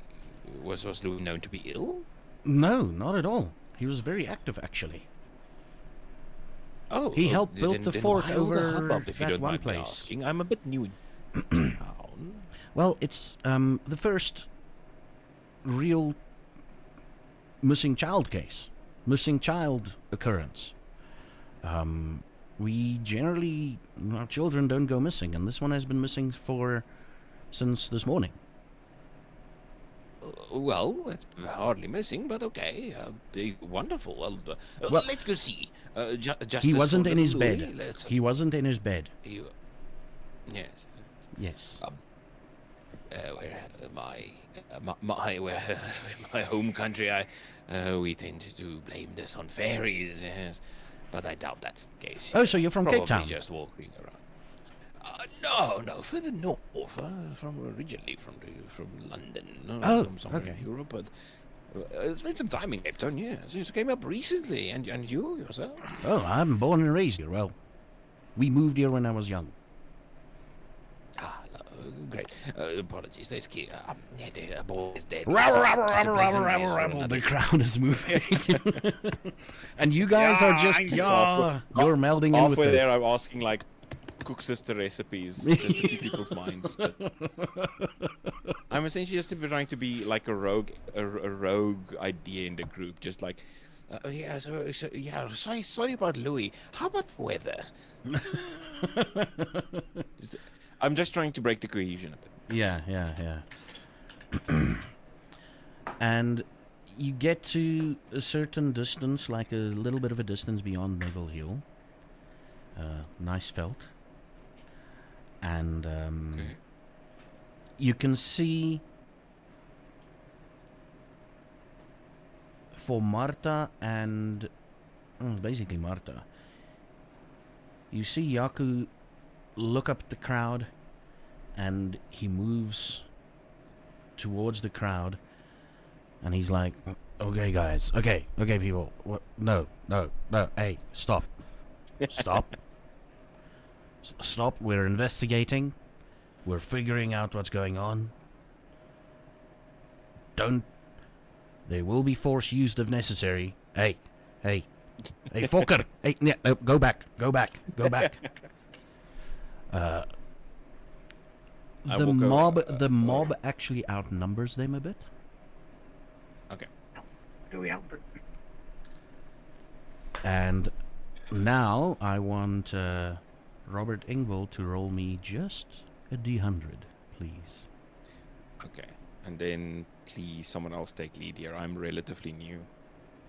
was Louis known to be ill? No, not at all. He was very active, actually. Oh, he helped build the fort over if you that don't one mind me place. asking. I'm a bit new in town. Well, it's the first real missing child occurrence. We generally, our children don't go missing, and this one has been missing since this morning. Well, that's hardly missing, but okay. Wonderful. Well, let's go see. He wasn't in his bed. He wasn't in his bed. Yes. Yes. My home country, we tend to blame this on fairies, yes. But I doubt that's the case. Oh, so you're from Probably Cape Town? Just walking around. No, further north. Originally from London. Oh, from somewhere okay. in Europe, but spent some time in Cape Town. Yeah, so you came up recently, and you yourself. Well, I'm born and raised here. Well, we moved here when I was young. Great. Apologies. There's key. Yeah, the boy is dead. Rabble, He's rabble, to rabble, prison, rabble, he's rabble, for rabble. another- The crowd is moving. And you guys are just, you're melding in with Halfway the... there, I'm asking like cook sister recipes just to keep people's minds. But I'm essentially just trying to be like a rogue idea in the group, just like. Yeah, sorry about Louis. How about weather? I'm just trying to break the cohesion a bit. Yeah. And you get to a certain distance, like a little bit of a distance beyond Neville Hill. Nice felt. And you can see for Marta and basically Marta, you see Yaku look up at the crowd, and he moves towards the crowd, and he's like, okay guys, okay people, no, hey, stop. Stop, we're investigating, we're figuring out what's going on. There will be force used if necessary. Hey, Fokker! Hey, no, go back. The mob actually outnumbers them a bit. Okay. Do we help it? And now I want Robert Ingvall to roll me just a D100, please. Okay. And then please someone else take lead here. I'm relatively new.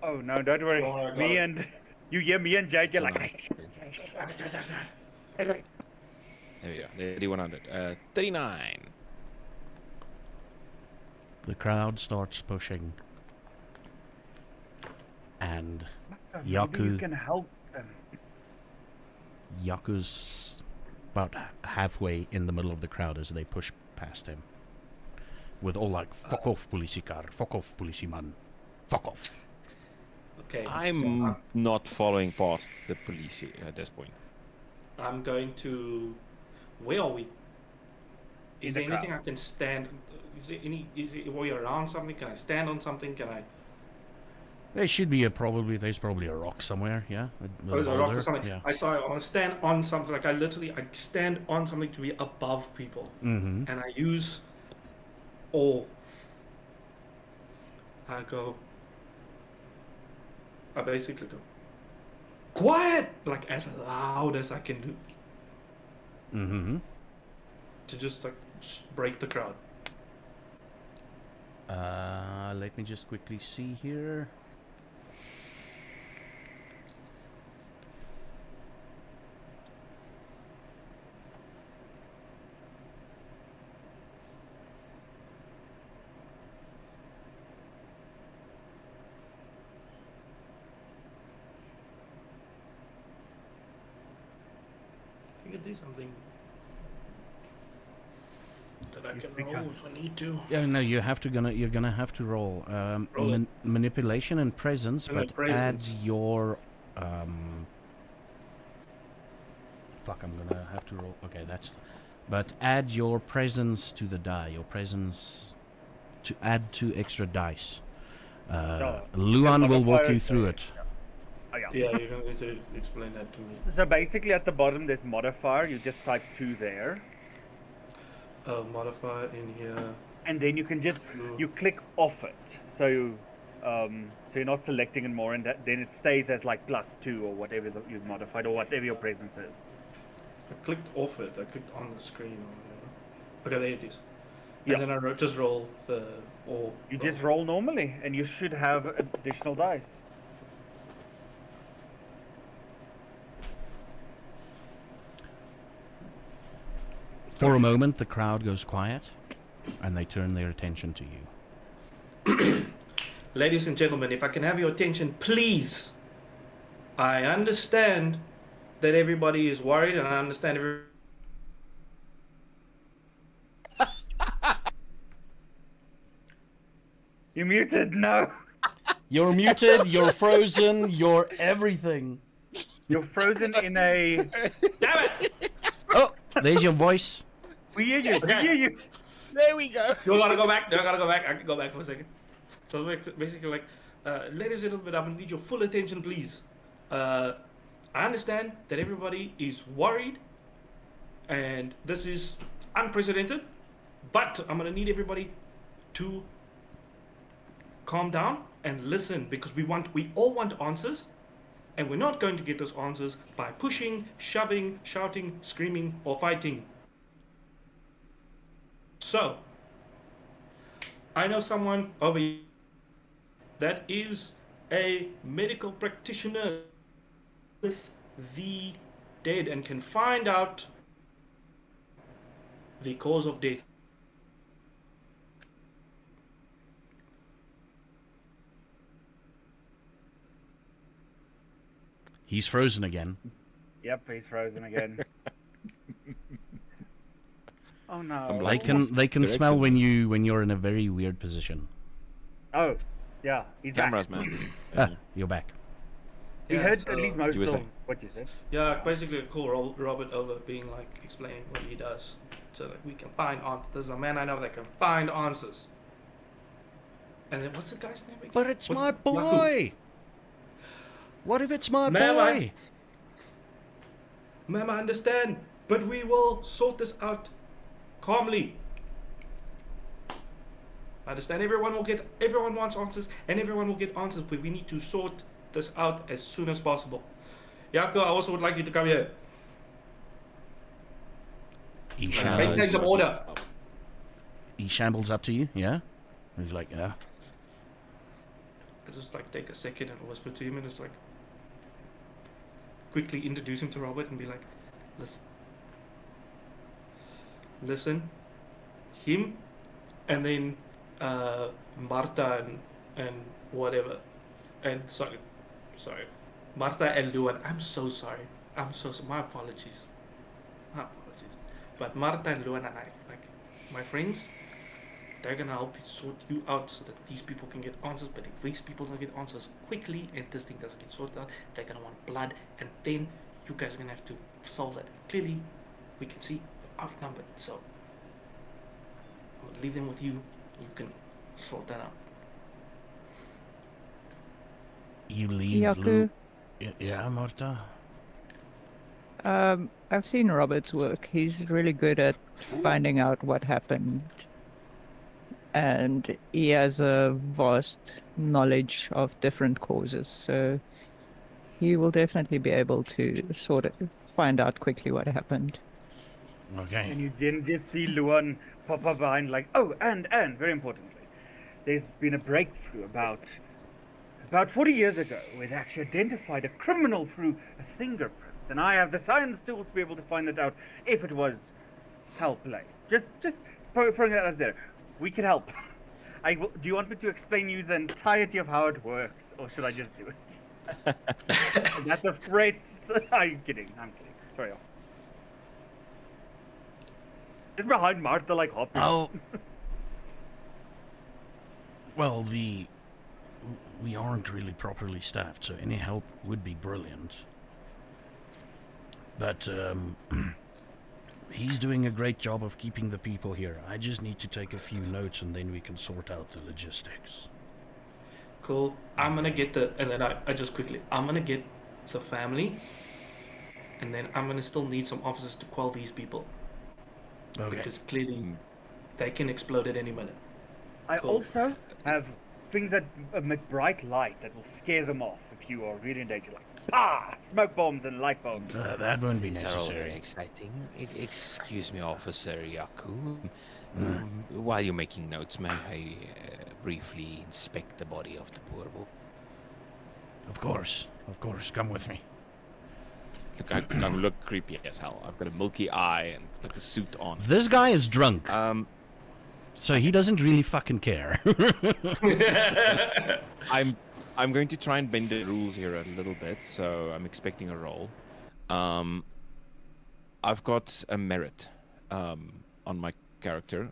Oh no, don't worry. Oh, I got Me it. and you hear me and Jade, you're It's like. There we go. The D100. 39. The crowd starts pushing. And Maybe Yaku- you can help them. Yaku's about halfway in the middle of the crowd as they push past him. With all like, fuck off, politiekar, fuck off, politieman, fuck off. Okay. I'm not following past the police at this point. I'm going to. Where are we? Is In there the anything crowd. I can stand? Is it are we around something? Can I stand on something? Can I? There should be there's probably a rock somewhere, yeah? Oh, is there a rock or boulder, something? yeah. I want to stand on something. Like I stand on something to be above people, Mm-hmm. and I use all. I basically go quiet, like as loud as I can do, Mm-hmm. to just like break the crowd. Let me just quickly see here. I can do something that I can We roll can. if I need to. Yeah, no, you're gonna have to roll Roll it. manipulation and presence, And then but add presence. your fuck, I'm gonna have to roll. Okay, but add your presence to the die. Your presence to add 2 extra dice. Luan will walk you through it. Oh, yeah. Yeah, you're going to explain that to me. So basically, at the bottom there's modifier. You just type 2 there, Modifier in here. and then you can just you click off it. So you're not selecting it more, and then it stays as like +2 or whatever you've modified or whatever your presence is. I clicked off it. I clicked on the screen. Or whatever. Okay, there it is. Yeah. And then I just roll the or. You just roll normally, and you should have additional dice. For a moment, the crowd goes quiet, and they turn their attention to you. Ladies and gentlemen, if I can have your attention, please. I understand that everybody is worried, and I understand You're muted. No. You're muted, you're frozen, you're everything. You're frozen in a. Damn it! Oh, there's your voice. We hear you. We Okay. hear you. There we go. Do I gotta go back? Do I gotta go back? I can go back for a second. So basically, like, ladies and gentlemen, I'm gonna need your full attention, please. I understand that everybody is worried, and this is unprecedented. But I'm gonna need everybody to calm down and listen, because we all want answers, and we're not going to get those answers by pushing, shoving, shouting, screaming, or fighting. So, I know someone over here that is a medical practitioner with the dead and can find out the cause of death. He's frozen again. Yep, he's frozen again. Oh no. I'm They like, can smell direction. when you're in a very weird position. Oh, yeah, he's Cameras, back. man. Ah, you're back. He Yeah, heard so- at least most You were of saying? what you said. Yeah, basically a call Robert over being like explaining what he does, so that we can find answers. There's a man I know that can find answers. And then what's the guy's name again? But it's What's my Yaku? boy! What if it's my Ma'am, boy? Ma'am, I understand, but we will sort this out calmly. I understand everyone wants answers, and everyone will get answers, but we need to sort this out as soon as possible. Yaku, I also would like you to come here. He Make shambles, things in order. he shambles up to you, yeah? He's like, yeah. I just like take a second and whisper to him, and just like quickly introduce him to Robert and be like, listen, him, and then Martha and whatever, and sorry, Martha and Luan. I'm so sorry. My apologies. But Martha and Luan and I, like my friends, they're gonna help you sort you out so that these people can get answers. But if these people don't get answers quickly and this thing doesn't get sorted out, they're gonna want blood, and then you guys are gonna have to solve that. Clearly, we can see we're outnumbered, so I'm gonna leave them with you. You can sort that out. You leave Yaku, Lou. Yeah, Marta? I've seen Robert's work. He's really good at finding out what happened. And he has a vast knowledge of different causes. So he will definitely be able to sort of find out quickly what happened. Okay. And you then just see Luan pop up behind, like, oh, and very importantly, there's been a breakthrough about 40 years ago where they actually identified a criminal through a fingerprint. And I have the science tools to be able to find it out if it was foul play. Just throwing that out there. We can help. Do you want me to explain you the entirety of how it works, or should I just do it? That's a threat. I'm kidding. Sorry. Just behind Martha, like hopping. Oh. Well, we aren't really properly staffed, so any help would be brilliant. But he's doing a great job of keeping the people here. I just need to take a few notes, and then we can sort out the logistics. Cool. I'm gonna get and then I just quickly, I'm gonna get the family, and then I'm gonna still need some officers to quell these people. Okay. Because clearly they can explode at any minute. I Cool. also have things that emit bright light that will scare them off if you are really in danger, like smoke bombs and light bombs. That won't be These are all very necessary. exciting. Excuse me, Officer Yaku. While you're making notes, may I briefly inspect the body of the poor boy? Of course. Come with me. Look, I look creepy as hell. I've got a milky eye and like a suit on. This guy is drunk, Um, so he doesn't really fucking care. I'm going to try and bend the rules here a little bit, so I'm expecting a roll. I've got a merit on my character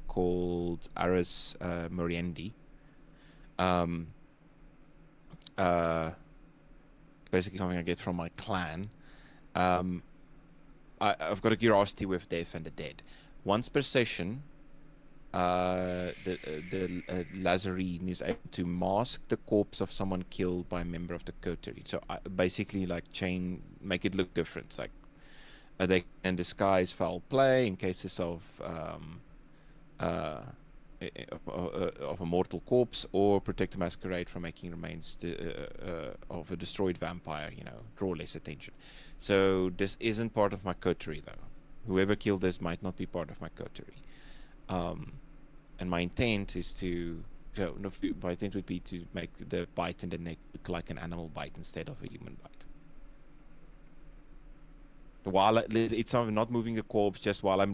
called Aris Moriendi. um, basically something I get from my clan. I've got a curiosity with death and the dead. Once per session, the Lazarine is able to mask the corpse of someone killed by a member of the coterie. So basically, like make it look different. Like they can disguise foul play in cases of a mortal corpse, or protect the masquerade from making remains of a destroyed vampire. Draw less attention. So this isn't part of my coterie, though. Whoever killed this might not be part of my coterie. And my intent is my intent would be to make the bite in the neck look like an animal bite instead of a human bite. While it's not moving the corpse, just while I'm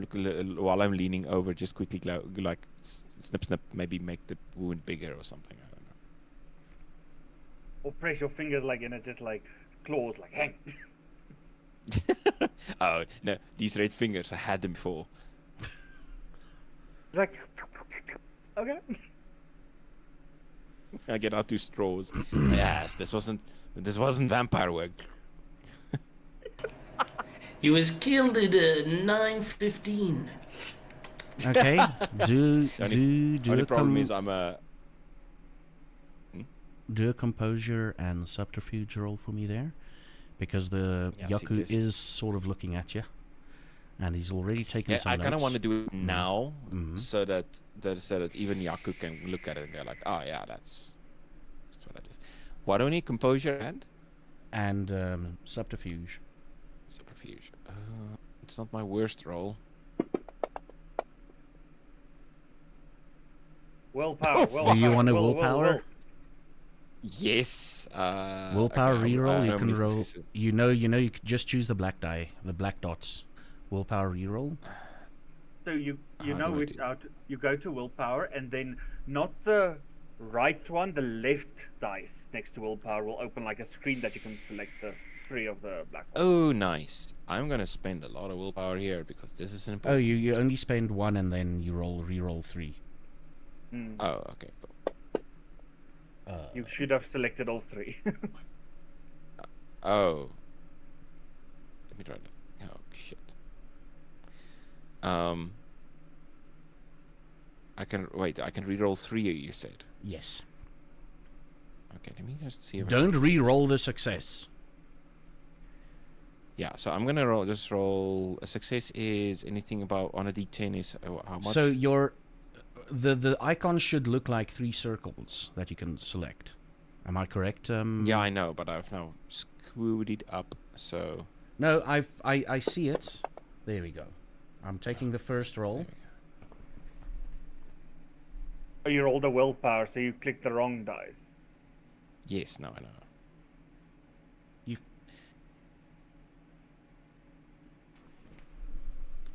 leaning over, just quickly like snip, maybe make the wound bigger or something. I don't know. Or press your fingers like in it, just like claws, like hang. Oh no, these red fingers, I had them before. Like, okay. I get out 2 straws. Yes, this wasn't vampire work. He was killed at 9:15. Okay. Do Only a problem is I'm a. do a composure and subterfuge roll for me there, because the Yaku is sort of looking at you, and he's already taken some I kind of notes. want to do it now, so that even Yaku can look at it and go like, oh yeah, that's what it is. Why don't we composure and subterfuge? Subterfuge. It's not my worst roll. Willpower. Do you want a willpower? Yes. Willpower okay, reroll. You can roll. successes. You can just choose the black die, the black dots. Willpower reroll. So you How know do I which out you go to willpower, and then not the right one, the left dice next to willpower will open like a screen that you can select the 3 of the black ones. Oh, nice. I'm gonna spend a lot of willpower here because this is important. Oh, you only spend 1 and then you reroll 3. Oh, okay, cool. You should have selected all 3. Oh. Let me try that. Oh shit. I can reroll 3. You said. Yes. Okay, let me just see. If Don't re-roll the success. Yeah, so I'm gonna roll. A success is anything about on a D10 is how much? So your the icon should look like 3 circles that you can select. Am I correct? Yeah, I know, but I've now screwed it up. So No, I see it. There we go. I'm taking the first roll. Oh, you rolled a willpower, so you clicked the wrong dice. yes, no, I know.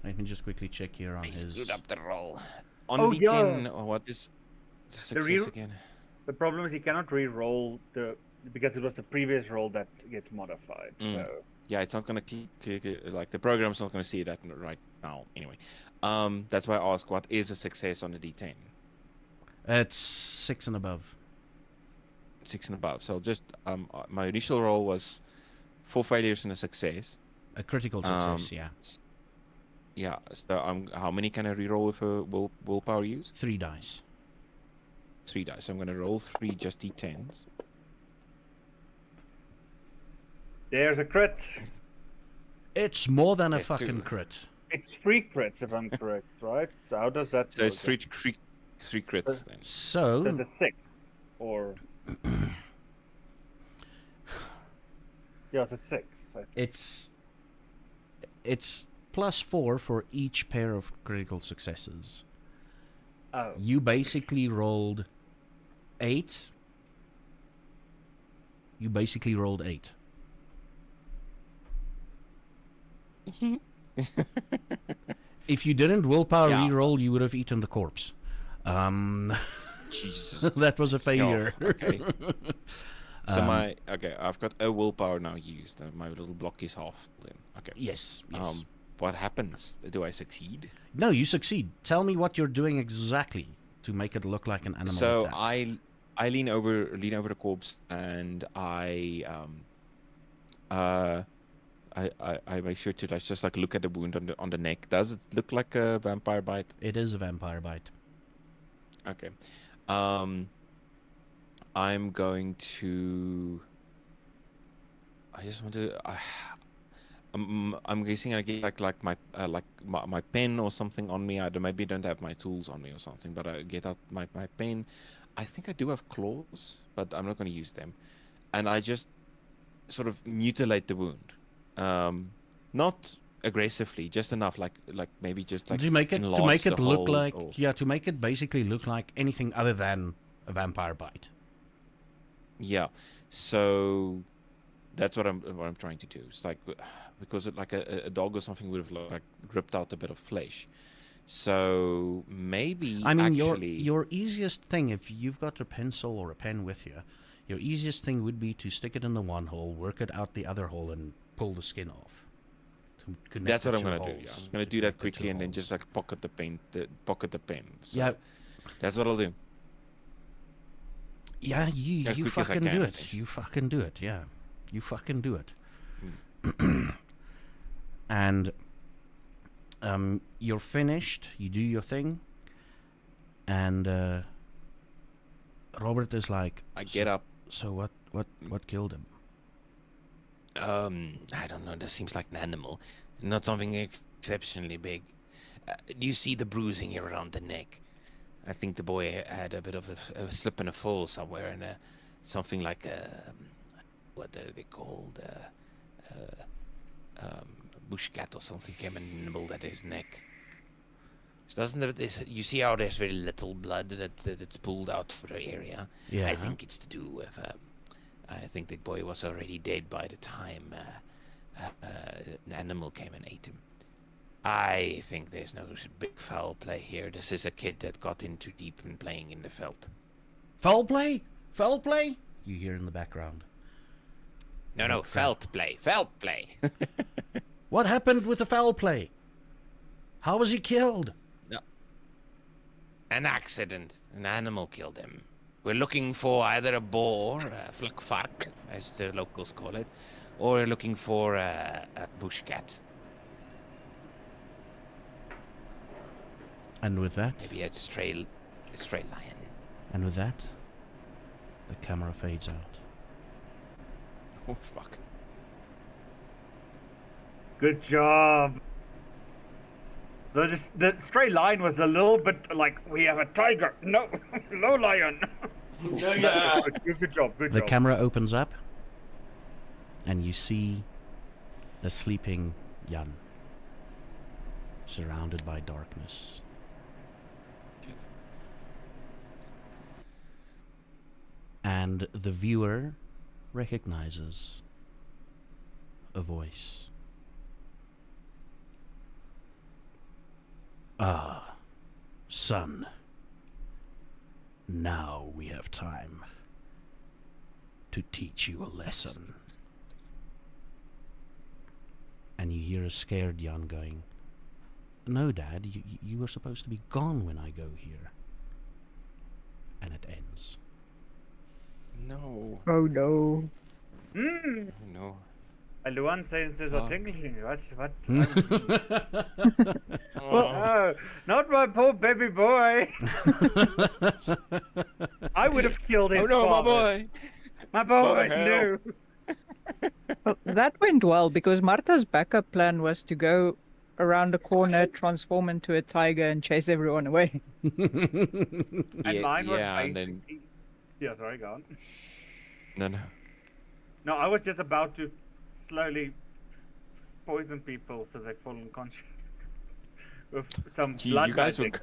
Let me just quickly check here on I his. screwed up the roll. On Oh, D10, yeah. what is the success again? The problem is you cannot re-roll because it was the previous roll that gets modified. So Yeah, it's not gonna click like the program's not gonna see that right now. Anyway, that's why I ask, what is a success on a D10? It's 6 and above. 6 and above. So just my initial roll was 4 failures and a success. A critical success, yeah. Yeah. So how many can I reroll with a willpower use? 3 dice. 3 dice. So I'm gonna roll 3 just D10s. there's a crit. It's more than a Yes, fucking 2. crit. It's 3 crits if I'm correct, right? So how does that? So it's work? 3 crits then. So So the 6, or yeah, it's a 6. I think. it's +4 for each pair of critical successes. Oh, You basically rolled 8. You basically rolled 8. If you didn't willpower Yeah. reroll, you would have eaten the corpse. Jesus. That was a failure. Okay. So I've got a willpower now used. My little block is half. Then okay. Yes. What happens? Do I succeed? No, you succeed. Tell me what you're doing exactly to make it look like an animal. So attack. I lean over the corpse, and I make sure to just like look at the wound on the neck. Does it look like a vampire bite? It is a vampire bite. Okay. I'm going to. I just want to. I'm guessing I get like my pen or something on me. Maybe don't have my tools on me or something, but I get out my pen. I think I do have claws, but I'm not going to use them. And I just sort of mutilate the wound, not aggressively, just enough, like maybe just like to make it enlarge the look hole like or- to make it basically look like anything other than a vampire bite. Yeah, so that's what I'm trying to do. It's like because like a dog or something would have like ripped out a bit of flesh. So maybe I mean, actually your easiest thing, if you've got a pencil or a pen with you, your easiest thing would be to stick it in the one hole, work it out the other hole, and pull the skin off. To connect that's the what I'm two gonna do. holes, Yeah, I'm gonna to do that connect the two quickly and then holes. just like pocket the pen. So Yeah. that's what I'll do. Yeah, As you quick as I fucking can, do it. essentially. You fucking do it. Yeah, you fucking do it. And you're finished. You do your thing, and Robert is like, I get up. So what killed him? I don't know. That seems like an animal, not something exceptionally big. Do you see the bruising here around the neck? I think the boy had a bit of a slip and a fall somewhere, and something like what are they called? Bush cat or something came and nibbled at his neck. Doesn't it? You see how there's very little blood that's pulled out of the area. Yeah. I think it's to do with. I think the boy was already dead by the time an animal came and ate him. I think there's no big foul play here. This is a kid that got in too deep and playing in the veld. Foul play? Foul play? You hear in the background. No, veld play. Veld play. What happened with the foul play? How was he killed? No. An accident. An animal killed him. We're looking for either a boar, a flukvark, as the locals call it, or we're looking for a bush cat. And with that, Maybe a stray lion. and with that, the camera fades out. Oh fuck. Good job. The stray lion was a little bit like, we have a tiger. No, no lion. Yeah. Good job. Good The job. camera opens up, and you see a sleeping Jan, surrounded by darkness. And the viewer recognizes a voice. Ah, son. Now we have time to teach you a lesson. And you hear a scared Jan going, "No, Dad, you were supposed to be gone when I go here." And it ends. No. Oh no. Mm. Oh, no. Luan says there's a Oh. tingling. What? Oh. Oh, not my poor baby boy. I would have killed his Oh no, my father. boy. My boy, Father, no. Well, that went well because Marta's backup plan was to go around the corner, transform into a tiger, and chase everyone away. And mine was yeah, and then basically... Yeah, sorry, go on. no. No, I was just about to slowly poison people so they fall unconscious with some Gee, blood you guys were. magic.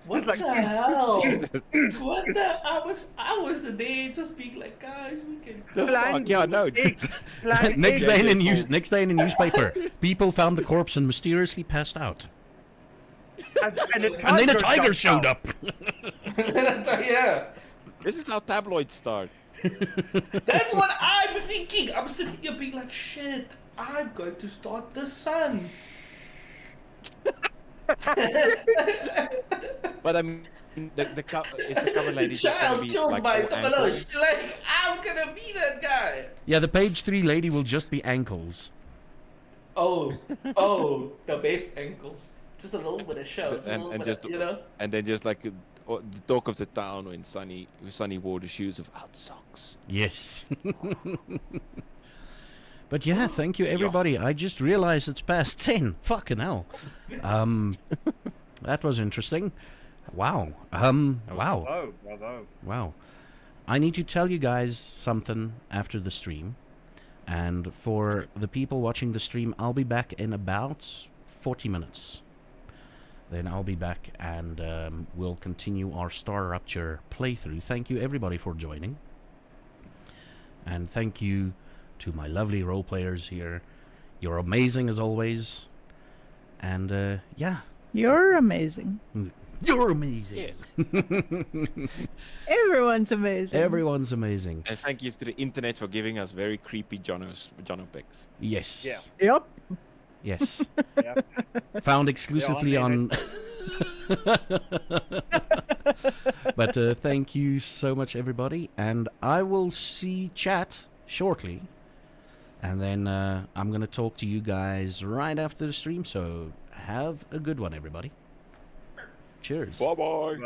What Like- the hell? the What the? I was there just being like, guys, we can. fuck? Yeah, no. Eggs, flying next eggs. day in the next day in the newspaper, people found the corpse and mysteriously passed out. And then a tiger showed up. Yeah. This is how tabloids start. That's what I'm thinking. I'm sitting here being like, shit, I'm going to start the sun. But I mean, Is the cover lady just gonna Child be killed like by all Tuffalo. ankles? She's like, I'm gonna be that guy. Yeah, the page 3 lady will just be ankles. Oh, the base ankles. Just a little bit of show. Just a little bit just of, you know? and then just like the talk of the town when Sunny wore the shoes without socks. Yes. But yeah, thank you everybody. I just realized it's past 10. Fucking hell. That was interesting. Wow. Wow. Oh, bravo. Wow. I need to tell you guys something after the stream. And for the people watching the stream, I'll be back in about 40 minutes. Then I'll be back and we'll continue our Star Rupture playthrough. Thank you everybody for joining. And thank you to my lovely role players here. You're amazing as always. And yeah. You're amazing. You're amazing. Yes. Everyone's amazing. Everyone's amazing. And thank you to the internet for giving us very creepy Jono pics. Yes. Yeah. Yep. Yes. Yeah. Found exclusively Yeah, on... But thank you so much, everybody. And I will see chat shortly. And then I'm going to talk to you guys right after the stream. So have a good one, everybody. Cheers. Bye-bye. Bye.